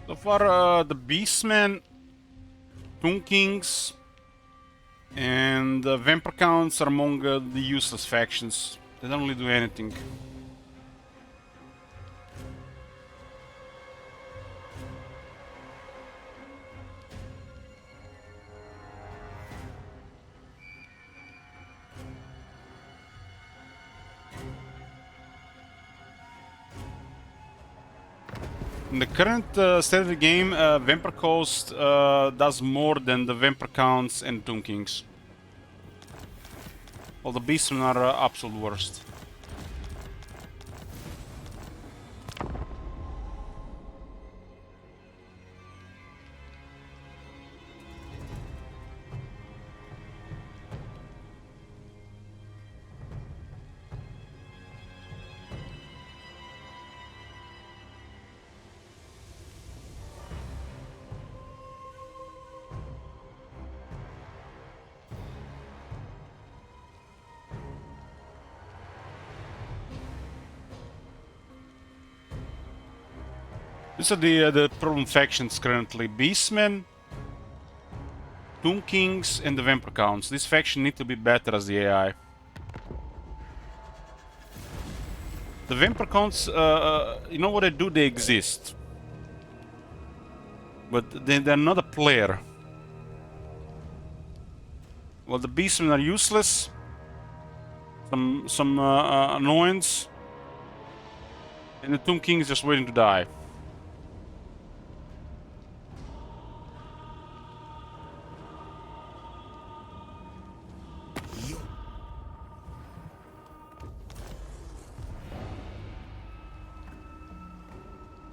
So far, the Beastmen, Tomb Kings, and Vampire Counts are among the useless factions. They don't really do anything. In the current state of the game, Vampire Coast does more than the Vampire Counts and Tomb Kings. Well, the Beastmen are absolute worst. These are the problem factions currently. Beastmen, Tomb Kings, and the Vampire Counts. These factions need to be better as the AI. The Vampire Counts, you know what they do? They exist. But they're not a player. Well, the Beastmen are useless. Some annoyance. And the Tomb King is just waiting to die.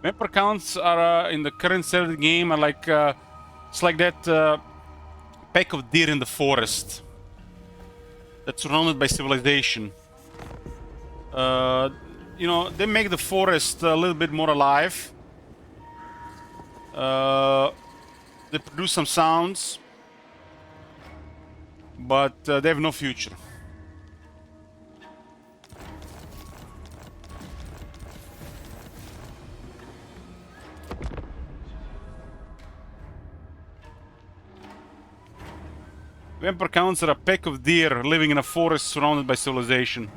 Vampire Counts are in the current state of the game are like it's like that pack of deer in the forest that's surrounded by civilization. You know, they make the forest a little bit more alive. They produce some sounds, but they have no future. Vampire Counts are a pack of deer living in a forest surrounded by civilization.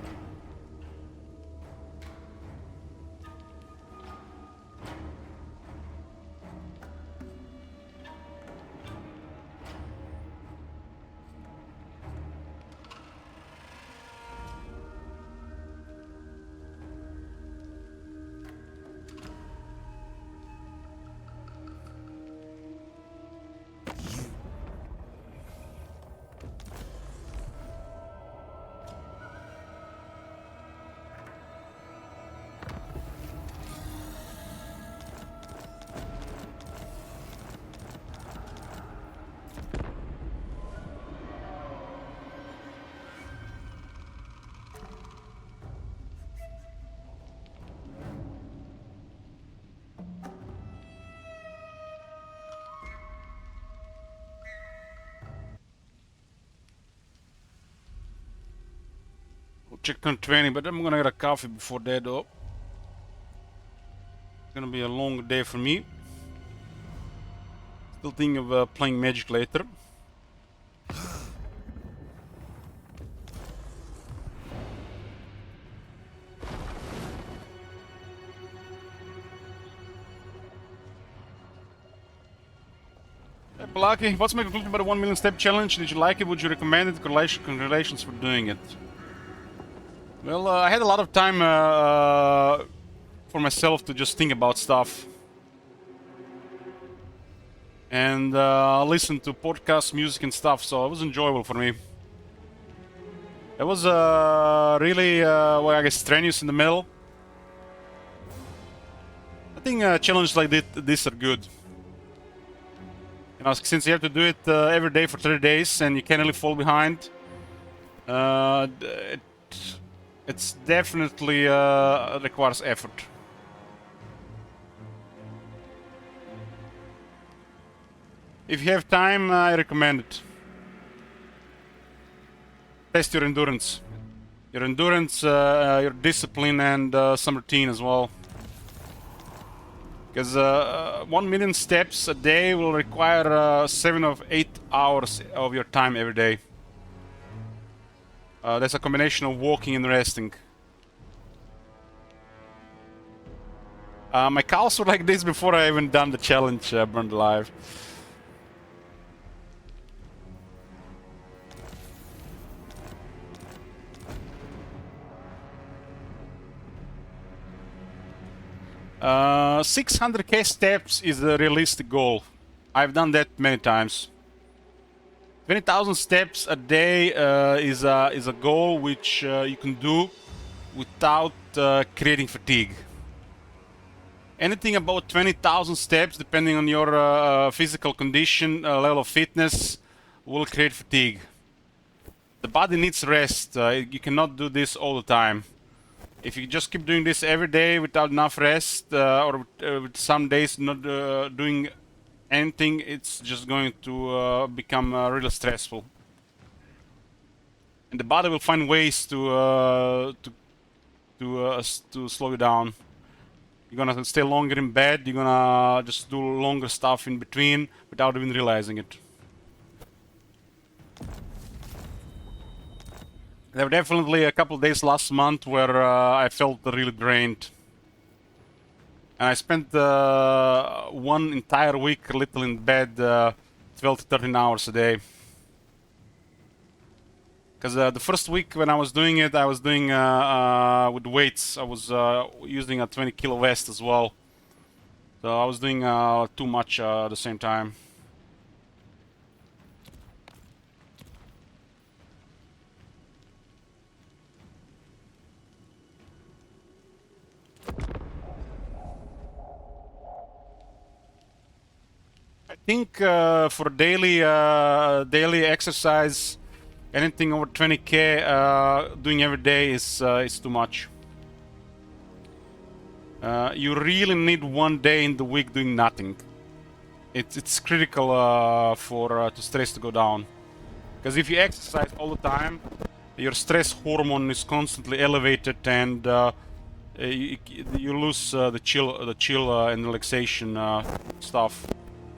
checkpoint 20, but I'm gonna get a coffee before that though. It's gonna be a long day for me. Still thinking of playing Magic later. Lucky, what's my conclusion about the 1 million step challenge? Did you like it? Would you recommend it? Congratulations for doing it. Well, I had a lot of time for myself to just think about stuff. And listen to podcasts, music and stuff, so it was enjoyable for me. It was really, well, I guess, strenuous in the middle. I think challenges like this are good. You know, since you have to do it every day for 30 days and you can't really fall behind, it's definitely requires effort. If you have time, I recommend it. Test your endurance, your discipline, and some routine as well. Because 1 million steps a day will require 7 or 8 hours of your time every day. That's a combination of walking and resting. My calves were like this before I even done the challenge, Burned Alive. Uh, 600k steps is a realistic goal. I've done that many times. 20,000 steps a day is a goal which you can do without creating fatigue. Anything about 20,000 steps, depending on your physical condition, level of fitness, will create fatigue. The body needs rest. You cannot do this all the time. If you just keep doing this every day without enough rest, or with some days not doing anything, it's just going to become really stressful. And the body will find ways to slow you down. You're gonna stay longer in bed. You're gonna just do longer stuff in between without even realizing it. There were definitely a couple of days last month where I felt really drained. And I spent one entire week little in bed, 12 to 13 hours a day. Because the first week when I was doing it, I was doing with weights. I was using a 20 kilo vest as well. So I was doing too much at the same time. I think for daily exercise, anything over 20k doing every day is too much. You really need 1 day in the week doing nothing. It's critical for stress to go down. Because if you exercise all the time, your stress hormone is constantly elevated, and you lose the chill and relaxation stuff.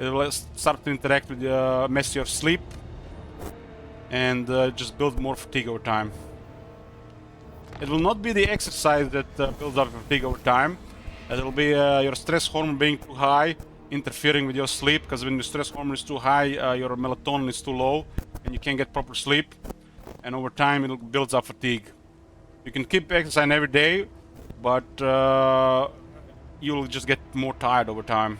It will start to interact with mess your sleep and just build more fatigue over time. It will not be the exercise that builds up fatigue over time. It will be your stress hormone being too high, interfering with your sleep, because when the stress hormone is too high, your melatonin is too low, and you can't get proper sleep. And over time, it builds up fatigue. You can keep exercising every day, but you'll just get more tired over time.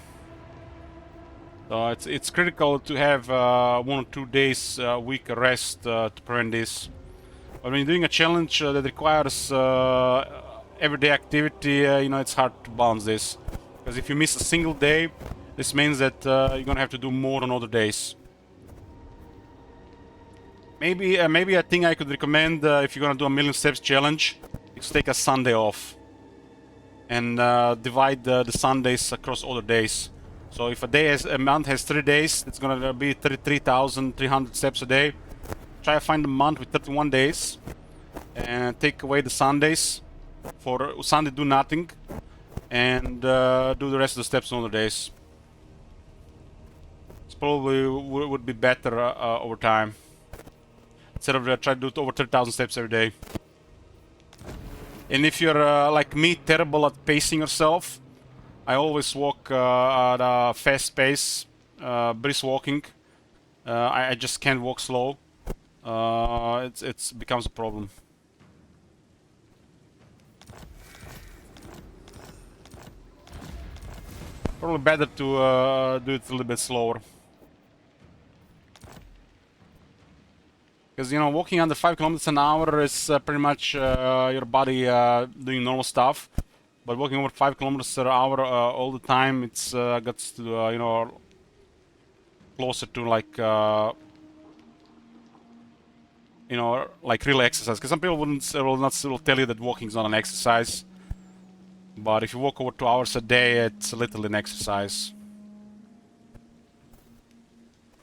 So it's critical to have 1 or 2 days a week rest to prevent this. But when you're doing a challenge that requires everyday activity, you know, it's hard to balance this. Because if you miss a single day, this means that you're gonna have to do more on other days. Maybe I think I could recommend if you're gonna do a 1,000,000 steps challenge, is take a Sunday off and divide the Sundays across other days. So if a month has 3 days, it's gonna be 33,300 steps a day. Try to find a month with 31 days, and take away the Sundays. For Sunday, do nothing, and do the rest of the steps on other days. It's probably would be better over time. Instead of try to do over 30,000 steps every day. And if you're like me, terrible at pacing yourself, I always walk at a fast pace, brisk walking. I just can't walk slow. It becomes a problem. Probably better to do it a little bit slower. Because, you know, walking under 5 kilometers an hour is pretty much your body doing normal stuff. But walking over 5 kilometers per hour all the time, it's gets to, you know, closer to like, you know, like real exercise. Because some people will tell you that walking is not an exercise. But if you walk over 2 hours a day, it's literally an exercise.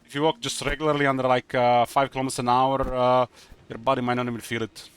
If you walk just regularly under like 5 kilometers an hour, your body might not even feel it.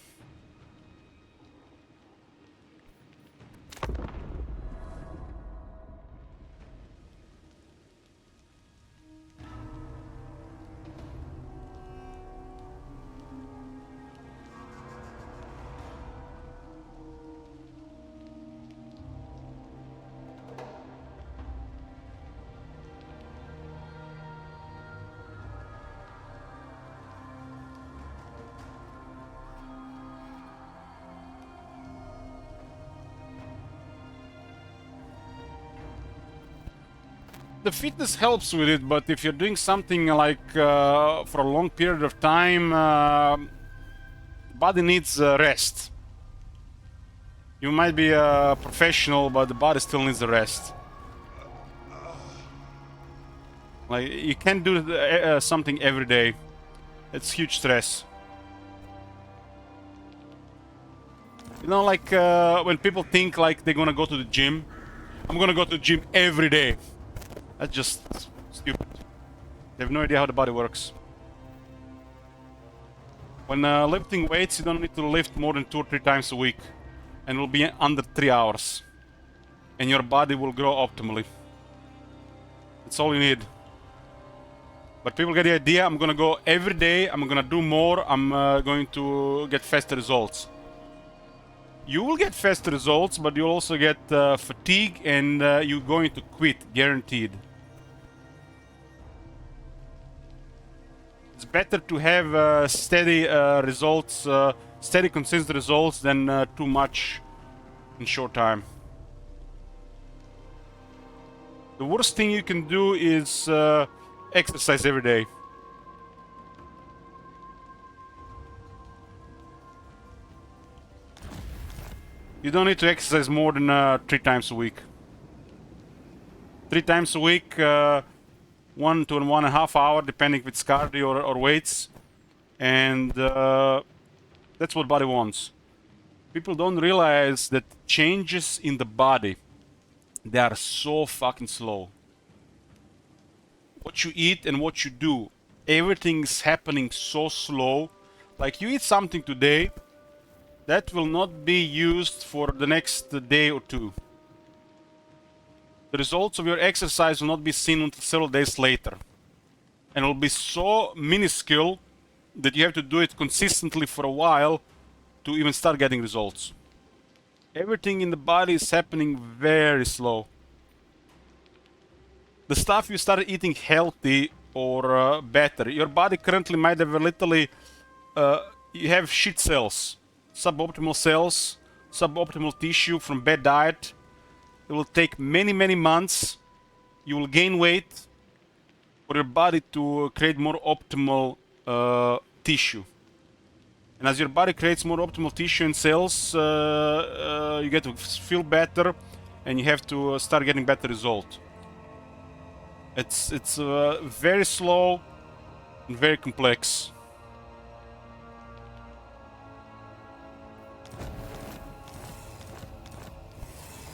The fitness helps with it, but if you're doing something like for a long period of time, body needs rest. You might be a professional, but the body still needs the rest. Like, you can't do something every day. It's huge stress. You know, like when people think like they're gonna go to the gym, I'm gonna go to the gym every day. That's just stupid. They have no idea how the body works. When lifting weights, you don't need to lift more than 2 or 3 times a week. And it will be under 3 hours. And your body will grow optimally. That's all you need. But people get the idea, I'm gonna go every day, I'm gonna do more, I'm going to get faster results. You will get faster results, but you'll also get fatigue and you're going to quit, guaranteed. It's better to have steady results, steady, consistent results than too much in short time. The worst thing you can do is exercise every day. You don't need to exercise more than 3 times a week. 3 times a week, 1 to 1.5 hours, depending if it's cardio or weights. And that's what body wants. People don't realize that changes in the body, they are so fucking slow. What you eat and what you do, everything is happening so slow. Like, you eat something today, that will not be used for the next day or 2. The results of your exercise will not be seen until several days later. And it will be so minuscule that you have to do it consistently for a while to even start getting results. Everything in the body is happening very slow. The stuff you start eating healthy or better, your body currently might have a literally, you have shit cells. Suboptimal cells, suboptimal tissue from bad diet. It will take many, many months. You will gain weight for your body to create more optimal tissue. And as your body creates more optimal tissue and cells, you get to feel better and you have to start getting better results. It's very slow and very complex.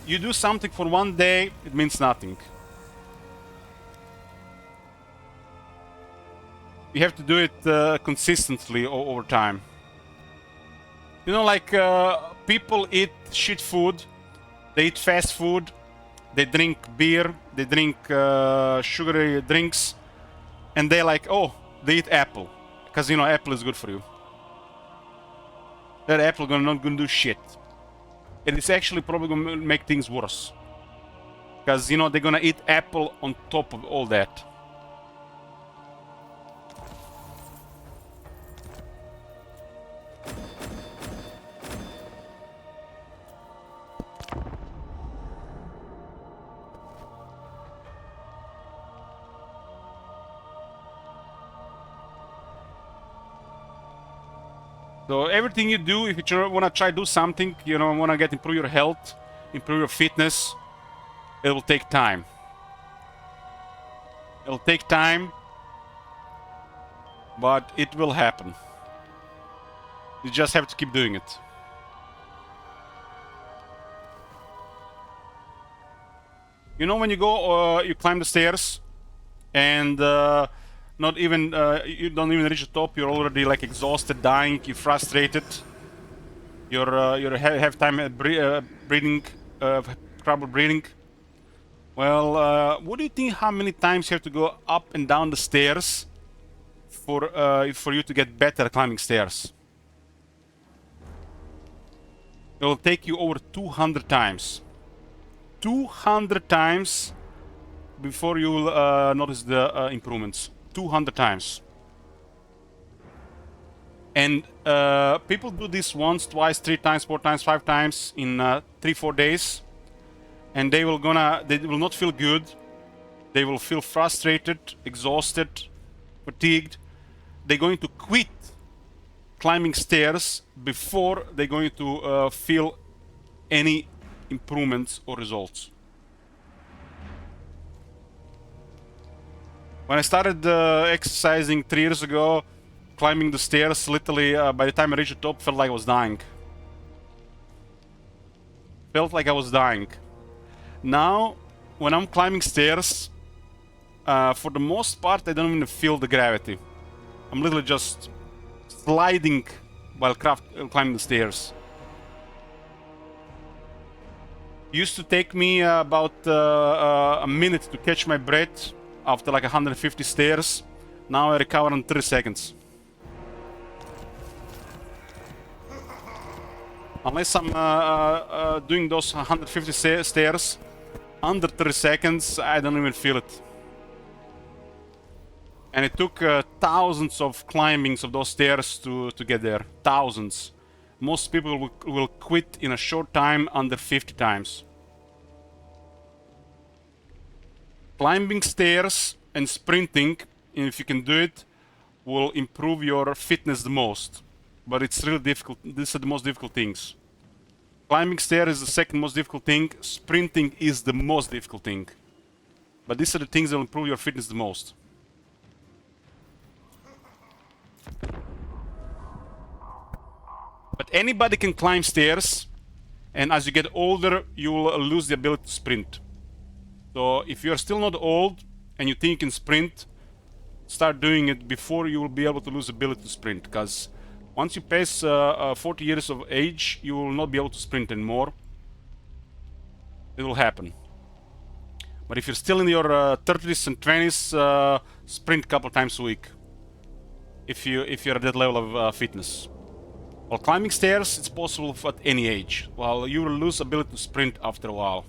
You do something for 1 day, it means nothing. You have to do it consistently over time. You know, like people eat shit food, they eat fast food, they drink beer, they drink sugary drinks, and they like, oh, they eat apple, because you know apple is good for you. That apple not gonna do shit. It is actually probably gonna make things worse, because you know they're gonna eat apple on top of all that. So everything you do, if you want to try to do something, you know, want to improve your health, improve your fitness, it will take time. It'll take time, but it will happen. You just have to keep doing it. You know, when you go, you climb the stairs, and not even you don't even reach the top. You're already like exhausted, dying. You're frustrated. You're have time breathing, trouble breathing. Well, what do you think? How many times you have to go up and down the stairs for you to get better at climbing stairs? It will take you over 200 times. 200 times before you will notice the improvements. 200 times. And people do this once, twice, 3 times, 4 times, 5 times in 3-4 days, and they will not feel good. They will feel frustrated, exhausted, fatigued. They're going to quit climbing stairs before they're going to feel any improvements or results. When I started exercising 3 years ago, climbing the stairs, literally by the time I reached the top, felt like I was dying. Felt like I was dying. Now, when I'm climbing stairs, for the most part, I don't even feel the gravity. I'm literally just sliding while climbing the stairs. It used to take me about a minute to catch my breath after like 150 stairs. Now I recover in 30 seconds. Unless I'm doing those 150 stairs under 30 seconds, I don't even feel it. And it took thousands of climbings of those stairs to get there. Thousands. Most people will quit in a short time, under 50 times. Climbing stairs and sprinting, if you can do it, will improve your fitness the most. But it's really difficult. These are the most difficult things. Climbing stairs is the second most difficult thing. Sprinting is the most difficult thing. But these are the things that will improve your fitness the most. But anybody can climb stairs, and as you get older, you will lose the ability to sprint. So if you're still not old and you think you can sprint, start doing it before you will be able to lose the ability to sprint. Because once you pass 40 years of age, you will not be able to sprint anymore. It will happen. But if you're still in your 30s and 20s, sprint a couple times a week. If you're at that level of fitness. While climbing stairs, it's possible at any age. While you will lose ability to sprint after a while.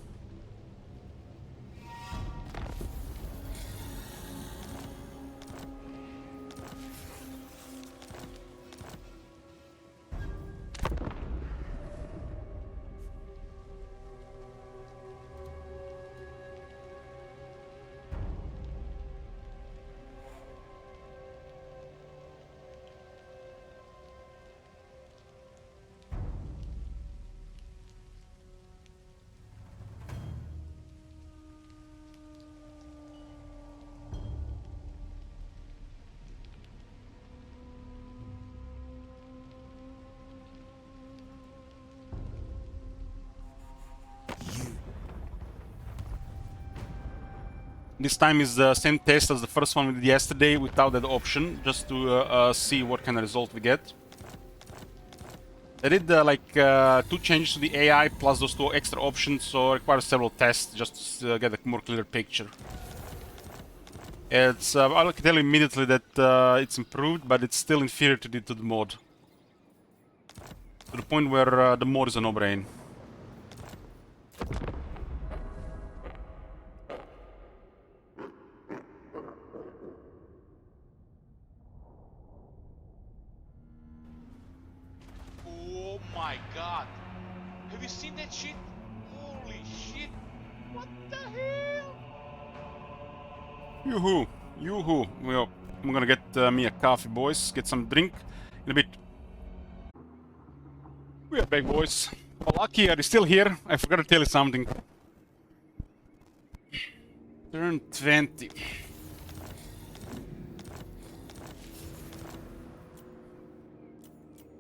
This time is the same test as the first one we did yesterday without that option, just to see what kind of result we get. They did like 2 changes to the AI plus those 2 extra options, so it requires several tests just to get a more clear picture. It's I can tell you immediately that it's improved, but it's still inferior to the mod. To the point where the mod is a no-brain. Oh my god. Have you seen that shit? Holy shit. What the hell? Yoo-hoo! Yoo-hoo! Well, I'm gonna get me a coffee, boys. Get some drink in a bit. We are back, boys. Oh, Lucky, are you still here? I forgot to tell you something. Turn 20.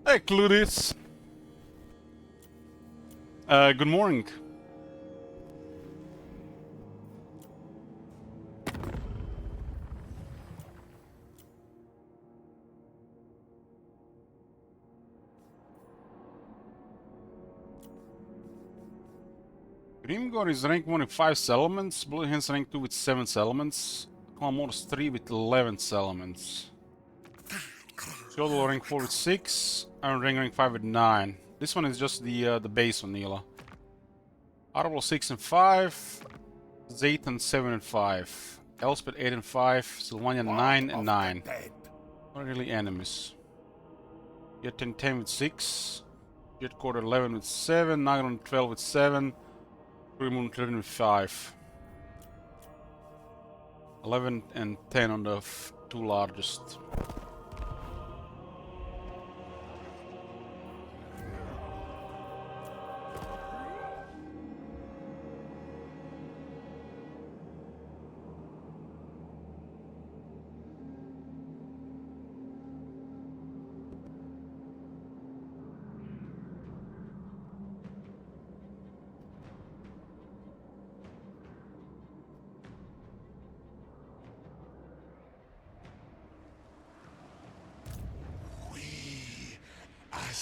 Hey, Cludis. Good morning. Grimgor is rank 1 with 5 settlements, Blue Hands rank 2 with 7 settlements, Clamor's 3 with 11 settlements. Theodol rank 4 with 6, Iron Ring rank 5 with 9. This one is just the base on Nila. Arbol 6 and 5, Zayton 7 and 5, Elspeth 8 and 5, Sylvania 9 and 9. Not really enemies. Yetin 10 with 6, Jetcord 11 with 7, Nagron 12 with 7, Moon 11 with 5. 11 and 10 on the 2 largest.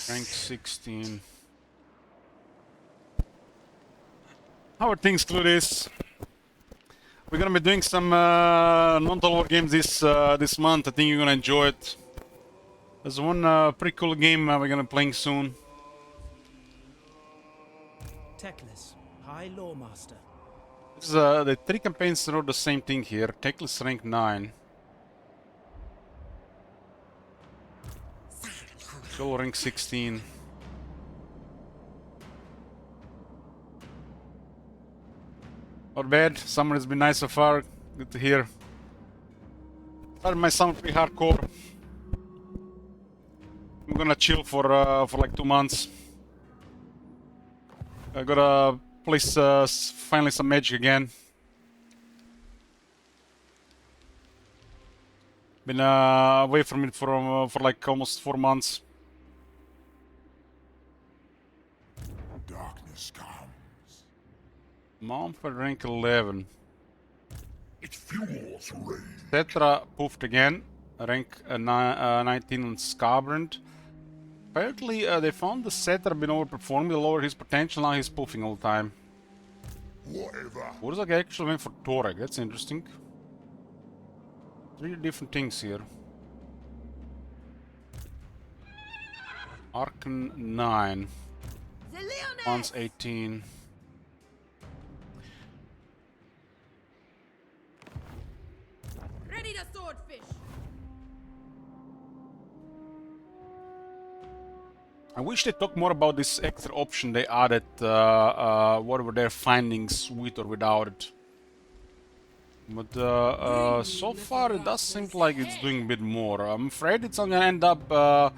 Rank 16. How are things, Cludis? We're gonna be doing some non-total war games this month. I think you're gonna enjoy it. There's one pretty cool game we're gonna be playing soon. Teclis, High Lawmaster. This is, the 3 campaigns are the same thing here. Teclis rank 9. Solo rank 16. Not bad. Summer has been nice so far. Good to hear. Started my summer pretty hardcore. I'm gonna chill for like 2 months. I gotta play finally some Magic again. Been away from it for like almost 4 months. Darkness comes. Mountford rank 11. It fuels rage. Tetra poofed again. Rank 19 on Scarbrand. Apparently they found the Cetra been overperforming, they lowered his potential, now he's poofing all the time. Whatever. Urzak actually went for Torek, that's interesting. 3 different things here. Arkan 9. Once 18. Ready to swordfish. I wish they talked more about this extra option they added, what were their findings with or without it. But so far it does seem like it's doing a bit more. I'm afraid it's gonna end up the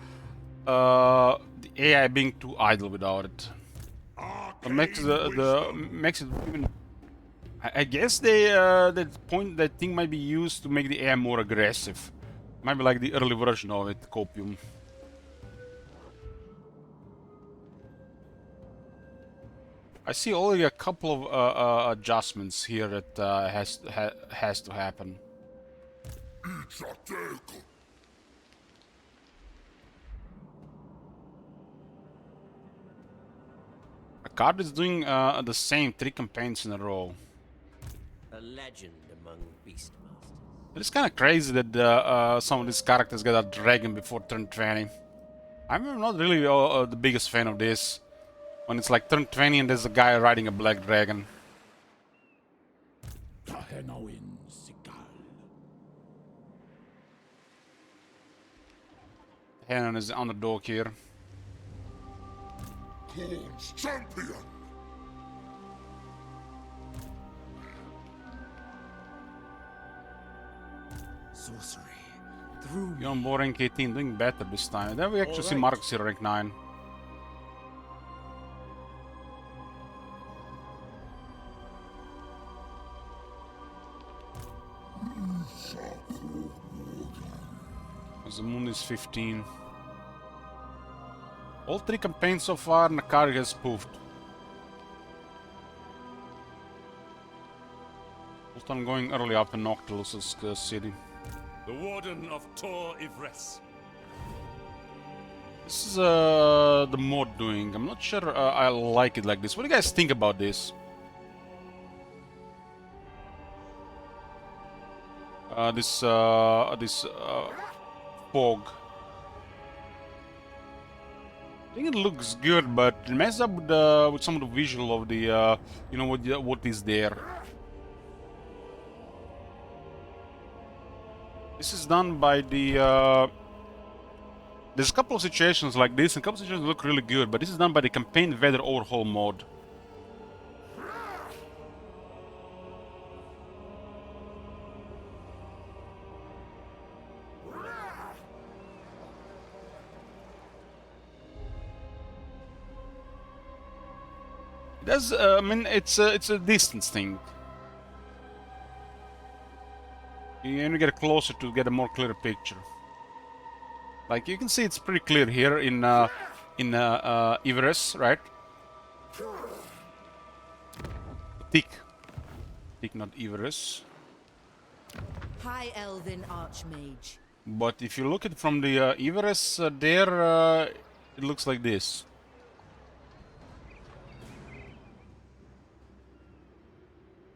AI being too idle without it. It makes makes it even. I guess that thing might be used to make the AI more aggressive. Might be like the early version of it, Copium. I see only a couple of adjustments here that has to happen. It's a take. Card is doing the same 3 campaigns in a row. A legend among Beastmasters. It's kind of crazy that some of these characters get a dragon before turn 20. I'm not really the biggest fan of this. When it's like turn 20 and there's a guy riding a black dragon. Tahenowin Sikal. Hanon is the underdog here. Horns champion. Sorcery. Through You're on board rank 18, doing better this time. Then we actually see Alright. Marcus here rank 9. As the moon is 15. All 3 campaigns so far, Nakari has spoofed. Ultan going early up in Noctilus's city. The Warden of Tor Ivres. This is the mod doing. I'm not sure I like it like this. What do you guys think about this? This fog. I think it looks good, but it messes up with some of the visual of the you know what is there. This is done by the. There's a couple of situations like this, and a couple of situations look really good, but this is done by the Campaign Weather Overhaul mod. It does. I mean, it's a distance thing. You only get closer to get a more clear picture. Like you can see, it's pretty clear here in Ivres, right? Thick, not Ivres. High Elven Archmage. But if you look at it from the Ivres there, it looks like this.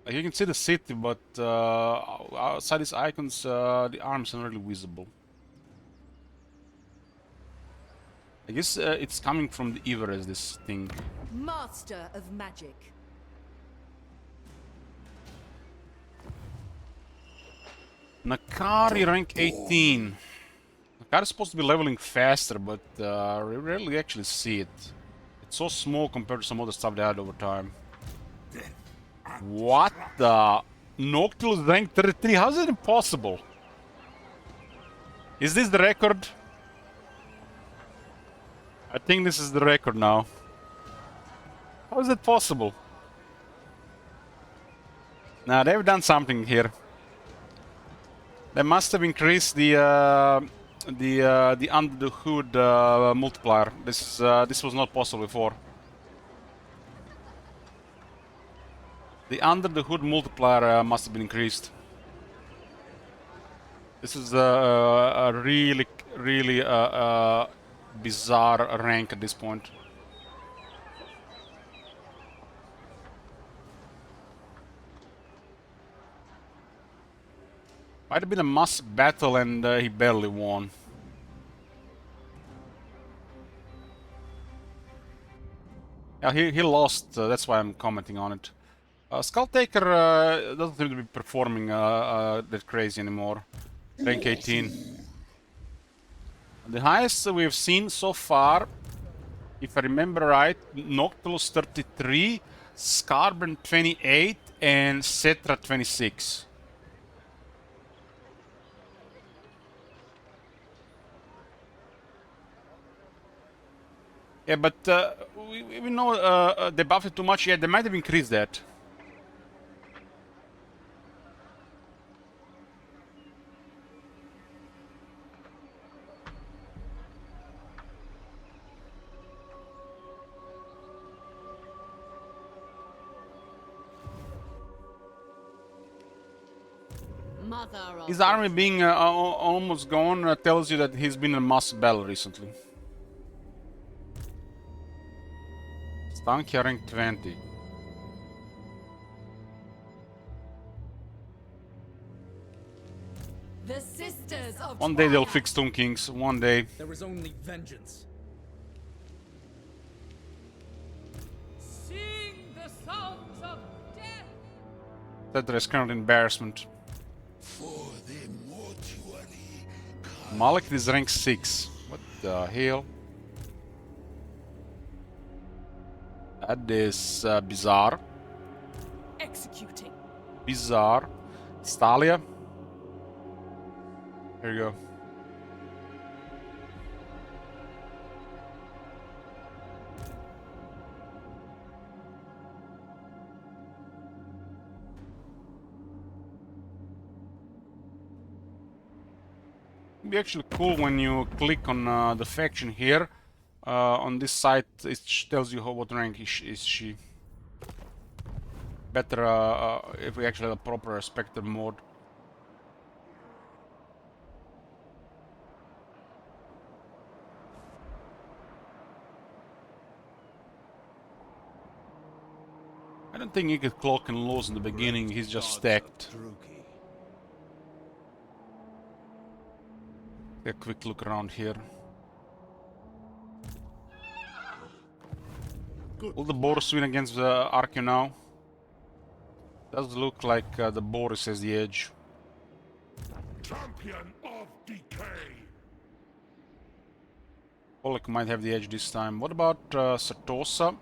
Like you can see the city, but outside these icons, the arms are not really visible. I guess it's coming from the Ivres, this thing. Master of Magic. Nakari rank 18. Nakari is supposed to be leveling faster, but we rarely actually see it. It's so small compared to some other stuff they had over time. What the? Noctilus rank 33? How is it impossible? Is this the record? I think this is the record now. How is that possible? Now they've done something here. They must have increased the under the hood multiplier. This was not possible before. The under the hood multiplier must have been increased. This is a really bizarre rank at this point. Might have been a massive battle and he barely won. Yeah, he lost, that's why I'm commenting on it. Skulltaker doesn't seem to be performing that crazy anymore. Rank 18. The highest we've seen so far, if I remember right, Noctilus 33, Scarburn 28, and Cetra 26. Yeah, but we know they buffed it too much. Yeah, they might have increased that. His army being almost gone tells you that he's been in a mass battle recently. Tankia rank 20. The Sisters of One day they'll Twilight. fix Tomb Kings. One day. There is only vengeance. Sing the songs of death. That is current embarrassment. For the mortuary Malik is rank 6. What the hell? That is bizarre. Executing. Bizarre. Stalia. Here you go. It'd be actually cool when you click on the faction here. On this site, it tells you what rank is she. Better if we actually have a proper Spectre mode. I don't think he could clock and lose in the beginning, he's just stacked. Take a quick look around here. Will the Boris win against the Archeo now? Does look like the Boris has the edge. champion of decay. Pollock might have the edge this time. What about Satosa?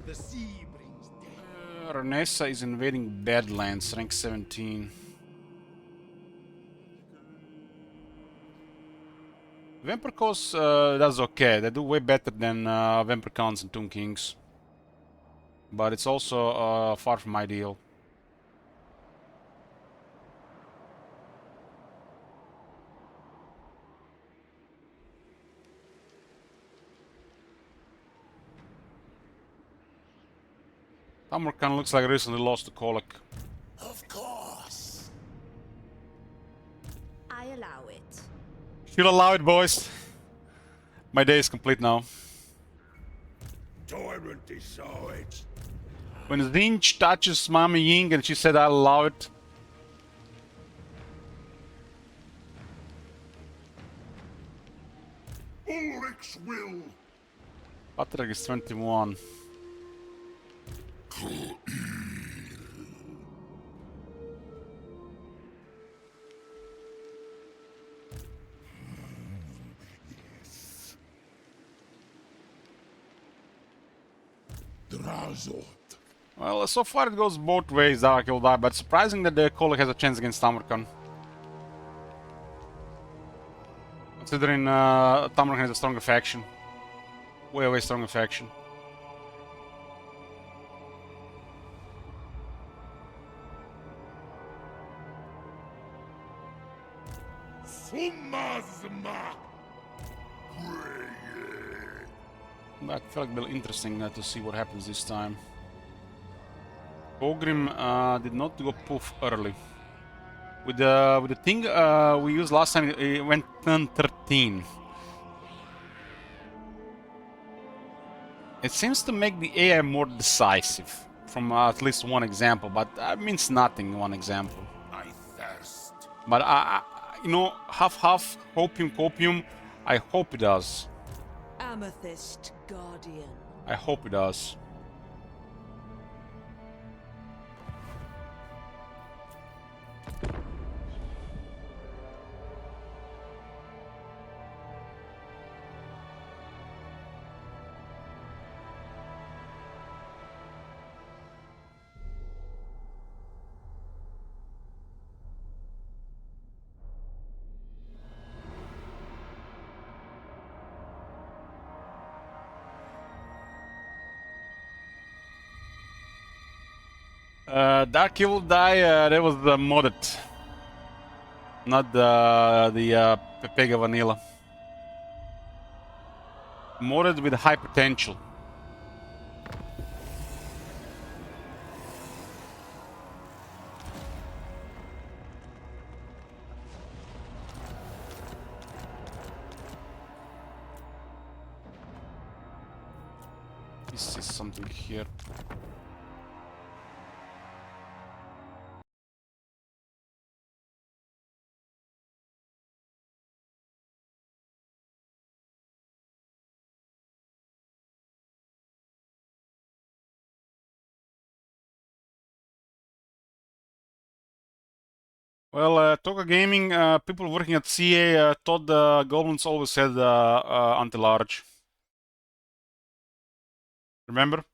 The sea brings death. Renessa is invading Badlands, rank 17. Vampircos does okay. They do way better than Vampircons and Tomb Kings. But it's also far from ideal. Tamarkan looks like recently lost to Kolak. Of course. I allow it. She'll allow it, boys. My day is complete now. Tyrant decides. When Zinch touches Mami Ying and she said I'll allow it. Ulrich's will. Patrick is 21. Drazot. Well, so far it goes both ways, Dark will die, but surprising that the Kolak has a chance against Tamarkan. Considering Tamarkan has a stronger faction. Way stronger faction. Sumazma. That felt a bit interesting to see what happens this time. Ogrim did not go poof early. With the thing we used last time, it went turn 13. It seems to make the AI more decisive, from at least one example, but that means nothing, one example. I thirst. But you know, half, hopium, copium, I hope it does. Amethyst Guardian. I hope it does. Dark Evil Die, that was modded. Not the Pepega Vanilla. Modded with high potential. This is something here. Well, Toka Gaming, people working at CA thought the goblins always had anti-large. Remember?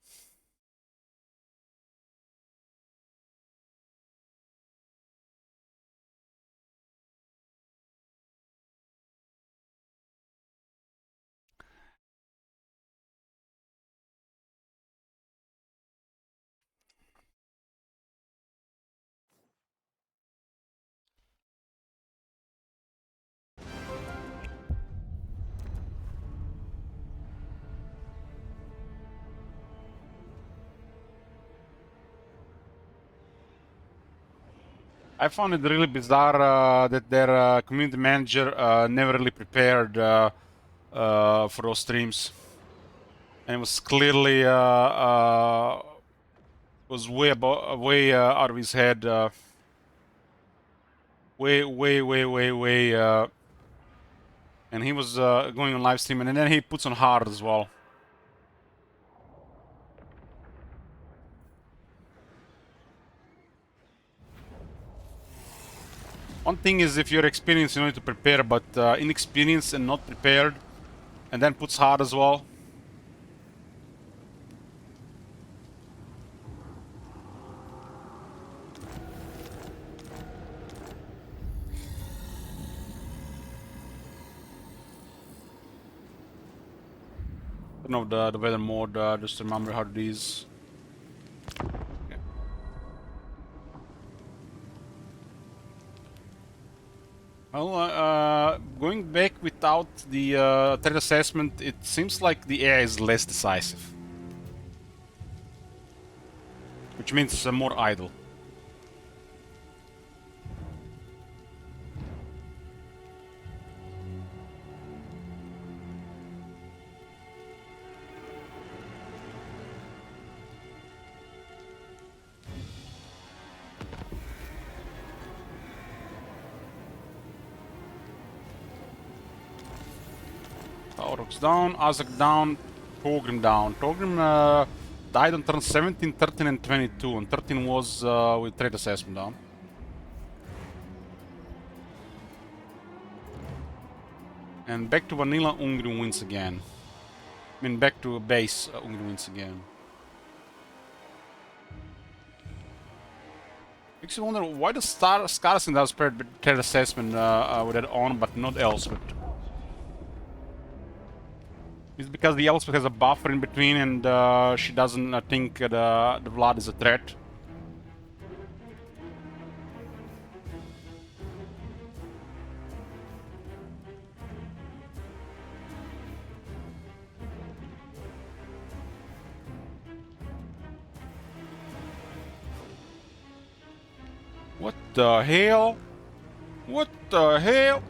I found it really bizarre that their community manager never really prepared for those streams, and it was clearly was way out of his head, way, and he was going on live stream, and then he puts on hard as well. One thing is if you're experienced, you don't need to prepare, but inexperienced and not prepared, and then puts hard as well. I don't know the weather mode, just remember how it is. Okay. Well, going back without the threat assessment, it seems like the AI is less decisive. Which means more idle. Aurochs down, Azak down, Torgrim down. Torgrim died on turn 17, 13 and 22, and 13 was with trade assessment down. And back to vanilla, Ungrim wins again. I mean, back to base, Ungrim wins again. Makes you wonder why the Scarson does trade assessment with that on, but not Elspeth. It's because the Elspeth has a buffer in between and she doesn't think the Vlad is a threat. What the hell? What the hell?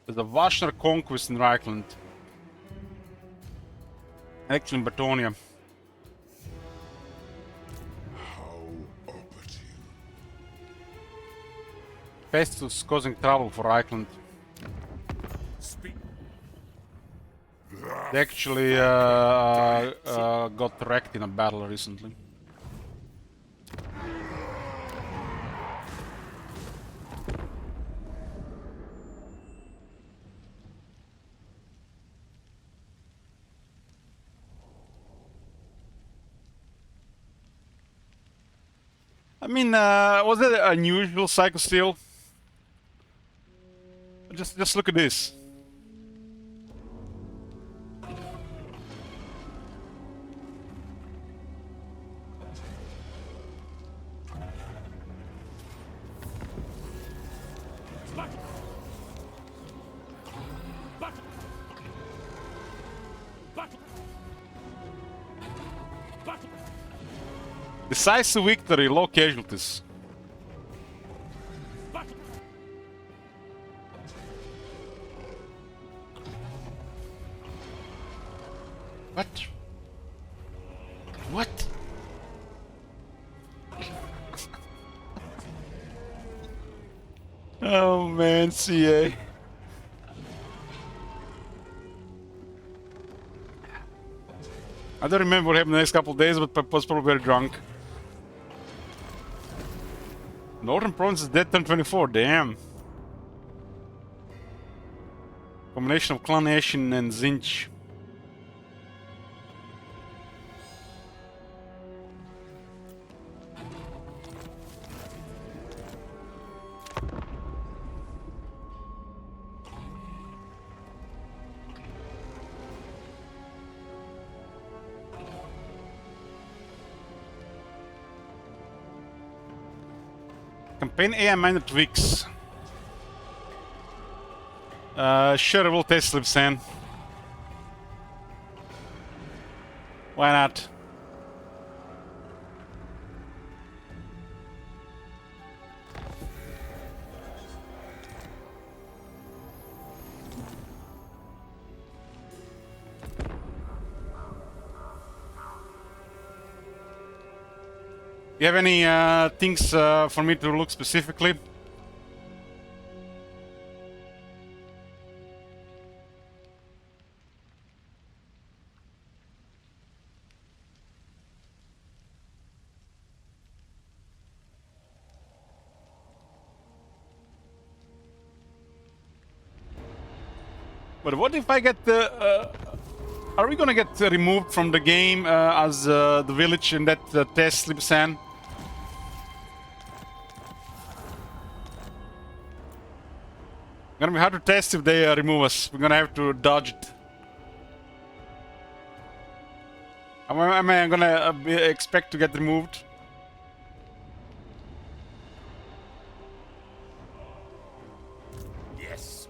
There's a Vashnar conquest in Reichland. Actually in Batonia. How opportune. Pestus causing trouble for Reichland. Speak. They actually got wrecked in a battle recently. I mean, was it an unusual Psycho Steel? Just look at this. Battle. Battle. Battle. Battle. Decisive victory, low casualties. Battle! What? What? Oh man, CA. I don't remember what happened the next couple of days, but I was probably very drunk. Northern Province is dead turn 24, damn. Combination of Clan Ashen and Zinch. Campaign AI minor tweaks. Sure, we'll test Slipsan. Why not? You have any things for me to look specifically? But what if I get are we gonna get removed from the game as the village in that test, Slipsan? Gonna be hard to test if they remove us. We're gonna have to dodge it. Am I gonna expect to get removed? Yes.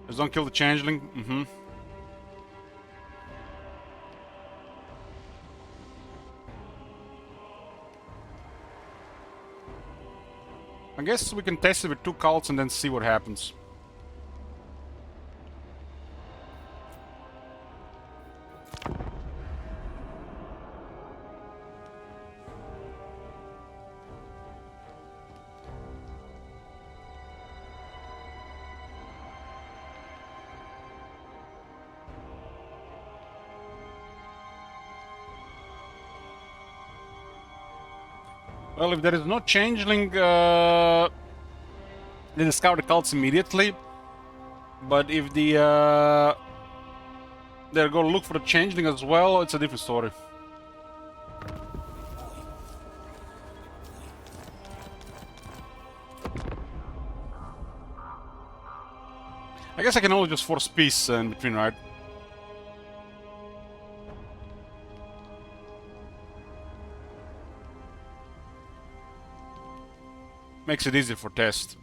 Just don't kill the changeling. Mm-hmm. I guess we can test it with 2 cults and then see what happens. Well, if there is no changeling, they discover the cults immediately. But if they're gonna look for the changeling as well, it's a different story. I guess I can only just force peace in between, right? Makes it easier for test.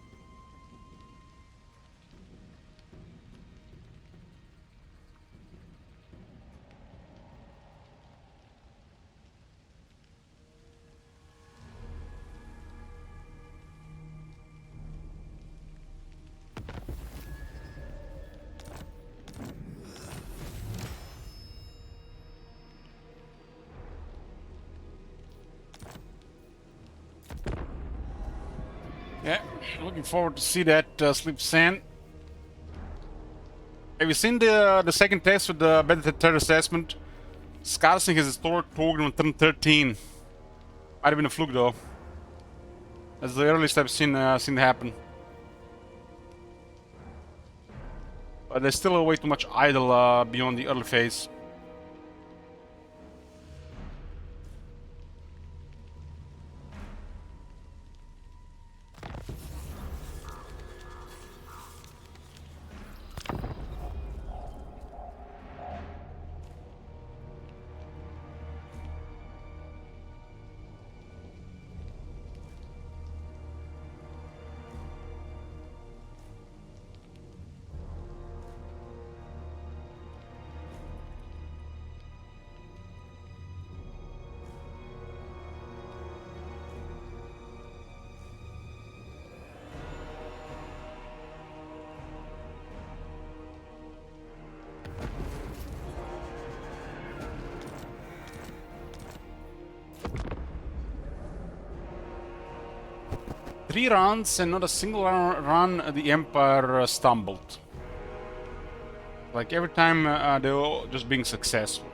Yeah, looking forward to see that Slipsan. Have you seen the second test with the better threat assessment? Scarsing his historic token on turn 13. Might have been a fluke though. That's the earliest I've seen happen. But there's still way too much idle beyond the early phase. 3 rounds and not a single run the Empire stumbled. Like every time they were just being successful.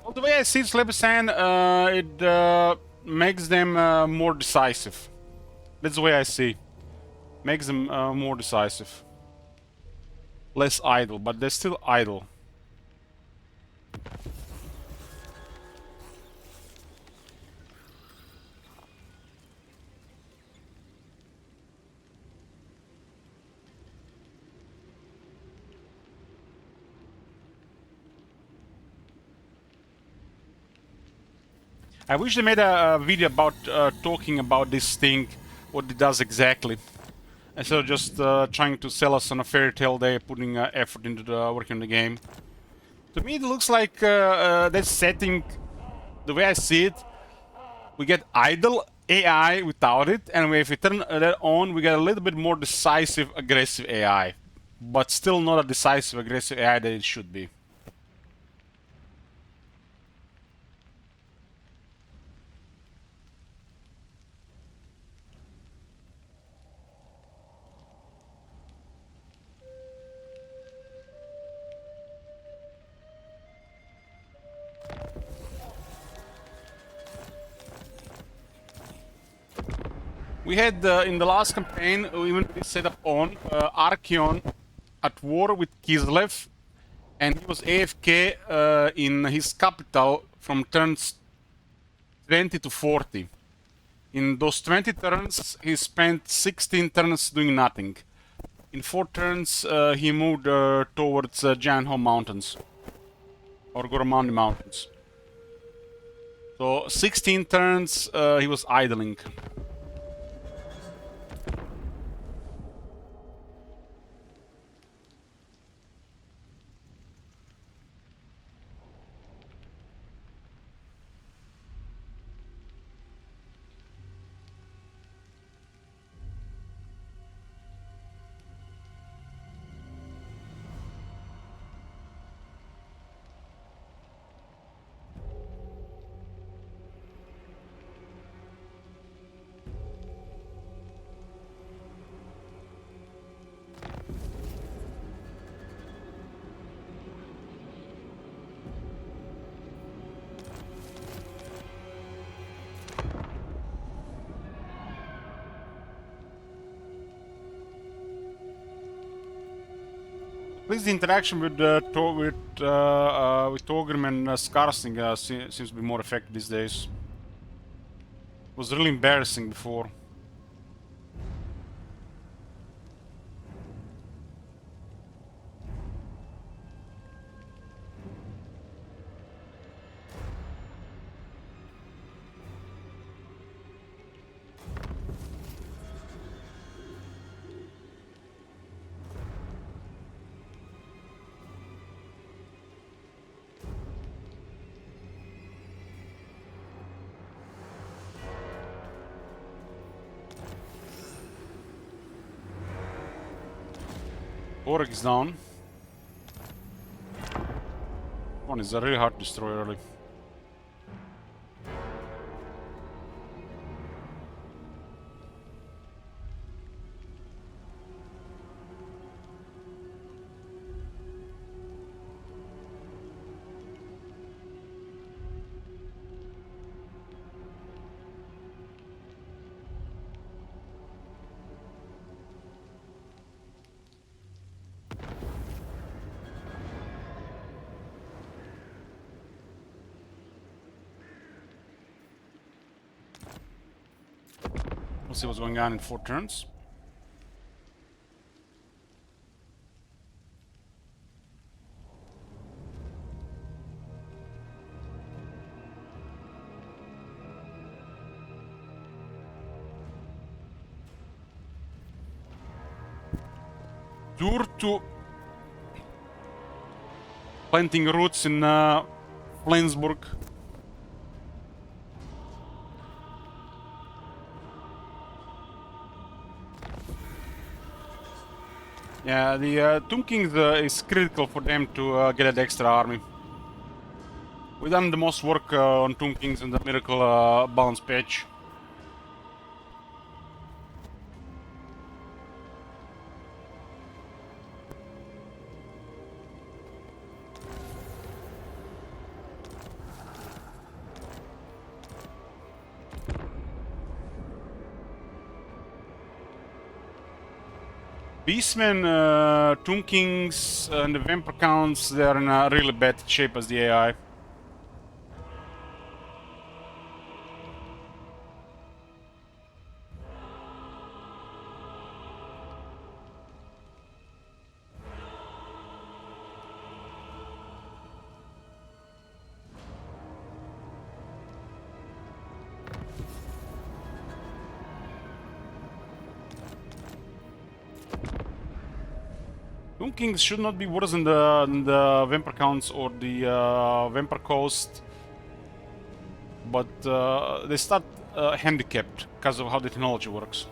Well, the way I see it, Slepisan, it makes them more decisive. That's the way I see. Makes them more decisive. Less idle, but they're still idle. I wish they made a video about talking about this thing, what it does exactly. Instead of just trying to sell us on a fairy tale, they're putting effort into the working on the game. To me, it looks like that setting, the way I see it, we get idle AI without it, and if we turn that on, we get a little bit more decisive, aggressive AI. But still not a decisive, aggressive AI that it should be. We had in the last campaign, we even set up on Archeon at war with Kislev, and he was AFK in his capital from turns 20 to 40. In those 20 turns, he spent 16 turns doing nothing. In 4 turns, he moved towards Janho Mountains, or Goromandi Mountains. So 16 turns, he was idling. At least the interaction with Torgrim and Skarsing seems to be more effective these days. It was really embarrassing before. Borg is down. One is a really hard to destroy early. We'll see what's going on in 4 turns. Turtu planting roots in Flensburg. Yeah, the Tomb King is critical for them to get that extra army. We've done the most work on Tomb Kings and the Miracle balance patch. Beastmen, Tomb Kings, and the Vampire Counts, they're in a really bad shape as the AI. Tomb Kings should not be worse than the Vampire Counts or the Vampire Coast, but they start handicapped because of how the technology works.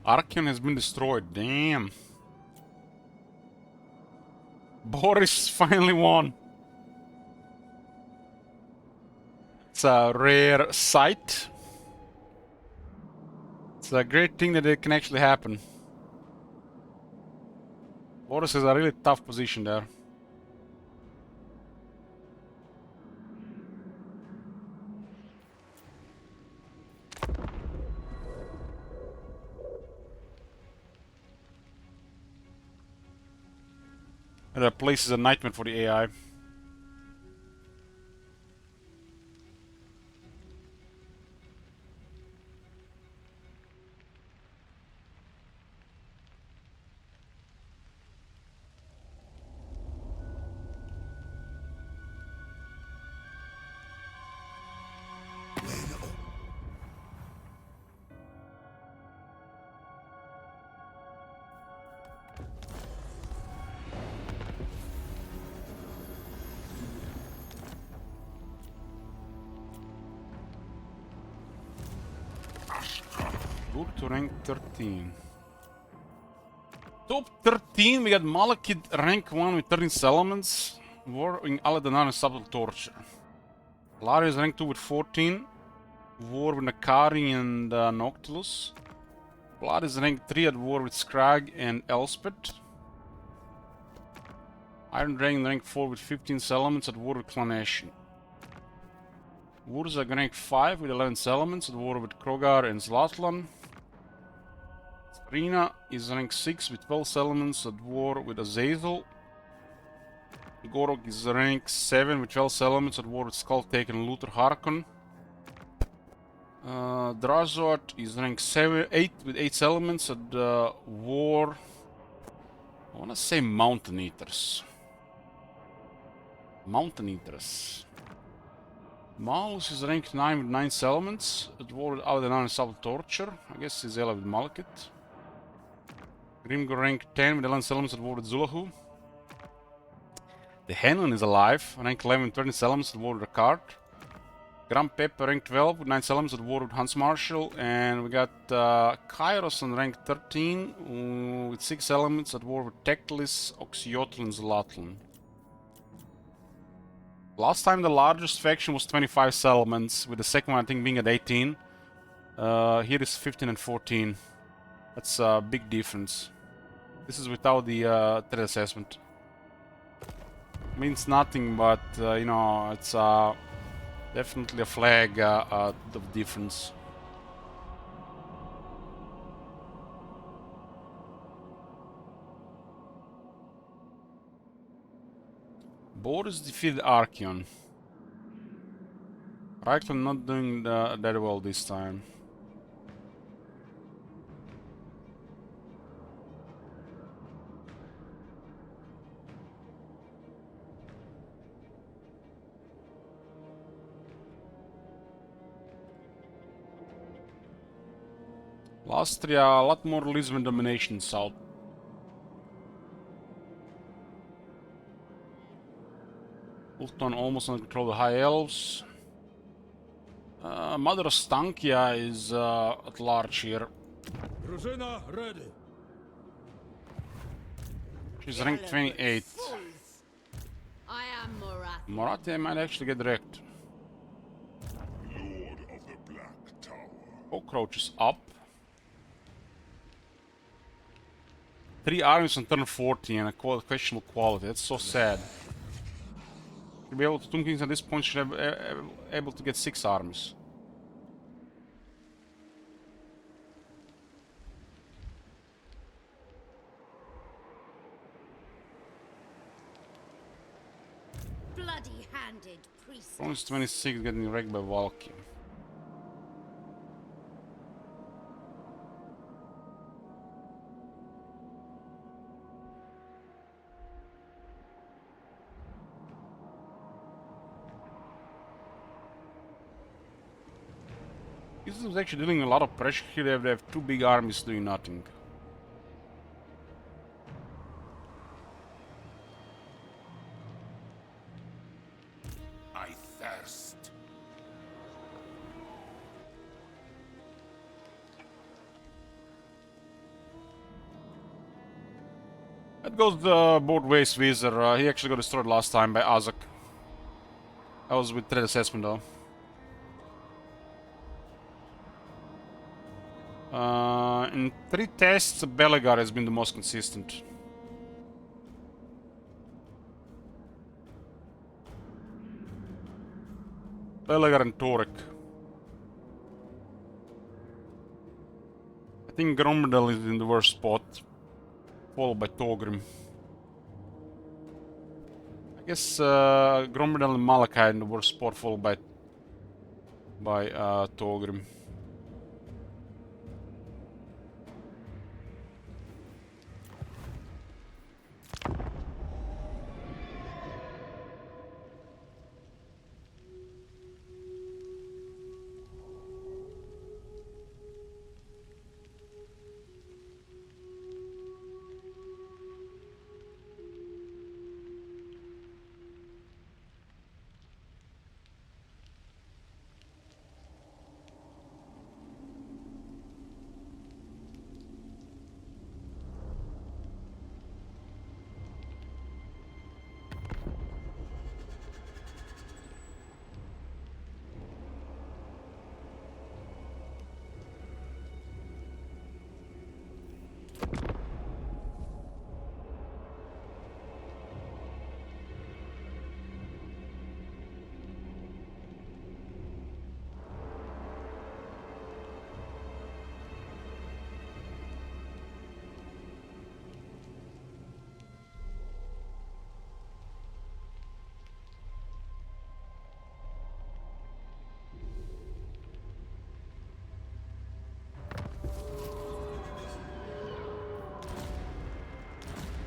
Archeon has been destroyed, damn. Boris finally won. It's a rare sight. It's a great thing that it can actually happen. Boris is a really tough position there. That place is a nightmare for the AI. Good to rank 13. Top 13, we got Malekith rank 1 with 13 settlements. War in Aladenar and Subtle Torture. Larius rank 2 with 14. War with Nakari and Noctilus. Blood is rank 3 at war with Scrag and Elspeth. Iron Dragon rank 4 with 15 settlements at war with Clanation. Wurzag rank 5 with 11 settlements at war with Krogar and Zlatlan. Rina is rank 6 with 12 settlements at war with Azazel. Gorok is rank 7 with 12 settlements at war with Skulltake and Luther Harkon. Drazoat is rank 8 with 8 settlements at war. I wanna say Mountain Eaters. Mountain Eaters. Malus is rank 9 with 9 settlements at war with Aladenar and Subtle Torture. I guess he's ally with Malekith. Grimgor rank 10 with 11 settlements at war with Zulahu. The Henlin is alive, rank 11 with 13 settlements at war with Ricard. Gram Pepper rank 12 with 9 settlements at war with Hans Marshall. And we got Kairos on rank 13 with 6 elements at war with Teclis, Oxyotl and Zlatlan. Last time the largest faction was 25 settlements, with the second one I think being at 18. Here is 15 and 14. That's a big difference. This is without the threat assessment. Means nothing, but you know, it's definitely a flag of difference. Boris defeated Archeon. Reichland not doing that well this time. Lastria, a lot more Lisbon domination south. Ulfton almost under control of the High Elves. Mother Stankia is at large here. Drużyna ready. She's ranked 28. I am Morath. Morathi might actually get wrecked. Lord of the Black Tower. Cockroach is up. 3 armies on turn 40 and a questionable quality. That's so sad. To be able to Tomb Kings at this point should have able to get 6 armies. Bloody-handed priest. Bronze 26 getting wrecked by Valky. This is actually dealing a lot of pressure here. They have 2 big armies doing nothing. I thirst. That goes both ways, Weezer. He actually got destroyed last time by Azak. I was with threat assessment though. In 3 tests, Belegar has been the most consistent. Belegar and Torek. I think Gromdel is in the worst spot, followed by Togrim. I guess Gromdel and Malachi in the worst spot, followed by Togrim.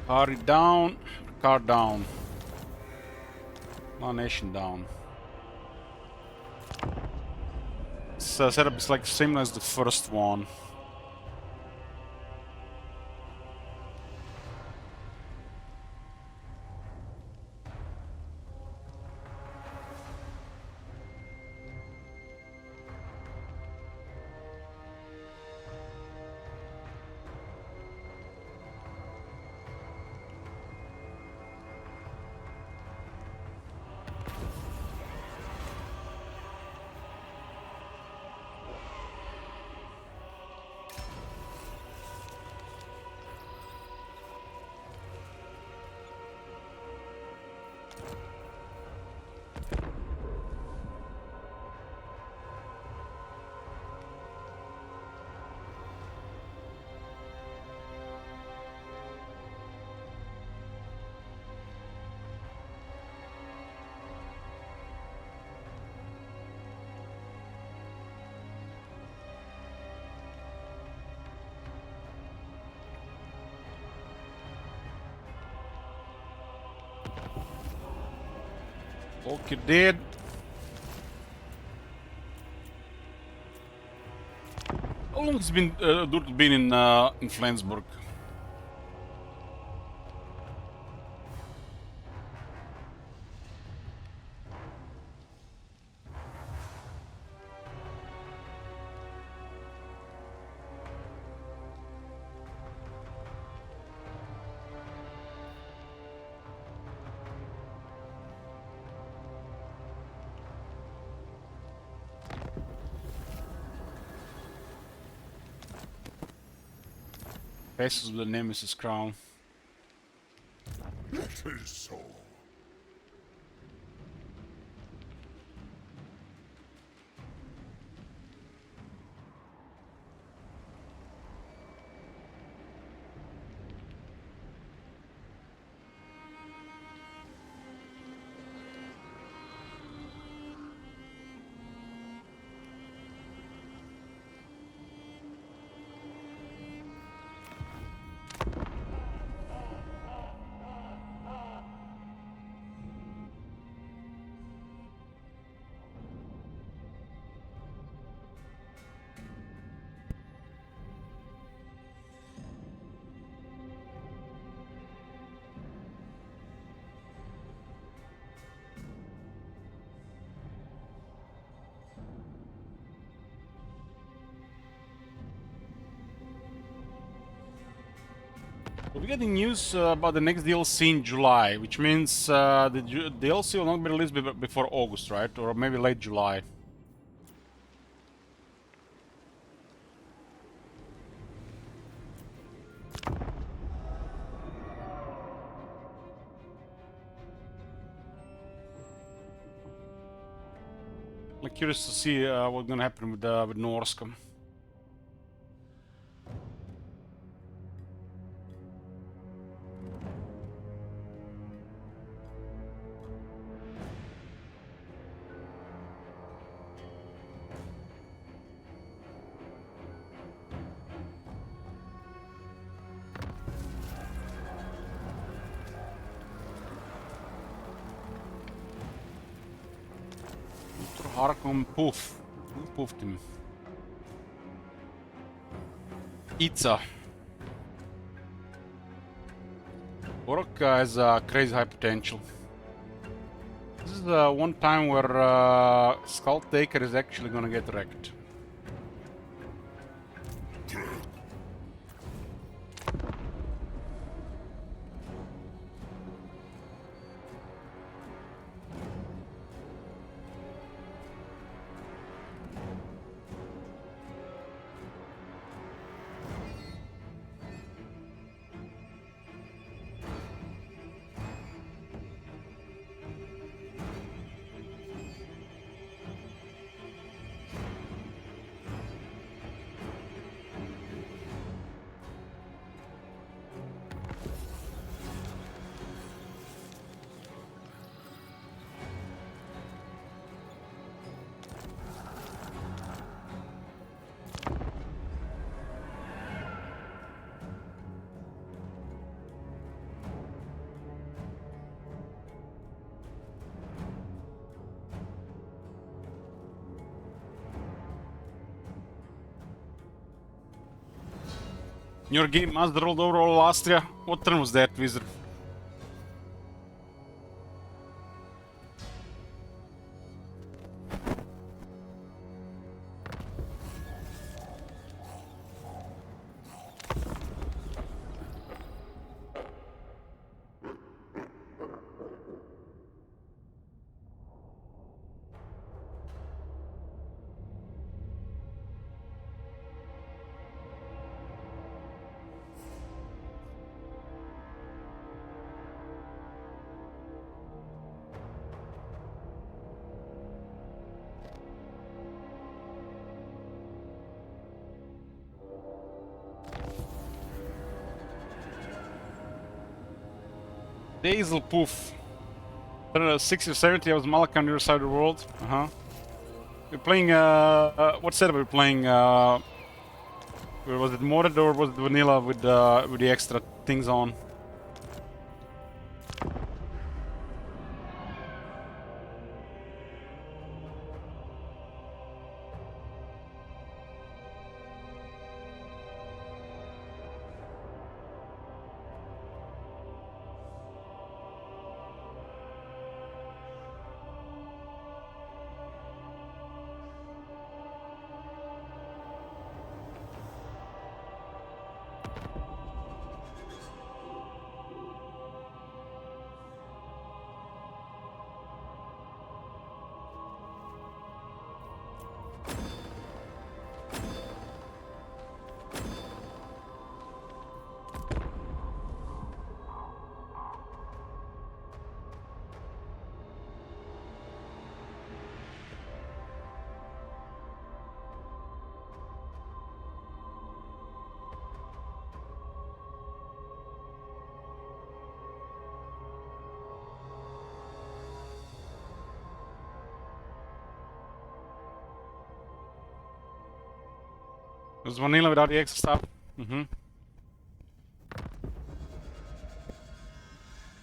Party down, car down. Nation down. This setup is like the same as the first one. Okay, dead. How long has been Durt been in Flensburg? Pesos with the Nemesis crown. It is so. We're getting news about the next DLC in July, which means the DLC will not be released before August, right? Or maybe late July. Like curious to see what's gonna happen with Norscom. Harkon poof. Who poofed him? Itza. Orok has crazy high potential. This is one time where Skull Taker is actually gonna get wrecked. Your game master rolled over all Austria. What turn was that, wizard? Dazel poof. 60 or 70, I was Malak on your side of the world. We're playing, what setup we're playing? Was it modded or was it vanilla with the extra things on? was vanilla without the extra stuff.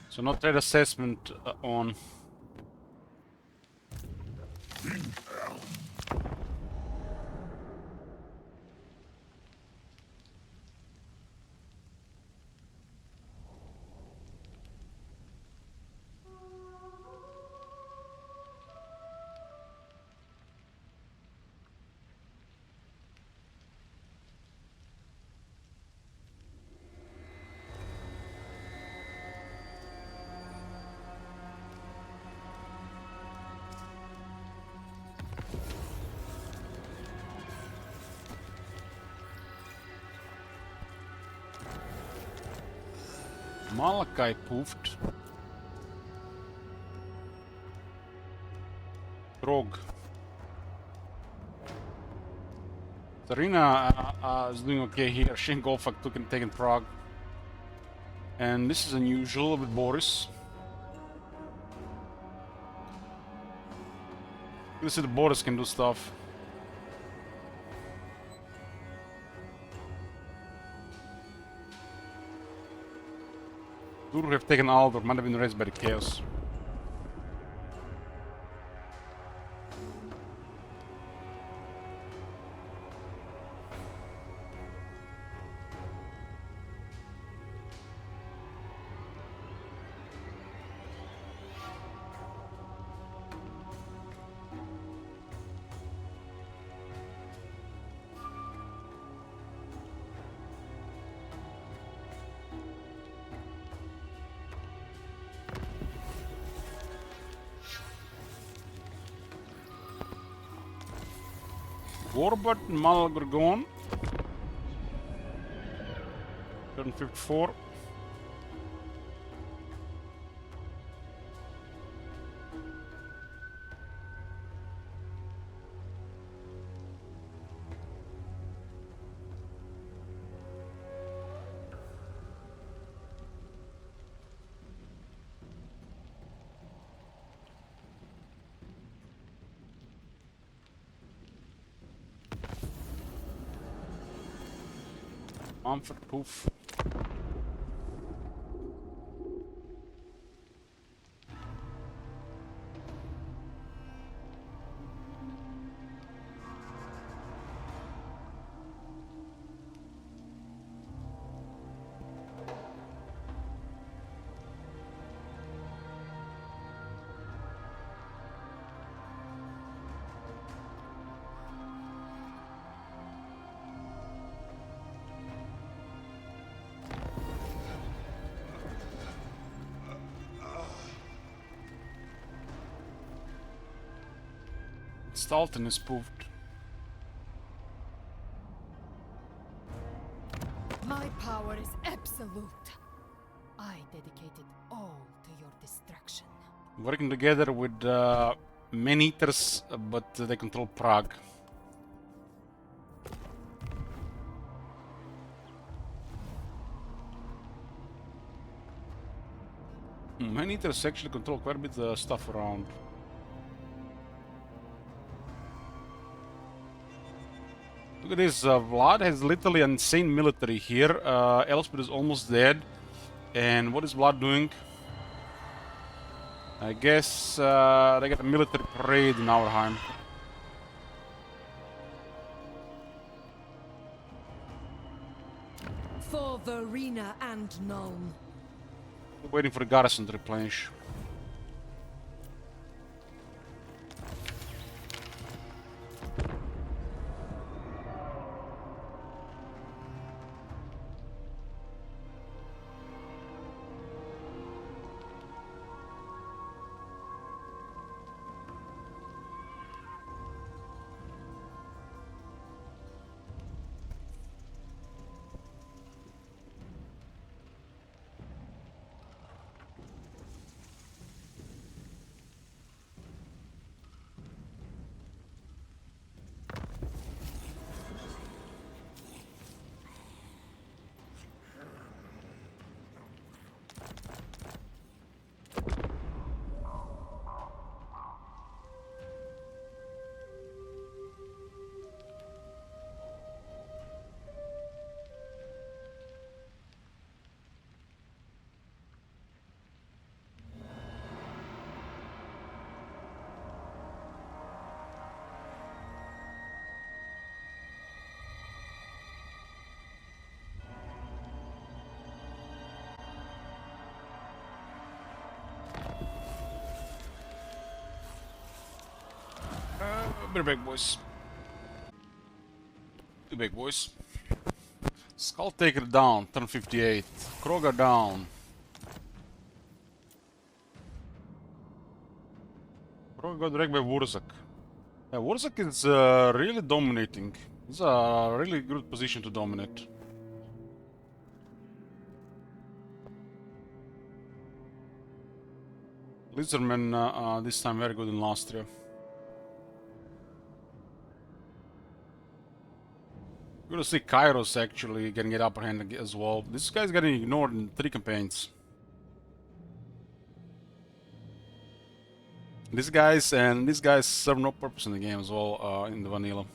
So no trade assessment on. Malachi poofed. Drog. Sarina is doing okay here. Shane Golfak taken Prague. And this is unusual with Boris. You see the Boris can do stuff. Duru have taken Aldor, might have been raised by the Chaos. Warbot and Malagor gone. Turn 54. Mumford poof. Stalton is poofed. My power is absolute. I dedicated all to your destruction. Working together with Man-Eaters, but they control Prague. Man-Eaters actually control quite a bit of stuff around. Look at this, Vlad has literally insane military here. Elspeth is almost dead. And what is Vlad doing? I guess they got a military parade in Auerheim. For Verena and Nuln. Waiting for the garrison to replenish. We're back, boys. We're back, boys. Skull Taker down, turn 58. Kroger down. Kroger got wrecked by Wurzak. Yeah, Wurzak is really dominating. It's a really good position to dominate. Lizardman this time very good in Lastria. We're gonna see Kairos actually can get upper hand as well. This guy's getting ignored in 3 campaigns. These guys serve no purpose in the game as well in the vanilla.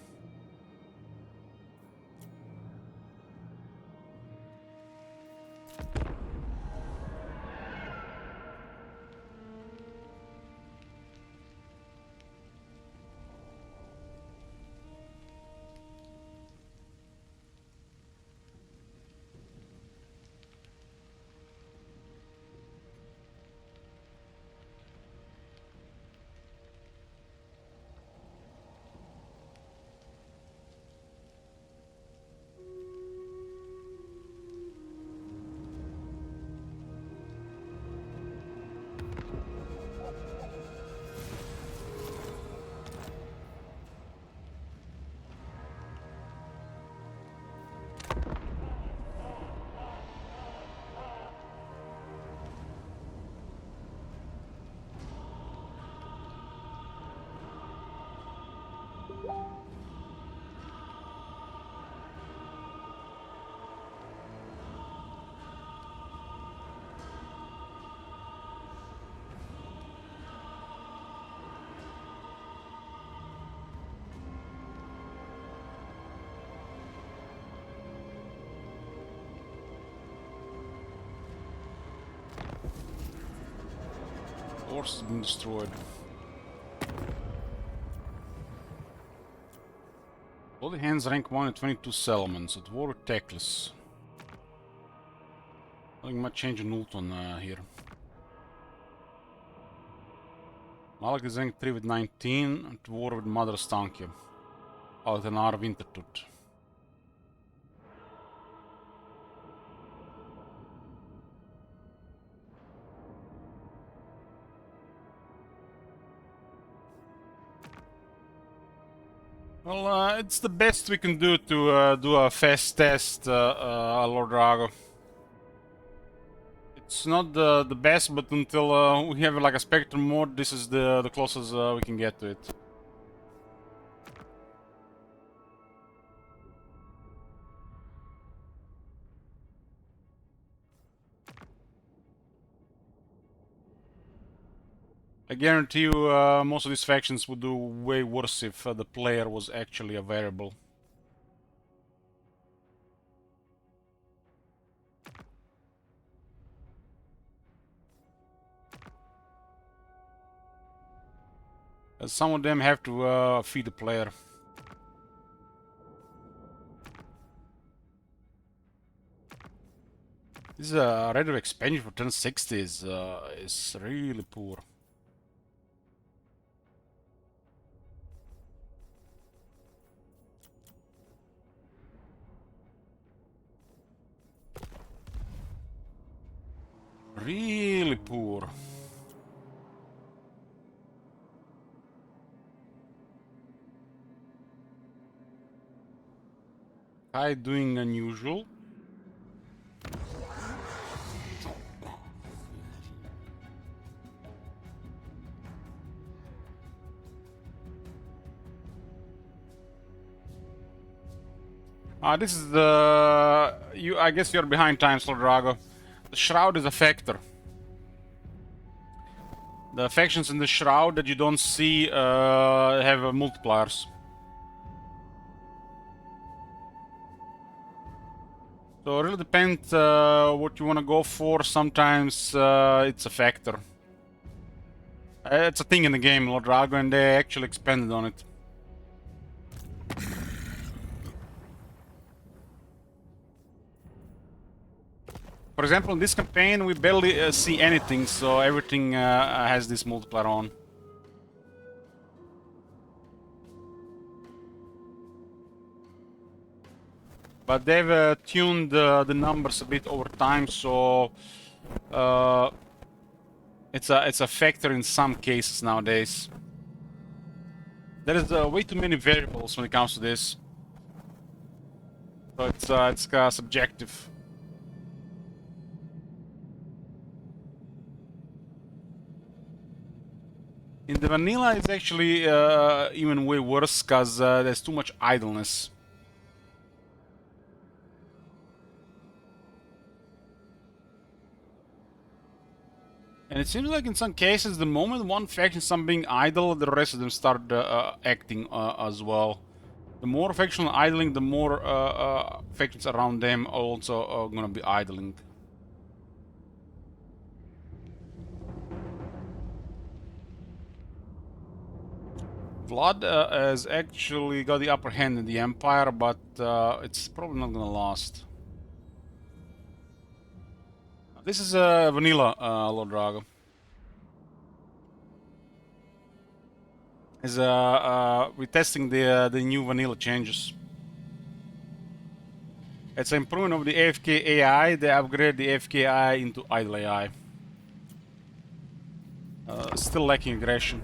Horse has been destroyed. Bloody Hands rank 1 and 22 settlements at war with Teclis. Nothing much change in Nulton here. Malak is rank 3 with 19 at war with Mother Stankia. Altenar Wintertut. Well, it's the best we can do to do a fast test, Lord Drago. It's not the best, but until we have like a Spectrum mode, this is the closest we can get to it. I guarantee you most of these factions would do way worse if the player was actually a variable. Some of them have to feed the player. This rate of expansion for turn 60 is really poor. Really poor. Kai doing unusual. This is the... I guess you're behind times, Lord Drago. The Shroud is a factor. The factions in the Shroud that you don't see have multipliers. So it really depends what you want to go for. Sometimes it's a factor. It's a thing in the game, Lord Drago, and they actually expanded on it. For example, in this campaign we barely see anything, so everything has this multiplier on. but they've tuned the numbers a bit over time, so it's a factor in some cases nowadays. There is way too many variables when it comes to this, so it's subjective. In the vanilla, it's actually even way worse because there's too much idleness. And it seems like in some cases, the moment one faction starts being idle, the rest of them start acting as well. The more faction idling, the more factions around them are also gonna be idling. Vlad has actually got the upper hand in the Empire, but it's probably not gonna last. This is vanilla Lord Drago. We're testing the new vanilla changes. It's an improvement of the AFK AI. They upgrade the AFK AI into idle AI. Still lacking aggression.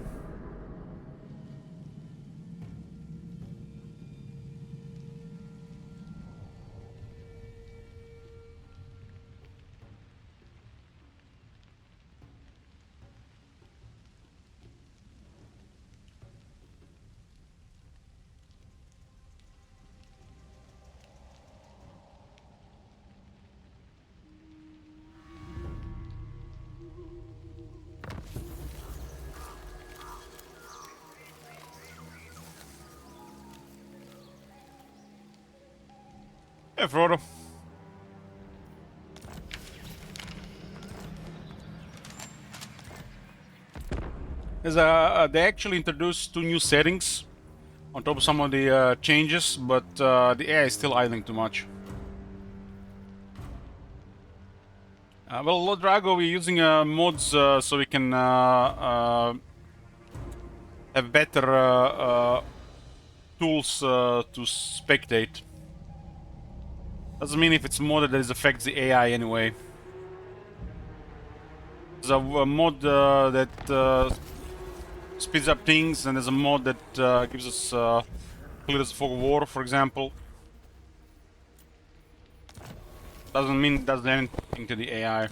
Hey, Frodo. They actually introduced 2 new settings on top of some of the changes, but the AI is still idling too much. Well, Lord Drago, we're using mods so we can have better tools to spectate. Doesn't mean if it's modded that it affects the AI anyway. There's a mod that speeds up things, and there's a mod that gives us clears the fog of war, for example. Doesn't mean it does anything to the AI.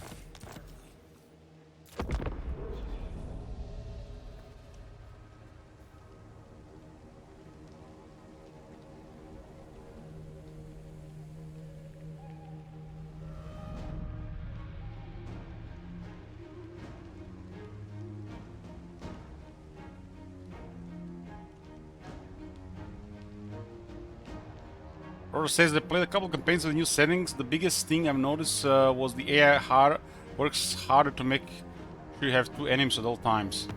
Roro says they played a couple campaigns with new settings. The biggest thing I've noticed was the AI works harder to make sure you have 2 enemies at all times.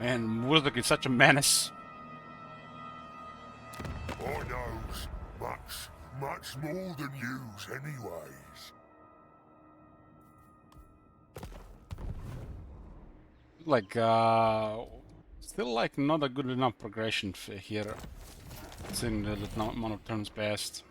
Man, Wurzburg is such a menace. I knows much more than yous anyways. Like, still like not a good enough progression here. Seeing the amount of turns passed.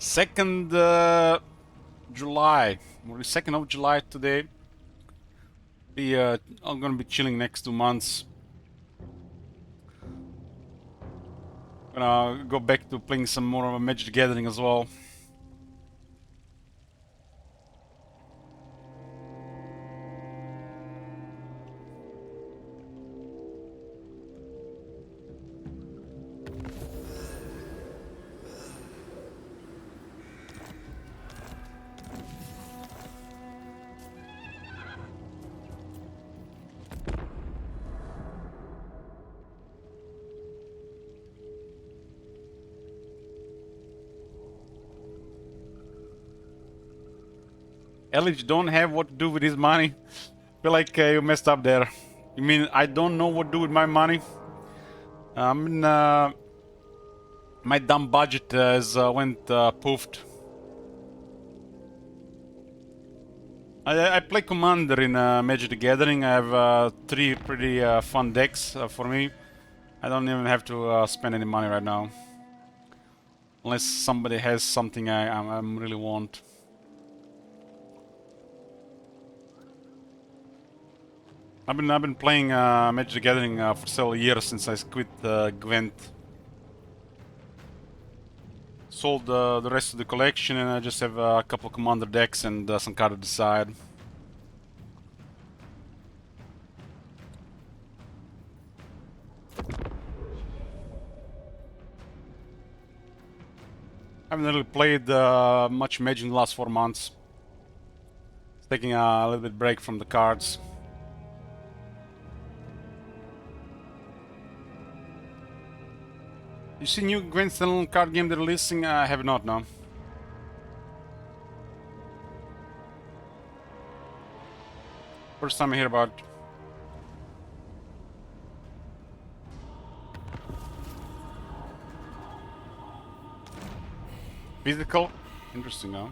Second July, or the 2nd of July today. I'm gonna be chilling next 2 months. Gonna go back to playing some more of a Magic the Gathering as well. Elich don't have what to do with his money. Feel like you messed up there. You mean I don't know what to do with my money? I mean, my dumb budget has went poofed. I play Commander in Magic the Gathering. I have 3 pretty fun decks for me. I don't even have to spend any money right now. Unless somebody has something I really want. I've been playing Magic the Gathering for several years since I quit Gwent. Sold the rest of the collection and I just have a couple of Commander decks and some cards to the side. I haven't really played much Magic in the last 4 months. Taking a little bit break from the cards. You see new Gwent standalone card game they're releasing? I have not, no. First time I hear about it. Physical? Interesting, huh?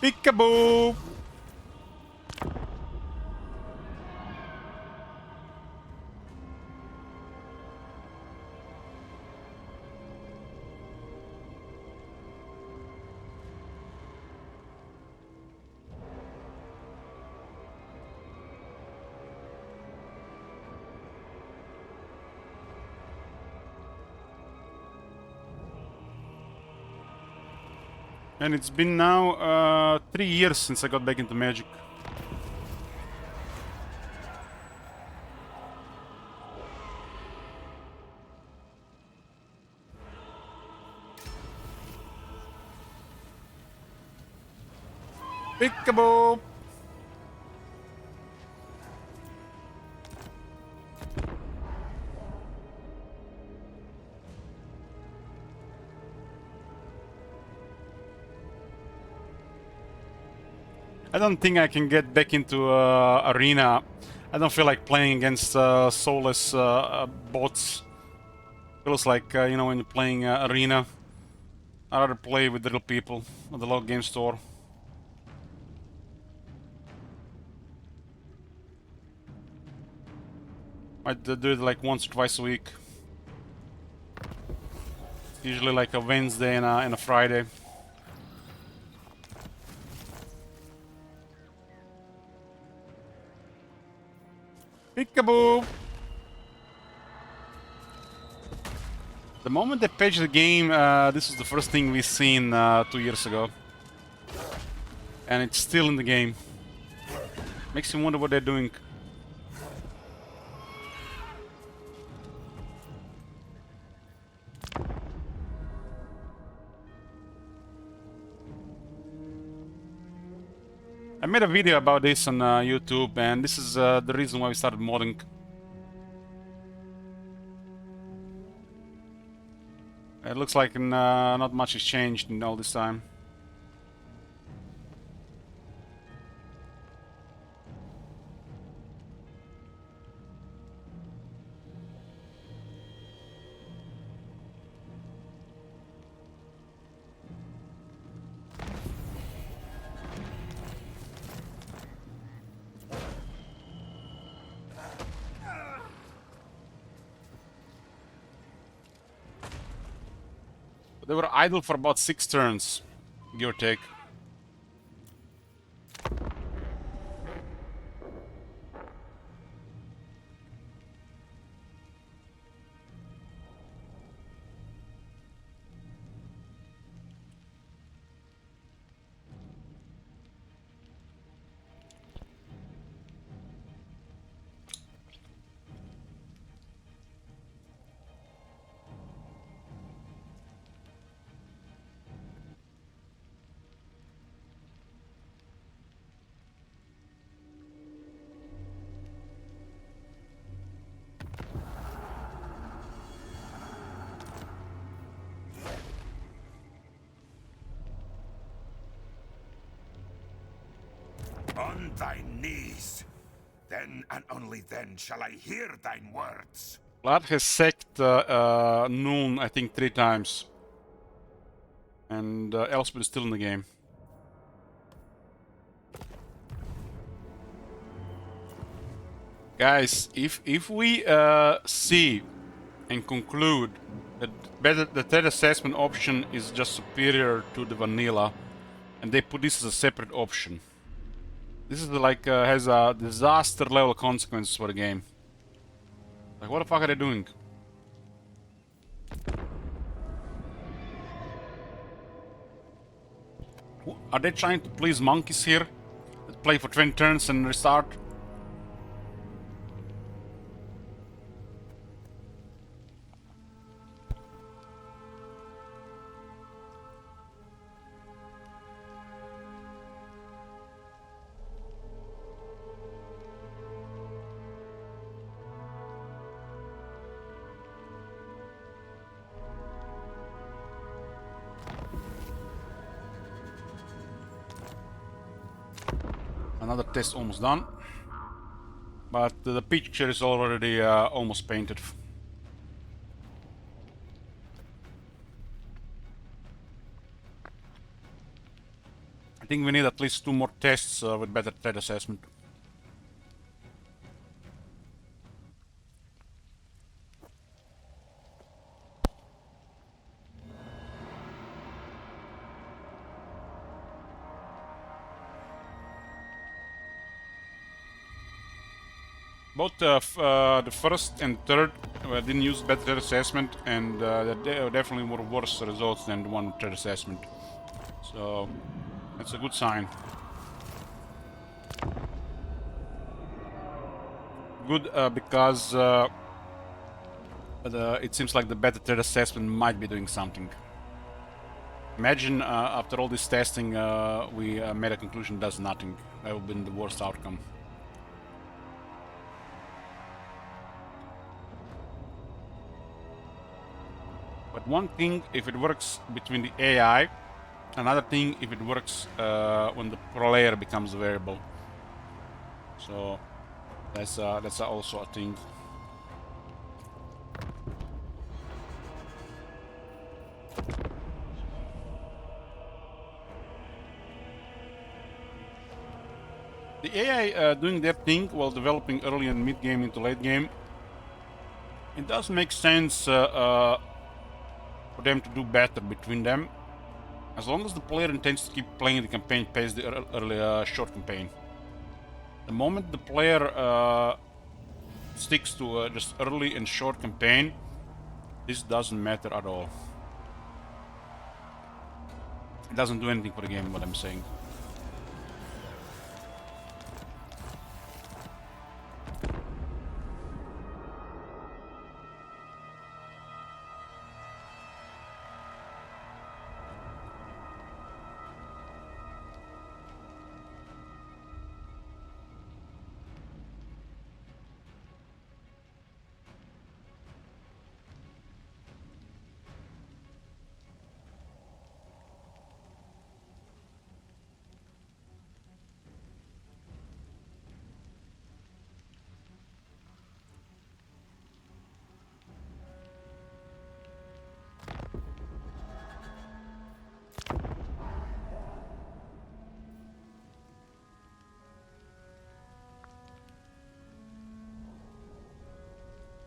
Peekaboo! And it's been now 3 years since I got back into Magic. Peekaboo! I don't think I can get back into Arena. I don't feel like playing against soulless bots. Feels like, you know, when you're playing Arena, I'd rather play with real people at the local game store. Might do it like once or twice a week. Usually like a Wednesday and a Friday. Peekaboo! The moment they patched the game, this was the first thing we seen 2 years ago. and it's still in the game. Makes you wonder what they're doing. I made a video about this on YouTube, and this is the reason why we started modding. It looks like not much has changed in all this time. They were idle for about 6 turns, give or take. On thy knees. Then and only then shall I hear thine words. Vlad has sacked Noon, I think, 3 times. And Elspeth is still in the game. Guys, if we see and conclude that the threat assessment option is just superior to the vanilla, and they put this as a separate option, this is like has a disaster level consequences for the game. Like, what the fuck are they doing? Are they trying to please monkeys here? That play for 20 turns and restart? Another test almost done, but the picture is already almost painted. I think we need at least 2 more tests with better threat assessment. Both the first and third didn't use better threat assessment, and they definitely were worse results than the one with threat assessment. So that's a good sign. Good because it seems like the better threat assessment might be doing something. Imagine after all this testing we made a conclusion does nothing. That would have been the worst outcome. But one thing if it works between the AI, another thing if it works when the player becomes a variable. So that's also a thing. The AI doing their thing while developing early and mid game into late game. It does make sense for them to do better between them, as long as the player intends to keep playing the campaign past the early short campaign. The moment the player sticks to just early and short campaign, this doesn't matter at all. It doesn't do anything for the game, what I'm saying.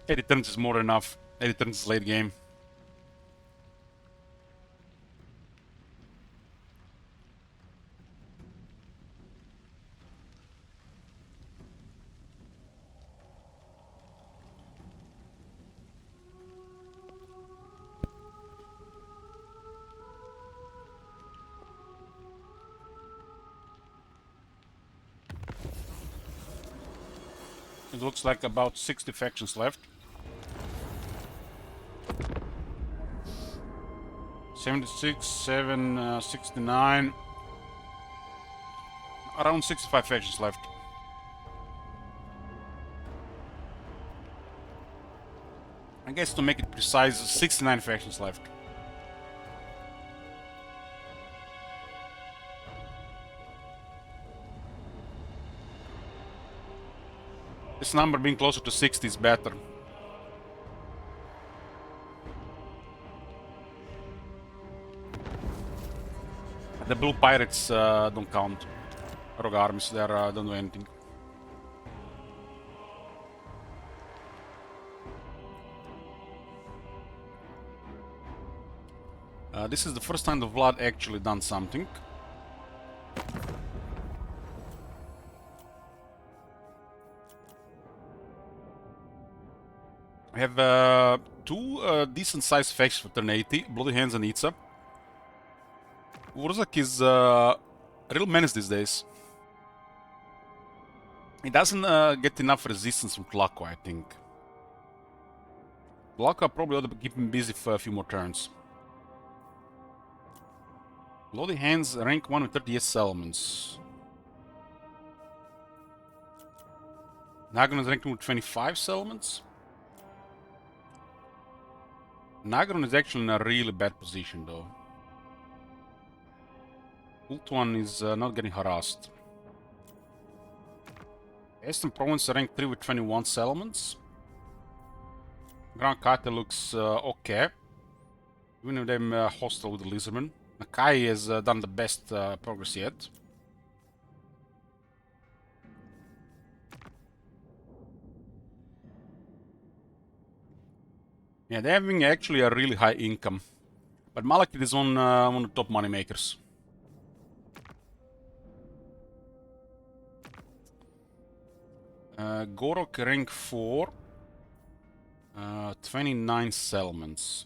80 turns is more than enough. 80 turns is late game. It looks like about 60 factions left. 76, 7, 69. Around 65 factions left. I guess to make it precise, 69 factions left. This number being closer to 60 is better. The blue pirates don't count. Rogue armies, they don't do anything. This is the first time the Vlad actually done something. I have two decent-sized factions for turn 80, Bloody Hands and Itza. Urzak is a real menace these days. He doesn't get enough resistance from Tlaco, I think. Tlaco probably ought to keep him busy for a few more turns. Bloody Hands, rank 1 with 38 settlements. Nagron is ranked 1 with 25 settlements. Nagron is actually in a really bad position though. Ultuan is not getting harassed. Eastern Province rank 3 with 21 settlements. Grand Kate looks okay. Even if they're hostile with the Lizardmen. Nakai has done the best progress yet. Yeah, they're having actually a really high income. But Malakith is one of the top money makers. Gorok rank 4. 29 settlements.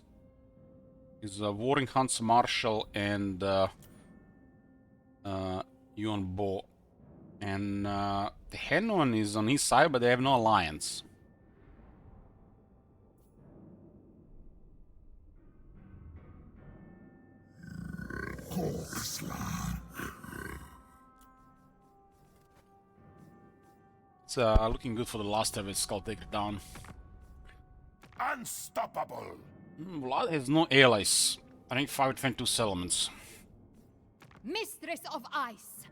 Is Warring Hunts Marshal and Yuan Bo. And the Henon is on his side, but they have no alliance. It's looking good for the last of it. Skull take it down. Unstoppable! Vlad has no allies. I think 5 with 22 settlements. Mistress of Ice.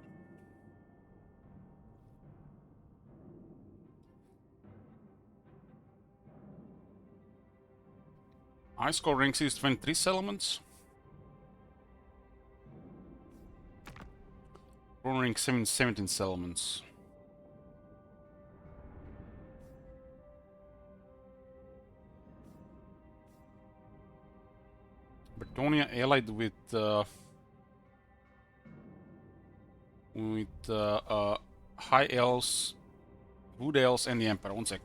Ice Core rank 6 23 settlements. Rune rank 7 17 settlements. Bretonia allied with High Elves, Wood Elves, and the Emperor. One sec.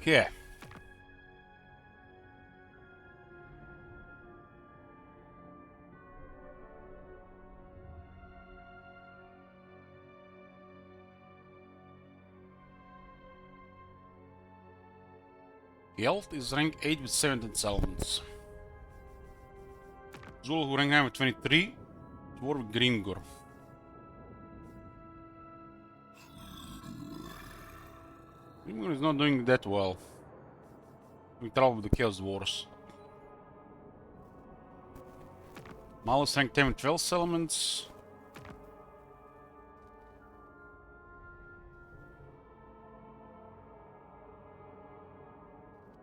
Okay. Health is rank 8 with 17 settlements. Zul who rank 9 with 23. War with Grimgor. Grimgor is not doing that well. We trouble with the Chaos Wars. Malus rank 10 with 12 settlements.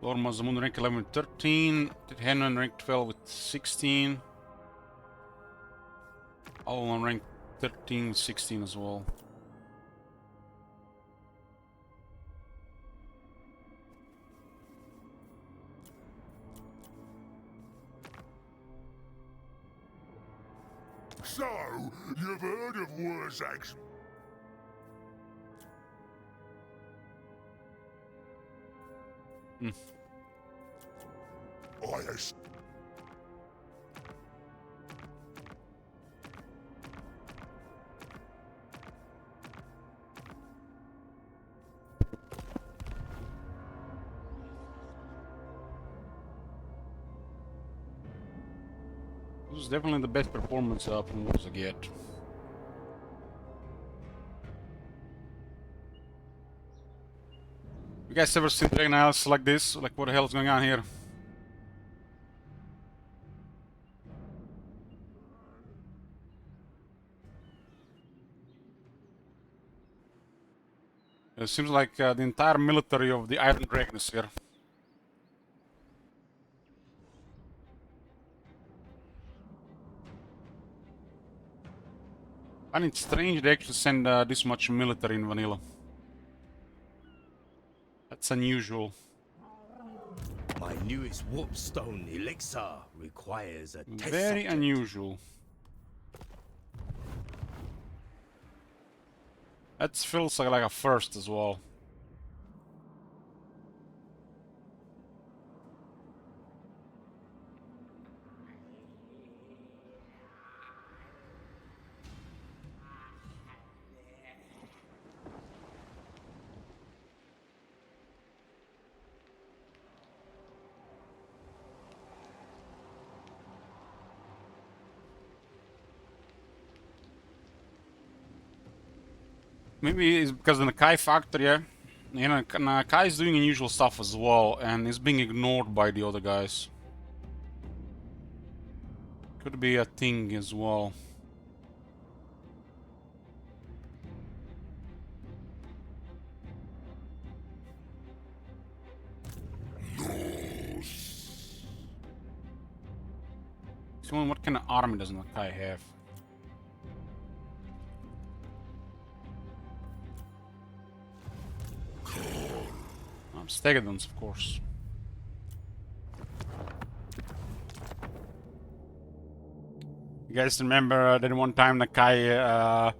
Lord Mazamun rank 11 with 13. Hanon rank 12 with 16. All on rank 13 with 16 as well. So, you've heard of Wurzag's... I... This is definitely the best performance from Wurzag yet. You guys ever seen Dragon Isles like this? Like, what the hell is going on here? It seems like the entire military of the Iron Dragon is here. I find it strange they actually send this much military in vanilla. That's unusual. My newest warpstone elixir requires a test Very subject. unusual. That feels like a first as well. Maybe it's because of the Nakai factor, yeah. You know, Nakai is doing unusual stuff as well, and is being ignored by the other guys. Could be a thing as well. So what kind of army does Nakai have? Stegadons, of course. You guys remember that one time Nakai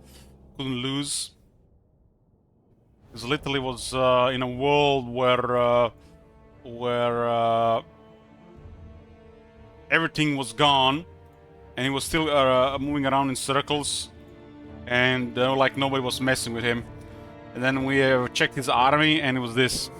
couldn't lose? Because literally was in a world where everything was gone, and he was still moving around in circles, and like nobody was messing with him. And then we checked his army, and it was this.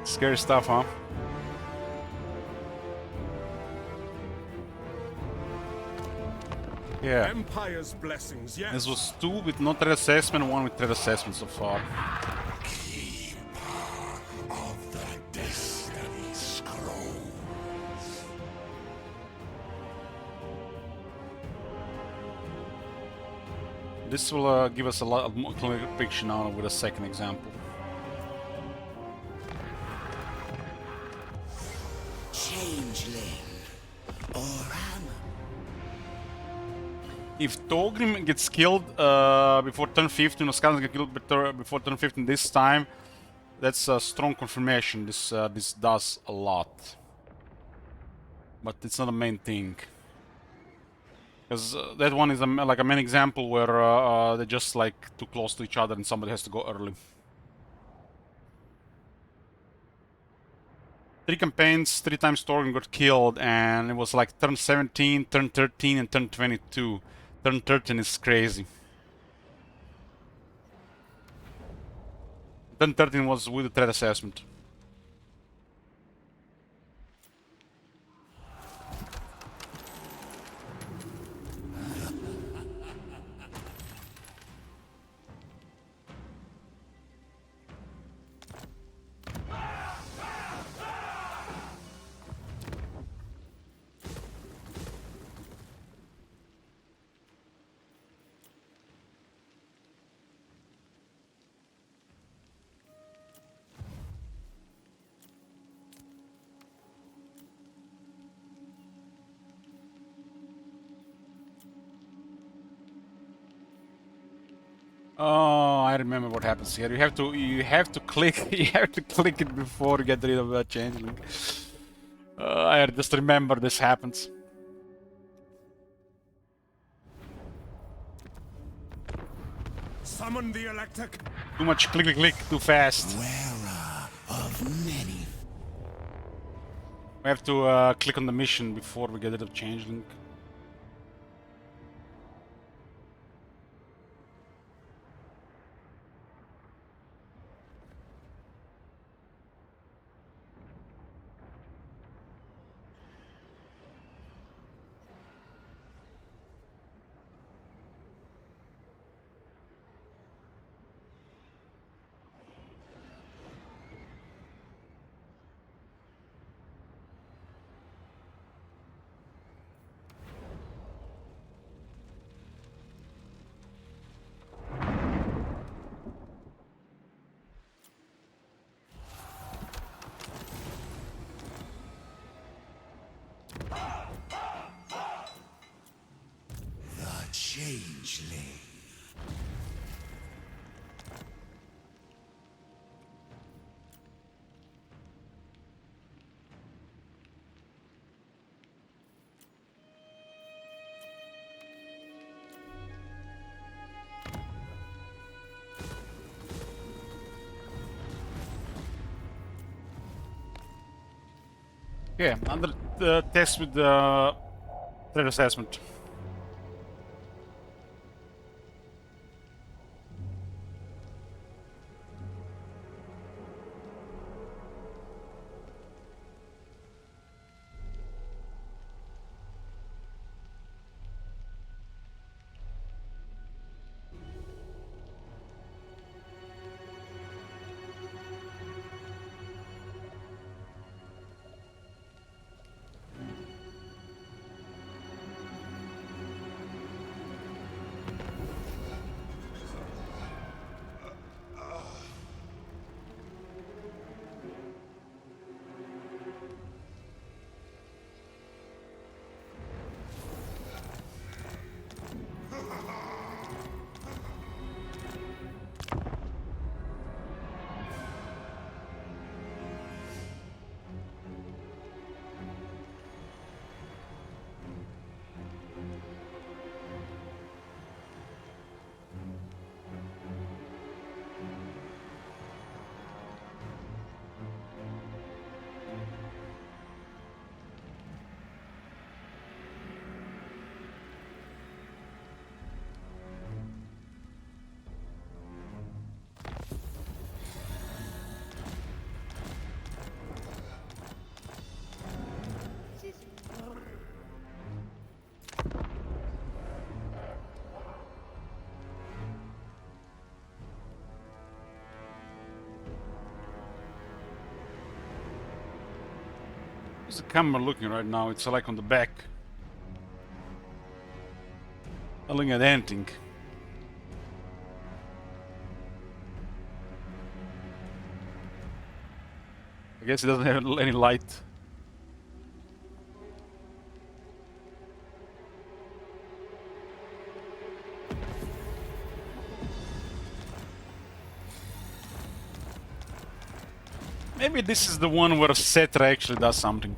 Scary stuff, huh? Yeah. Empire's blessings, yes. This was 2 with no threat assessment, 1 with threat assessment so far. of the Destiny Scroll. This will give us a lot more clear picture now with a second example. Changeling. If Togrim gets killed before turn 15, or Skans get killed before turn 15 this time, that's a strong confirmation. This does a lot. But it's not a main thing. Because that one is like a main example where they're just like too close to each other and somebody has to go early. 3 campaigns, 3 times Torgon got killed, and it was like turn 17, turn 13, and turn 22. Turn 13 is crazy. Turn 13 was with the threat assessment. Oh, I remember what happens here. You have to click you have to click it before you get rid of that changeling. I just remember this happens. Summon the Elector. Too much click click click too fast. Wearer of many. We have to click on the mission before we get rid of changeling. The changeling. Yeah, under the test with the threat assessment. Where's the camera looking right now? It's like on the back. Not looking at anything. I guess it doesn't have any light. Maybe this is the one where Cetra actually does something.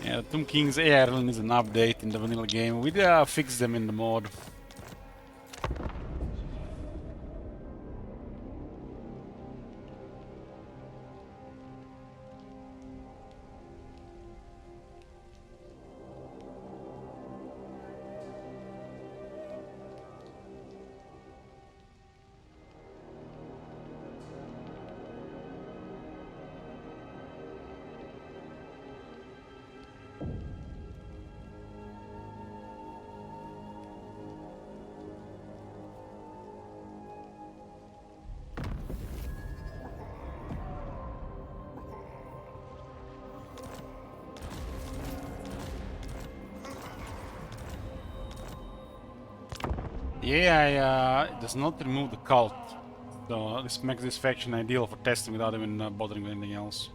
Yeah, Tomb King's Erlen is an update in the vanilla game. We fixed them in the mod. Yeah, it does not remove the cult, so this makes this faction ideal for testing without even bothering with anything else.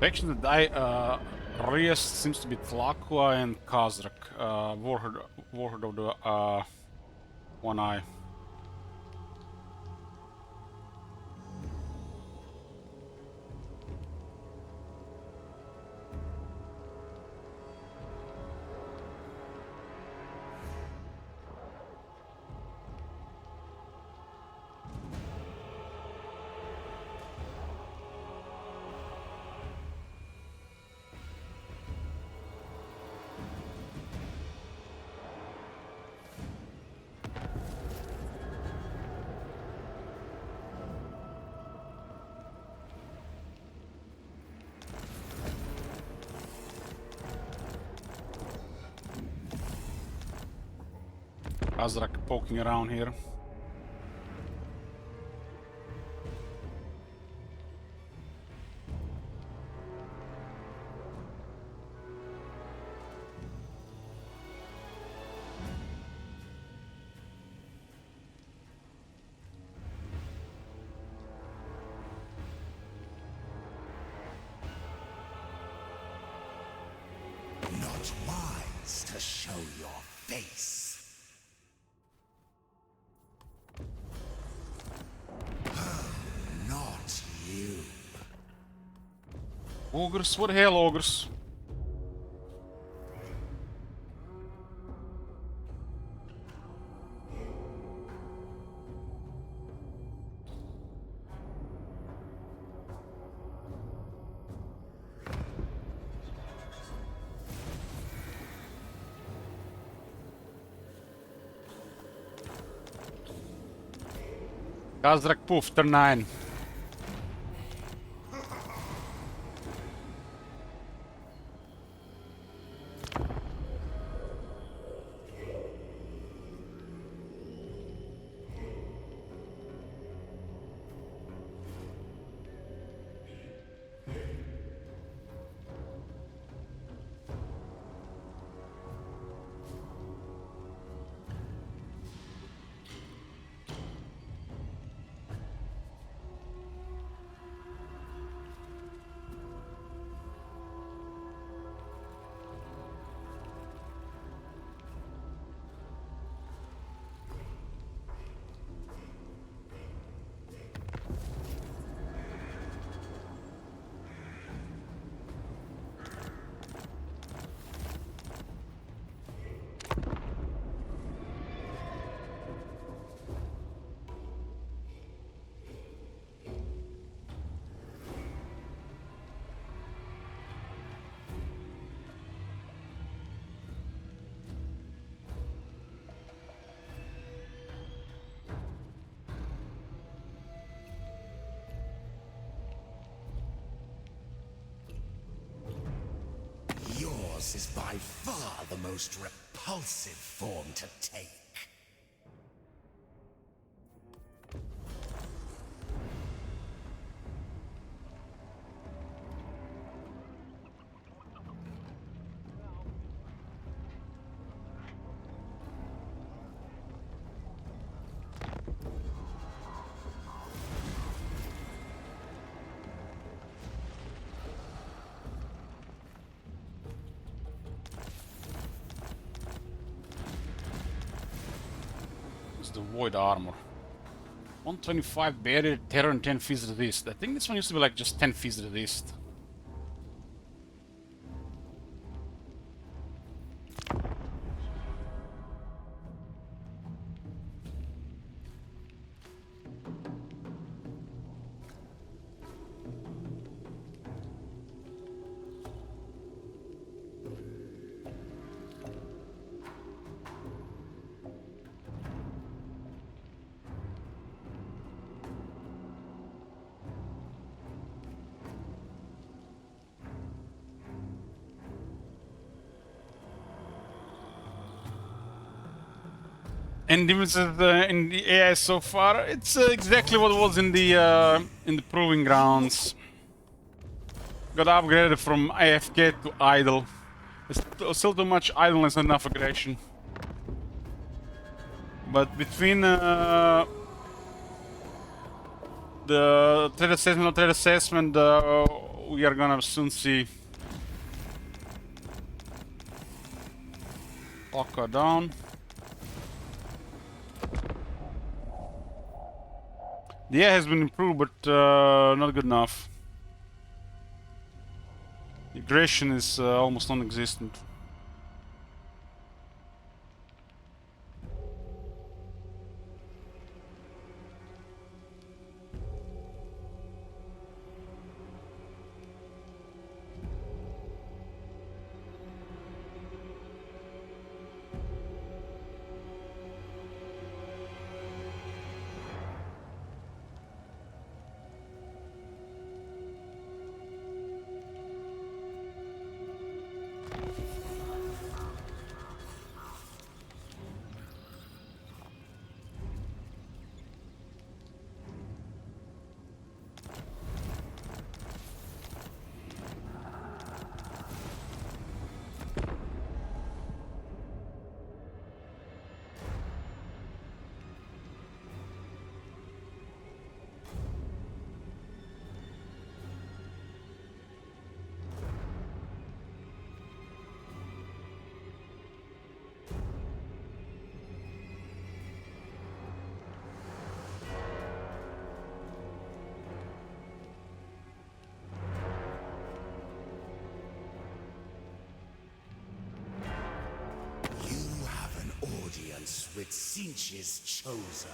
Faction that die Rias seems to be Tlaqua and Khazrak, Warhord of the One Eye. Khazrak poking around here. Not wise to show your face. Not you. Ogres, what the hell, ogres? Khazrak poof, turn 9. Yours is by far the most repulsive form to take. What's the void armor? 125 barrier, terror, and 10 phys resist. I think this one used to be like just 10 phys resist. And differences in the AI so far, it's exactly what was in the proving grounds. Got upgraded from AFK to idle. There's still too much idleness and enough aggression. But between the threat assessment, not threat assessment, we are gonna soon see. Lock her down. The AI has been improved, but not good enough. Aggression is almost non-existent. With Sinch's chosen.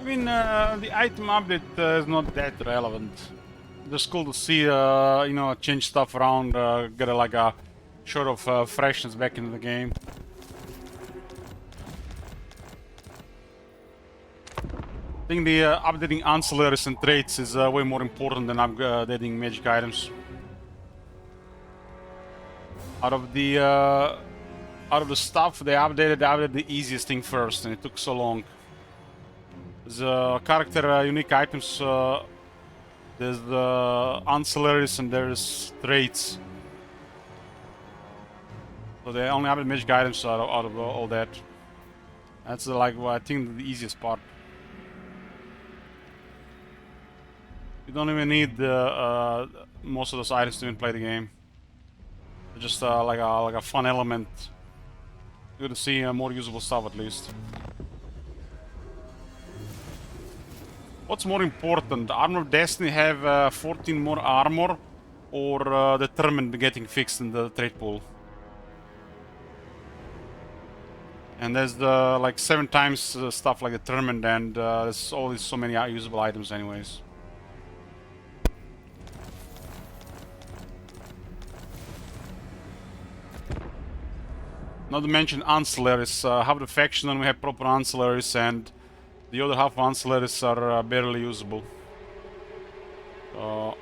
I mean, the item update is not that relevant. Just cool to see, you know, change stuff around, get like a sort of freshness back into the game. I think the updating ancillaries and traits is way more important than updating magic items. Out of the stuff they updated the easiest thing first, and it took so long. There's character unique items, there's the ancillaries, and there's traits. So they only update magic items out of all that. That's like I think the easiest part. You don't even need most of those items to even play the game. They're just like a fun element. Good to see more usable stuff at least. What's more important, Armor of Destiny have 14 more armor, or Determined getting fixed in the trade pool? And there's the like 7 times stuff like Determined, and there's always so many usable items anyways. Not to mention ancillaries. Half the faction only have proper ancillaries, and the other half of ancillaries are barely usable. Out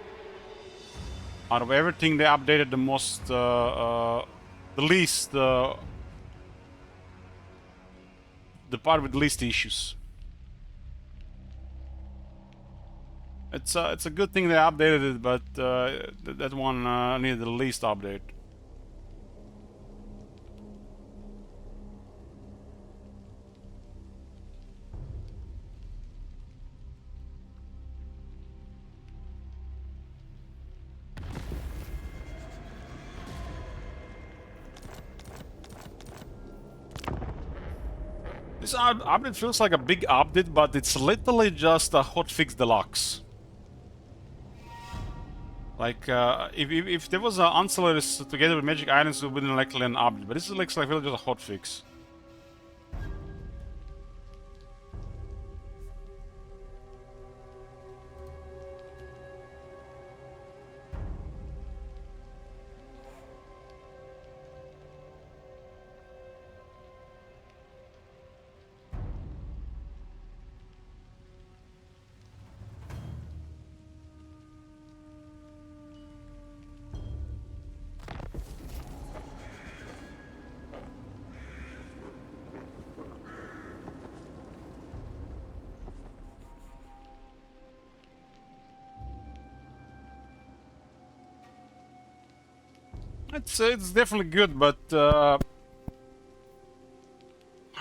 of everything, they updated the most, the least, the part with the least issues. It's a good thing they updated it, but that one needed the least update. This update feels like a big update, but it's literally just a hotfix deluxe. Like, if there was ancillaries together with magic items, it would be likely an update. But this is like really just a hotfix. It's definitely good, but I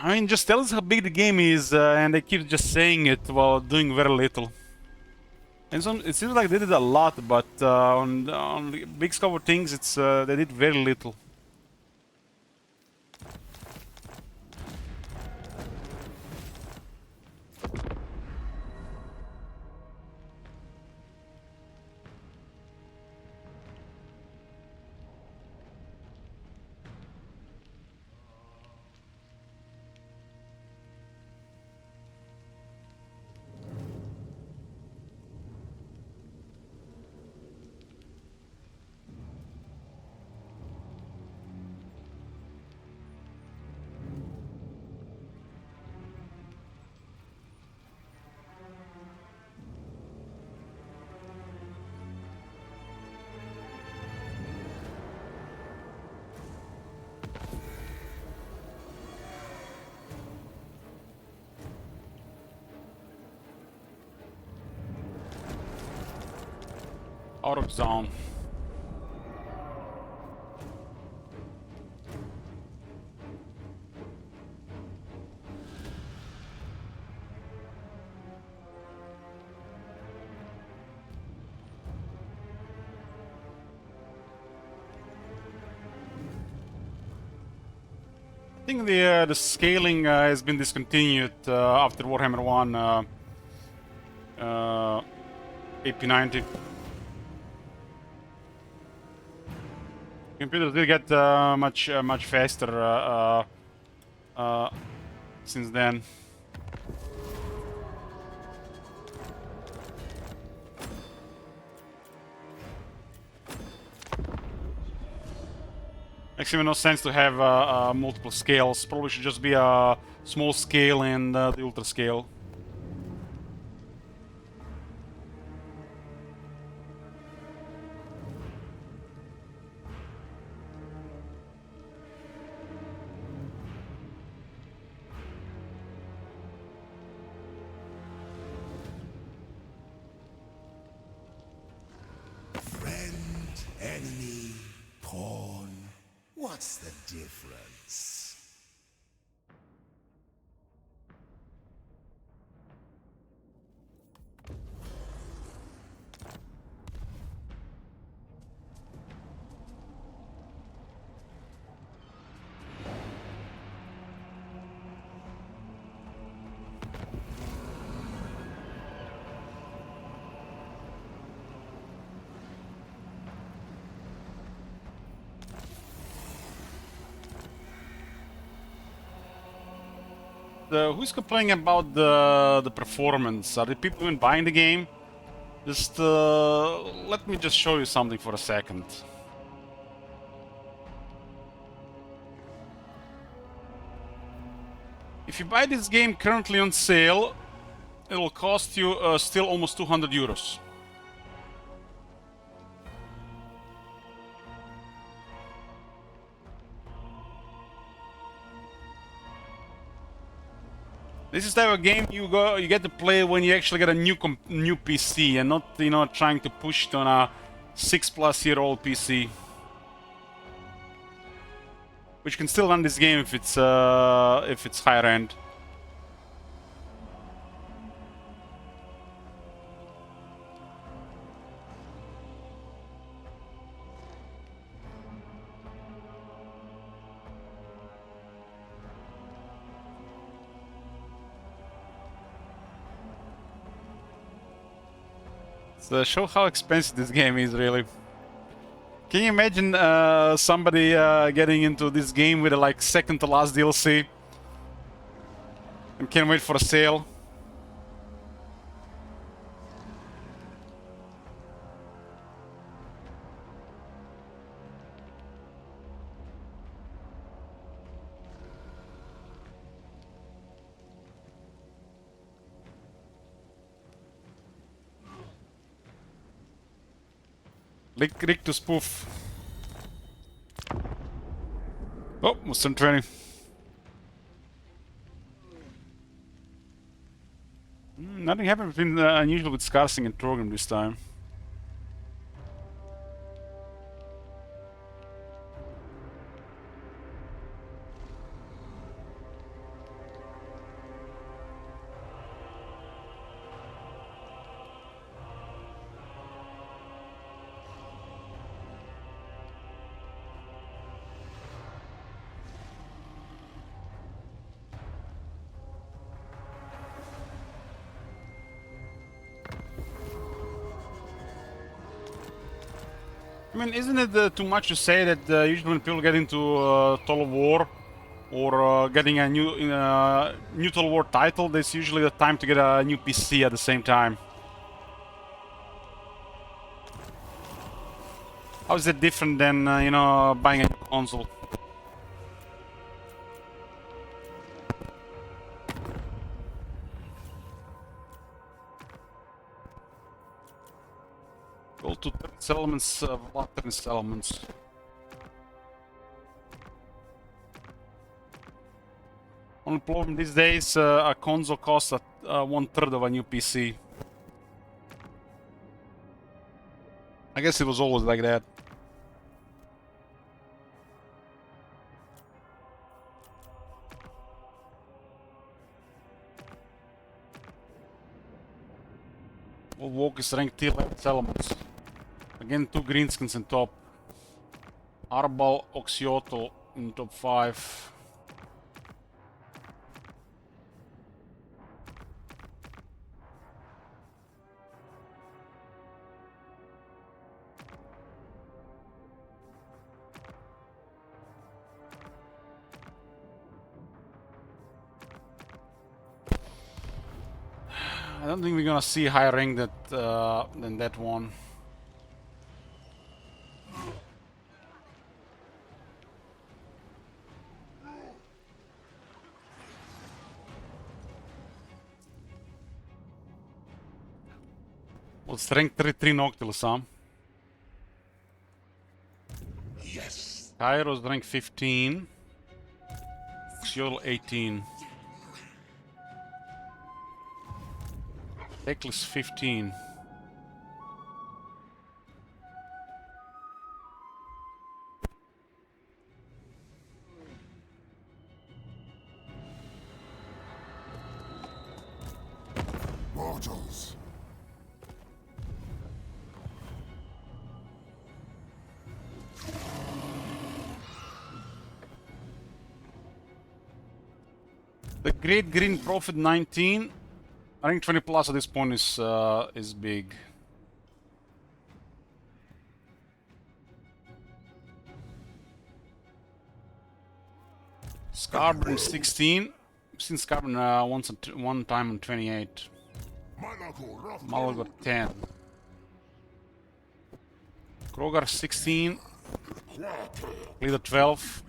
mean, just tell us how big the game is, and they keep just saying it while doing very little. And it seems like they did a lot, but on the big scope of things, it's they did very little. Out of zone. I think the scaling has been discontinued after Warhammer 1 AP90. Computers did get much faster since then. Makes even no sense to have multiple scales. Probably should just be a small scale and the ultra scale. Friend, enemy, pawn. What's the difference? Who's complaining about the performance? Are the people even buying the game? Just let me just show you something for a second. If you buy this game currently on sale, it will cost you still almost 200 euros. This is the type of game you get to play when you actually get a new PC and not trying to push it on a 6+ year old PC, which can still run this game if it's higher end. So show how expensive this game is, really. Can you imagine somebody getting into this game with a like second to last DLC and can't wait for a sale? Rick to spoof. Oh, Western training. Nothing happened between unusual with Skarsing and Torgrim this time. I mean, isn't it too much to say that usually when people get into Total War or getting a new Total War title, there's usually the time to get a new PC at the same time. How is it different than, you know, buying a new console? Go to settlements, Latin settlements. Only problem these days, a console costs 1/3 of a new PC. I guess it was always like that. We'll walk is ranked tier 11 settlements. Again, 2 greenskins in top. Arbal, Oxyotl in top 5. I don't think we're gonna see higher rank than that one. Well, strength 33 Noctilus, huh? Yes. Kairos rank 15. Xiol 18. Teclis 15. Mortals. The Great Green Prophet 19. I think 20 plus at this point is big. Scarburn 16. I've seen Scarburn one time on 28. Malagor 10. Krogar 16. Leader 12.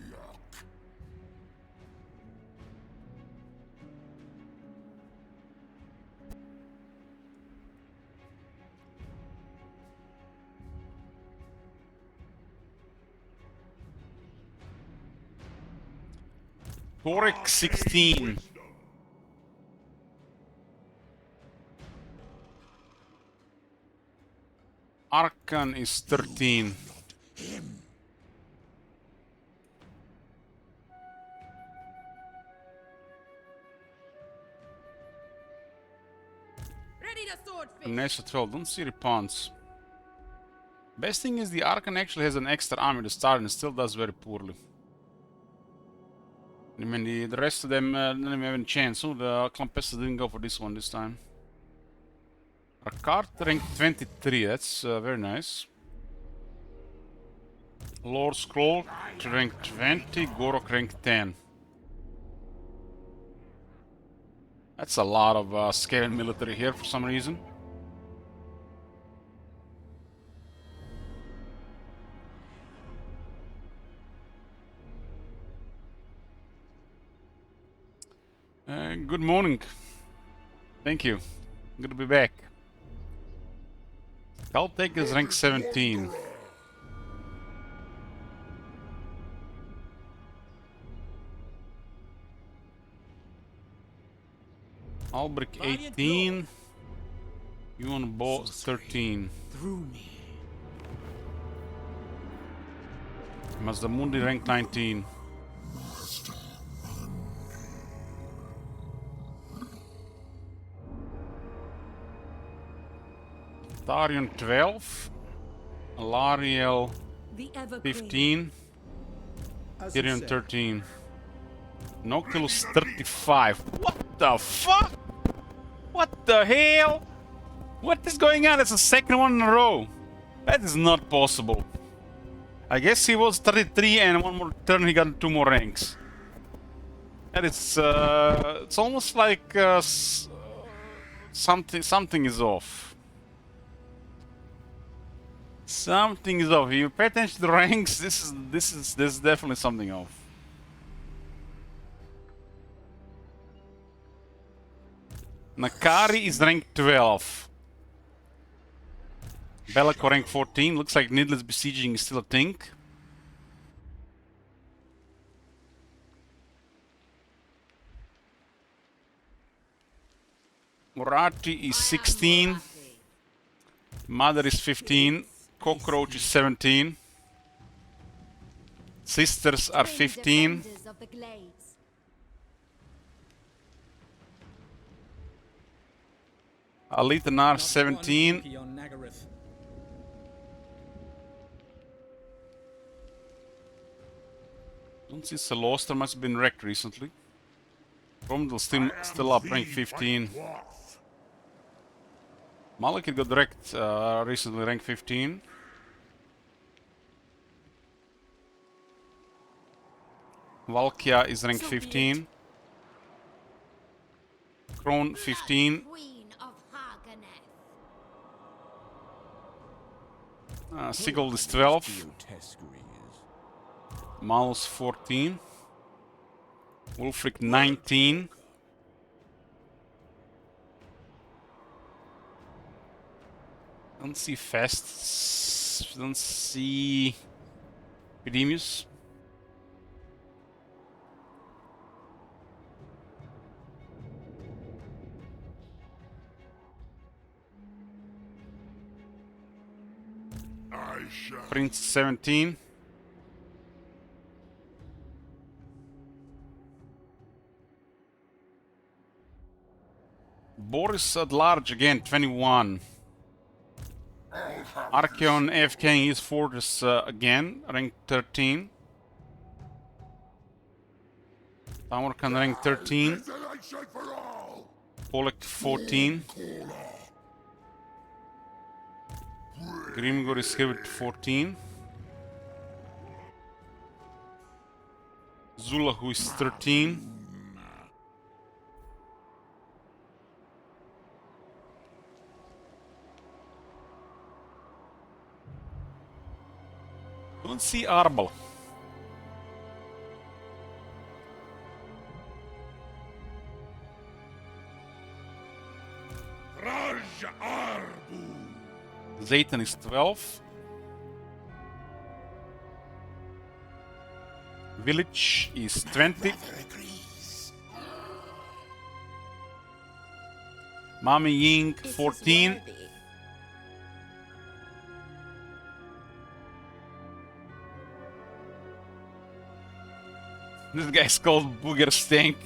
Torek 16. Arkan is 13. Ready to swordfish. Nessa 12. Don't see repawns. Best thing is the Arkan actually has an extra army to start and still does very poorly. I mean, the rest of them don't even have any chance. So the Clampesta didn't go for this one this time. Rakard rank 23, that's very nice. Lord Scroll rank 20, Gorok rank 10. That's a lot of Skaven military here for some reason. Good morning. Thank you. Good to be back. Caltech is rank 17. Albrick 18. Yuan Bo 13. Through me. Mazdamundi rank 19. Tharion 12. Alariel The ever 15. As you Tyrion said. 13. Noctilus 35. What the fuck? What the hell? What is going on? It's the second one in a row. That is not possible. I guess he was 33 and one more turn he got 2 more ranks. That is, it's almost like something is off. Something is off. If you pay attention to the ranks, this is definitely something off. Nakari is rank 12. Belako rank 14. Looks like needless besieging is still a thing. Murati is 16. Mother is 15. Cockroach is 17. Sisters are 15. Defenders of the glades. Alitanar 17. Don't see Celostra must have been wrecked recently. Cromwell still up, rank 15. Malekith got wrecked recently, rank 15. Valkia is rank 15. Krone 15. Queen of Haganeth. Sigurd is 12. Malus 14. Wulfric 19. Don't see Fests. Don't see Epidemius. Prince 17. Boris at large again, 21. Archeon AFK in his fortress again, rank 13. Tamarkan rank 13. Polek 14. Grimgor is here with 14. Zula, who is 13. Don't see Arbal. Zayton is 12. Village is 20. Mami Ying 14. This guy's called Booger Stank.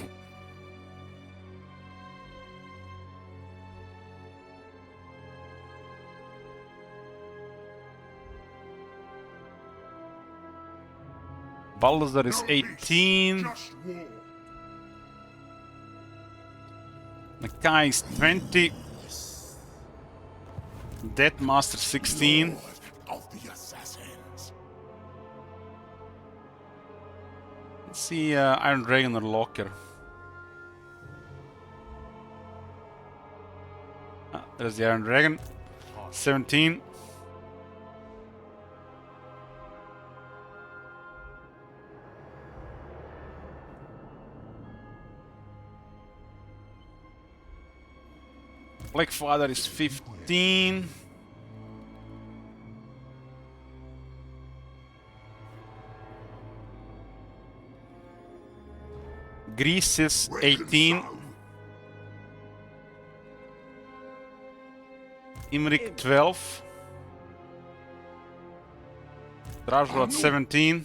Balthazar is 18. Nakai is 20. Death Master 16. Lord of the assassins. Let's see Iron Dragon or Locker. Ah, there's the Iron Dragon. 17. Black Father is 15. Grease is 18. Imrik 12. Drajrod 17.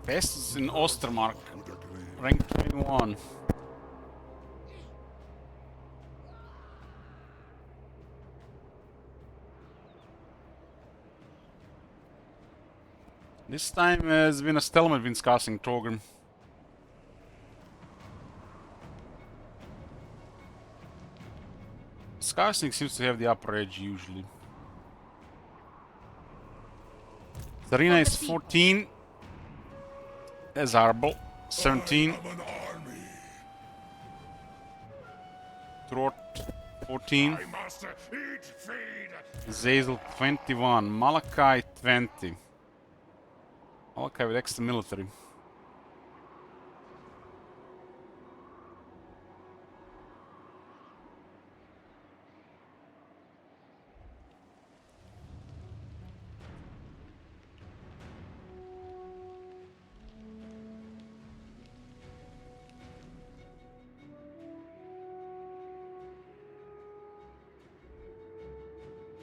Festus in Ostermark, rank 21. This time has been a stalemate Vince casting Torgrim. Casting seems to have the upper edge usually. Zarina is 14. There's Arbol, 17. Trot, 14. Zazel, 21. Malachi, 20. Malachi with extra military.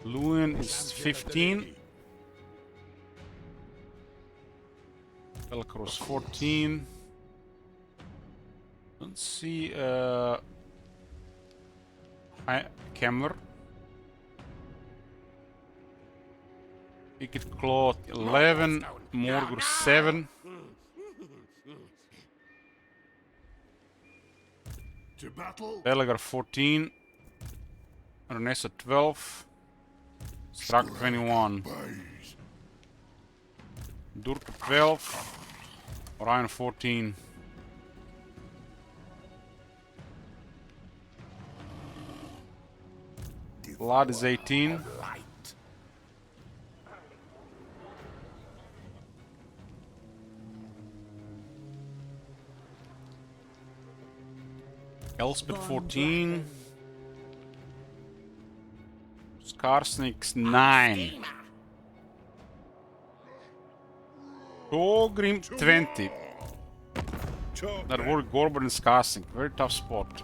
Luin is 15. Velcro's 14. Let's see, Camber. Wicked Claw 11. Morgur 7. To battle. Belagar 14. Renessa 12. Struck 21. Durk 12. Orion 14. Blood is 18. Elspeth 14. Skarsnik's 9. Torgrim 20. That were Gorbert and Skarsnik. Very tough spot.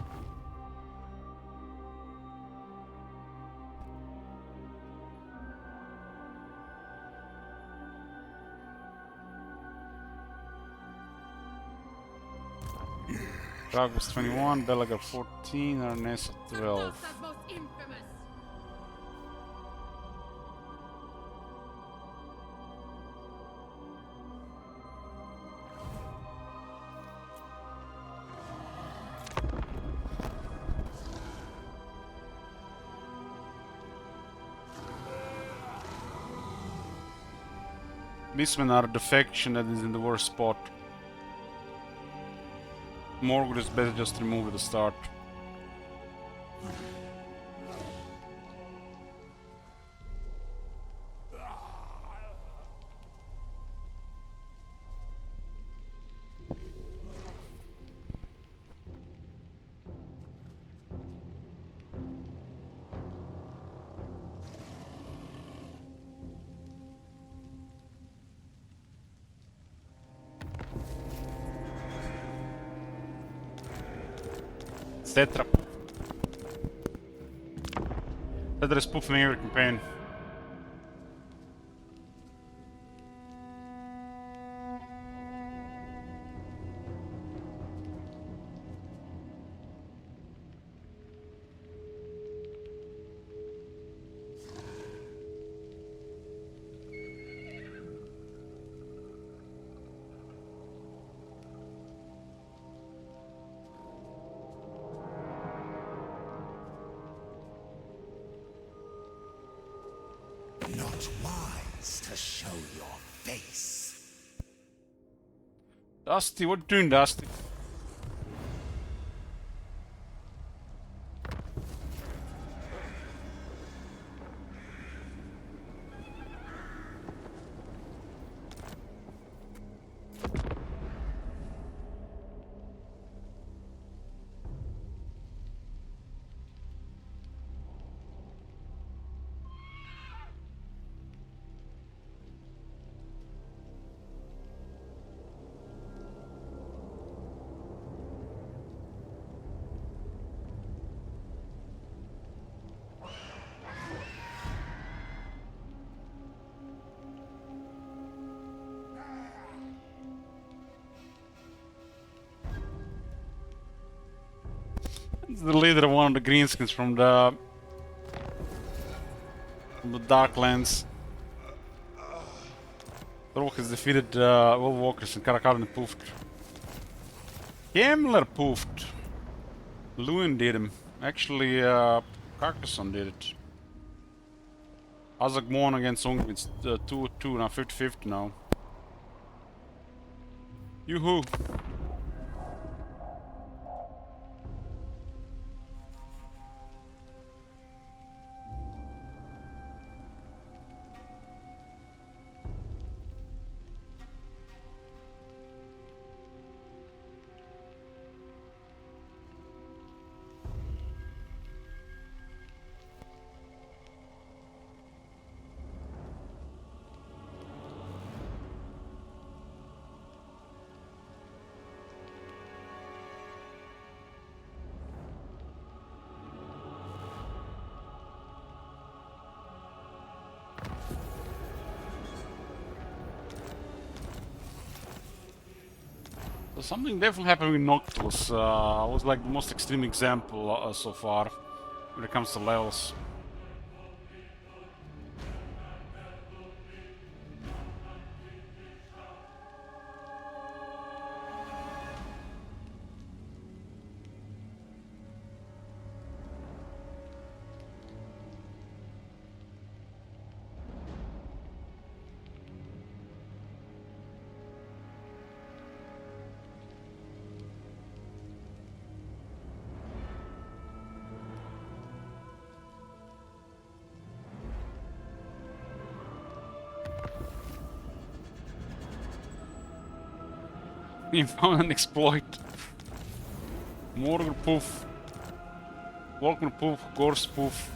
Dragos 21, Belagar 14, Arnesa 12. Beastmen are the faction that is in the worst spot. Morgul is better just remove at the start. Tetra. Tetra is spoofing every campaign. not wise to show your face. Dusty, what you doing, Dusty? It's the leader of one of the greenskins from the Darklands. Throg has defeated World Walkers and Karakaren poofed. Himmler poofed. Lewin did him. Actually, Carcassonne did it. Azak won against Ungrim. It's 2-2 now, 50-50 now. Yoo-hoo! So something definitely happened with Noctilus. Was like the most extreme example so far when it comes to levels. You found an exploit. Morgul poof. Volkman poof. Gorse poof.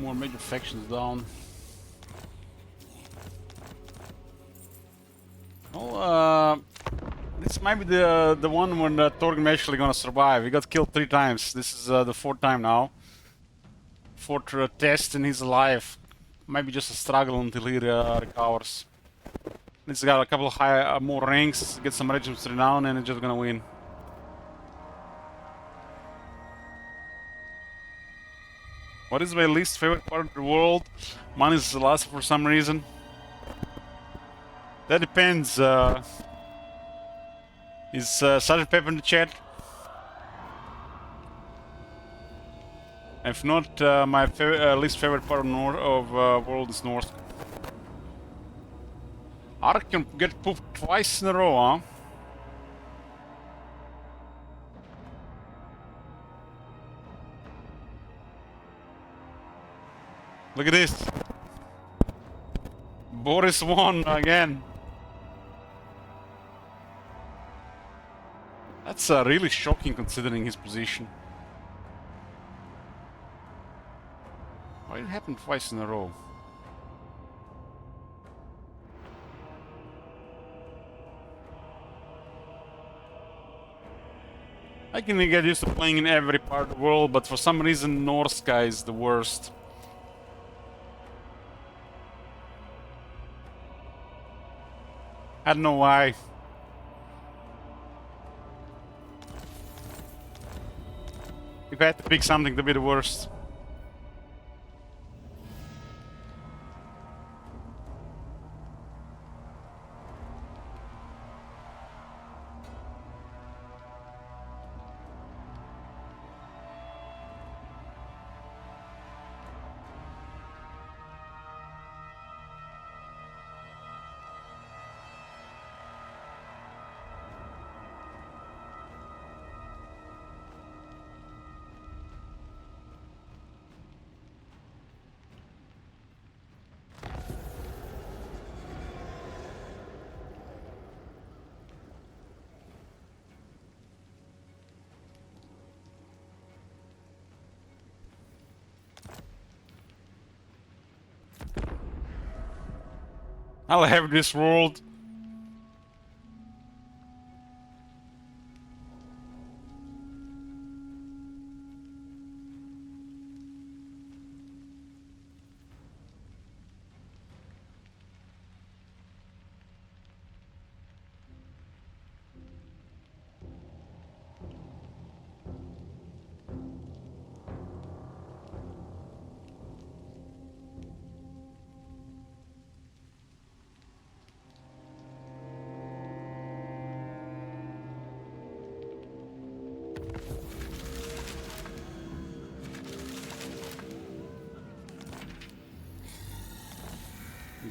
More major factions down. Well, this might be the one when Torgrim actually gonna survive. He got killed 3 times. This is the 4th time now. 4th test and he's alive. Might be just a struggle until he recovers. He's got a couple of more ranks, get some regiments renown, and he's just gonna win. What is my least favorite part of the world? Mine is the last for some reason. That depends. Is Sergeant Pepper in the chat? If not, my least favorite part of world is North. Ark can get pooped twice in a row, huh? Look at this. Boris won again. That's really shocking considering his position. Why did it happen twice in a row? I can get used to playing in every part of the world, but for some reason Norsca is the worst. I don't know why. If I had to pick something to be the worst. I'll have this world.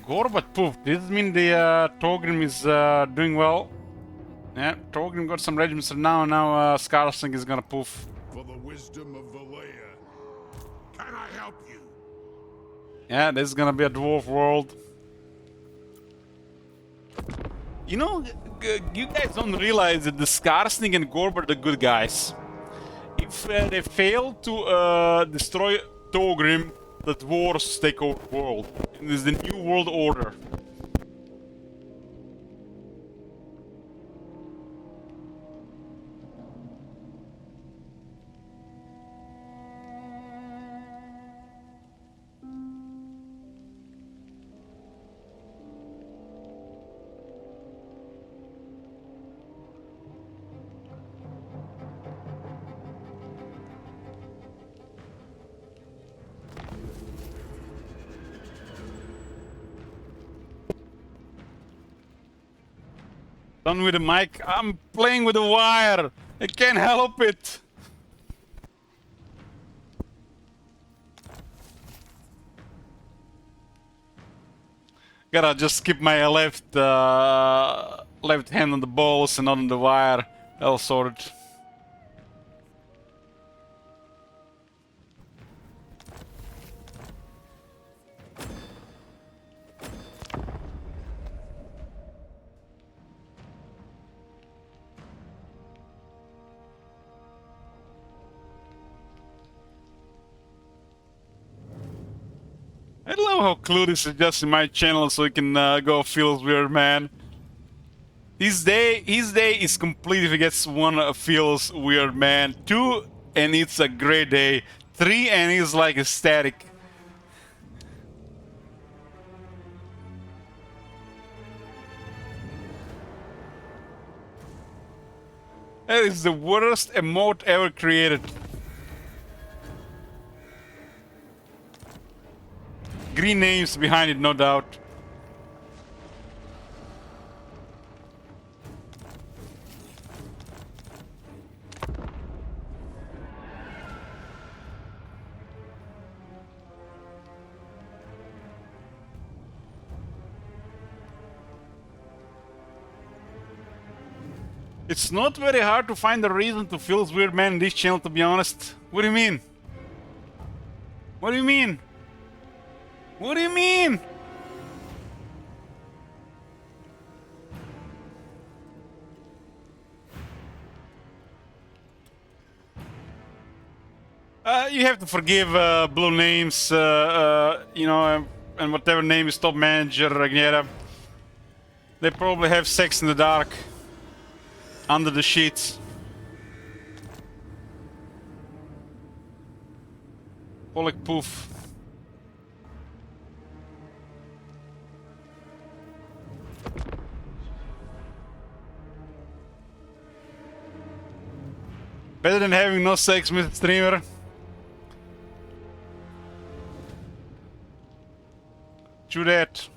Gorbat poof. Does this mean the Torgrim is doing well? Yeah, Torgrim got some regiments now. Now Skarsling is gonna poof. For the wisdom of Valea, can I help you? Yeah, this is gonna be a dwarf world. You know, you guys don't realize that the Skarsling and Gorbat are the good guys. If they fail to destroy Torgrim, the dwarves take over the world. This is the new world order. Done with the mic. I'm playing with the wire. I can't help it. Gotta just keep my left left hand on the balls and not on the wire. All sorted. I love how Clutis suggested my channel so he can go feels weird, man. His day is complete if he gets one feels weird, man. 2 and it's a great day. 3 and he's like ecstatic. That is the worst emote ever created. Green names behind it, no doubt. It's not very hard to find a reason to feel weird, man, in this channel, to be honest. What do you mean? What do you mean? What do you mean? You have to forgive blue names, you know, and whatever name is top manager, Rhaenyra. They probably have sex in the dark, under the sheets. Oleg Poof. Better than having no sex, Mr. Streamer. True that.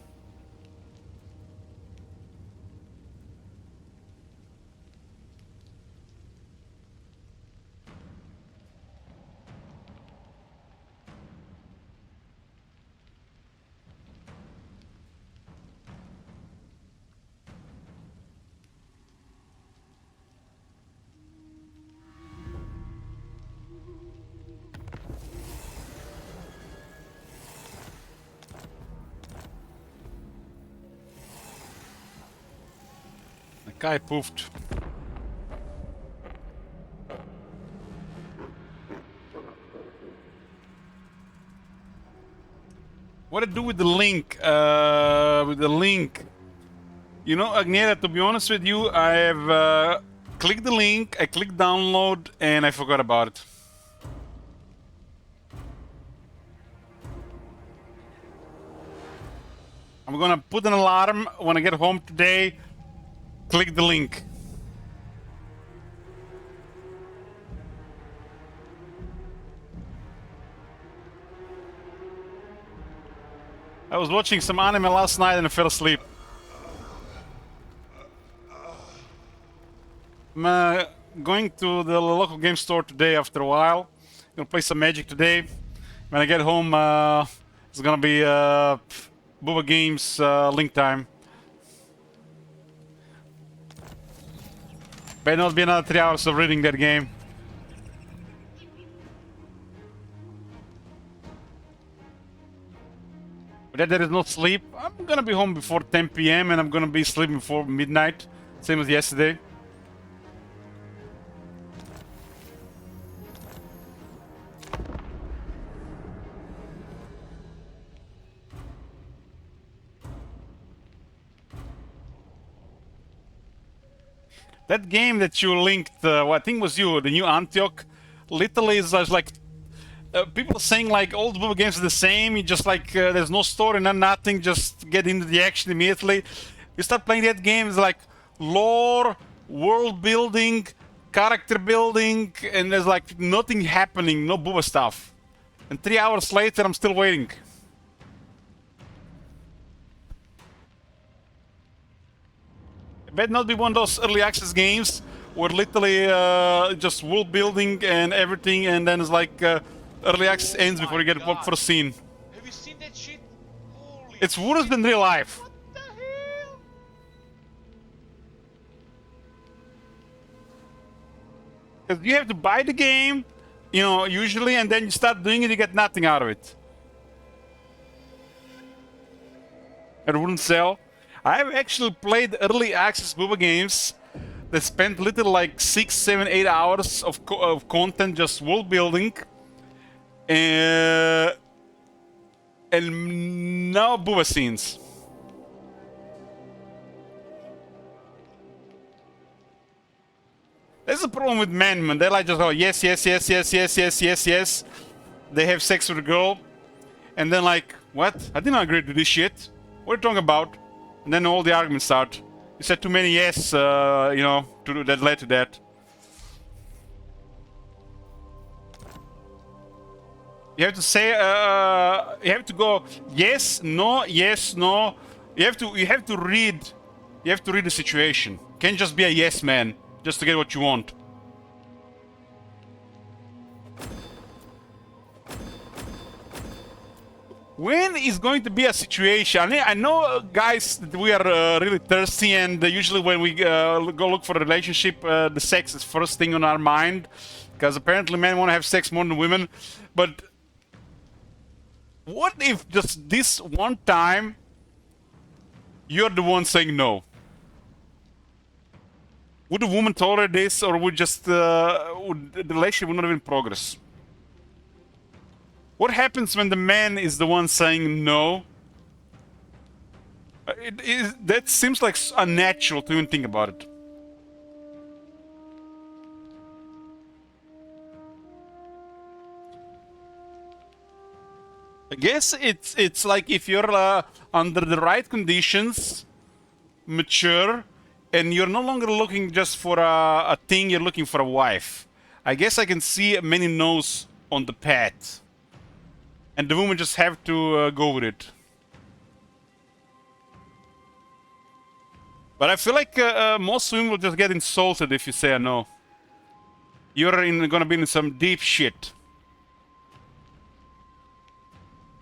The guy poofed. What to do with the link? You know, Agneta, to be honest with you, I have clicked the link, I clicked download, and I forgot about it. I'm gonna put an alarm when I get home today. Click the link. I was watching some anime last night and I fell asleep. I'm going to the local game store today after a while. Gonna play some Magic today. When I get home, it's gonna be Booba Games link time. Better not be another 3 hours of reading that game. But that there is no sleep. I'm gonna be home before 10 PM and I'm gonna be sleeping before midnight. Same as yesterday. That game that you linked, well, I think was you, the new Antioch, literally is like people saying like all the Booba games are the same. You just like there's no story, nothing. Just get into the action immediately. You start playing that game, it's like lore, world building, character building, and there's like nothing happening, no Booba stuff. And 3 hours later, I'm still waiting. Better not be one of those early access games where literally just world building and everything, and then it's like early access ends before you get booked for a scene. Have you seen that shit? Holy It's worse than real life. What the hell? Because you have to buy the game, you know, usually, and then you start doing it, you get nothing out of it. It wouldn't sell. I've actually played early access Booba games that spent little like 6, 7, 8 hours of content just world building. And no Booba scenes. There's a problem with men, man. They like just go yes, yes, yes, yes, yes, yes, yes, yes. They have sex with a girl, and then like, what? I didn't agree to this shit. What are you talking about? And then all the arguments start. You said too many yes, you know, that led to that. You have to say, you have to go yes, no, yes, no. You have to read the situation. Can't just be a yes man just to get what you want. When is going to be a situation? I know, guys, that we are really thirsty, and usually when we go look for a relationship, the sex is first thing on our mind, because apparently men want to have sex more than women. But what if just this one time you're the one saying no? Would the woman tolerate this, or would just would the relationship would not even progress? What happens when the man is the one saying no? That seems like unnatural to even think about it. I guess it's like if you're under the right conditions, mature, and you're no longer looking just for a thing, you're looking for a wife. I guess I can see many no's on the path. And the women just have to go with it. But I feel like most women will just get insulted if you say a no. You're gonna be in some deep shit.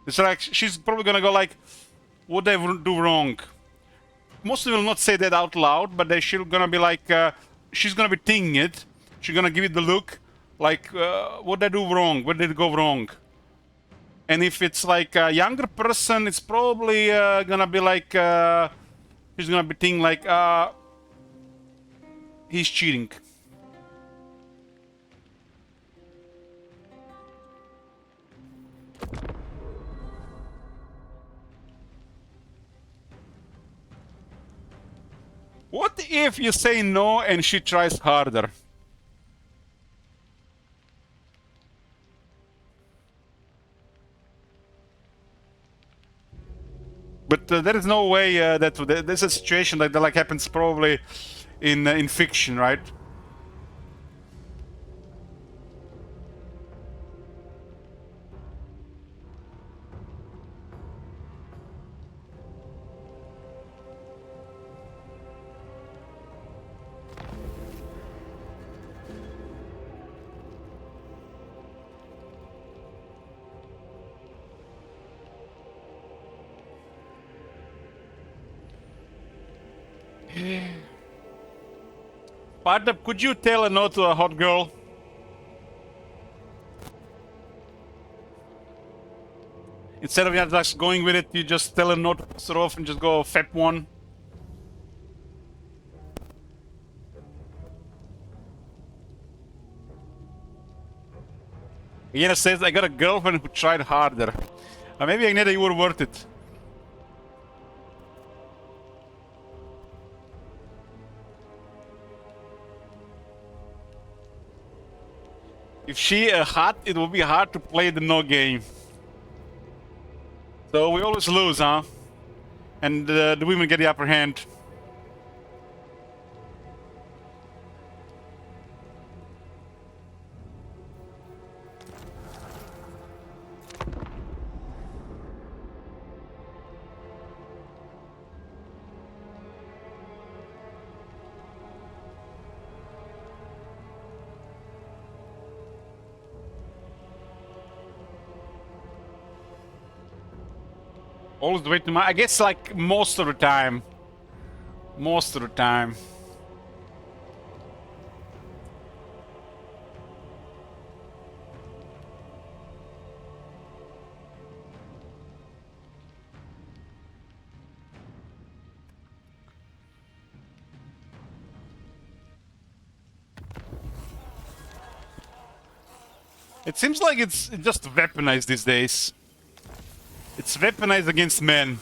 It's like, she's probably gonna go like, what did I do wrong? Most of them will not say that out loud, but she's gonna be like, she's gonna be thinking it. She's gonna give it the look, like, what did I do wrong? Where did it go wrong? And if it's like a younger person, it's probably gonna be like, she's gonna be thinking like, he's cheating. What if you say no and she tries harder? But there is no way that there's a situation like that like happens probably in fiction, right? Partner, could you tell a no to a hot girl? Instead of just going with it, you just tell a no to piss her off and just go FEP one. Iena says, I got a girlfriend who tried harder. Maybe Agneta, you were worth it. If she hot, it will be hard to play the no game. So we always lose, huh? And the women get the upper hand. Always wait to my. I guess like most of the time. Most of the time. It seems like it's just weaponized these days. It's weaponized against men.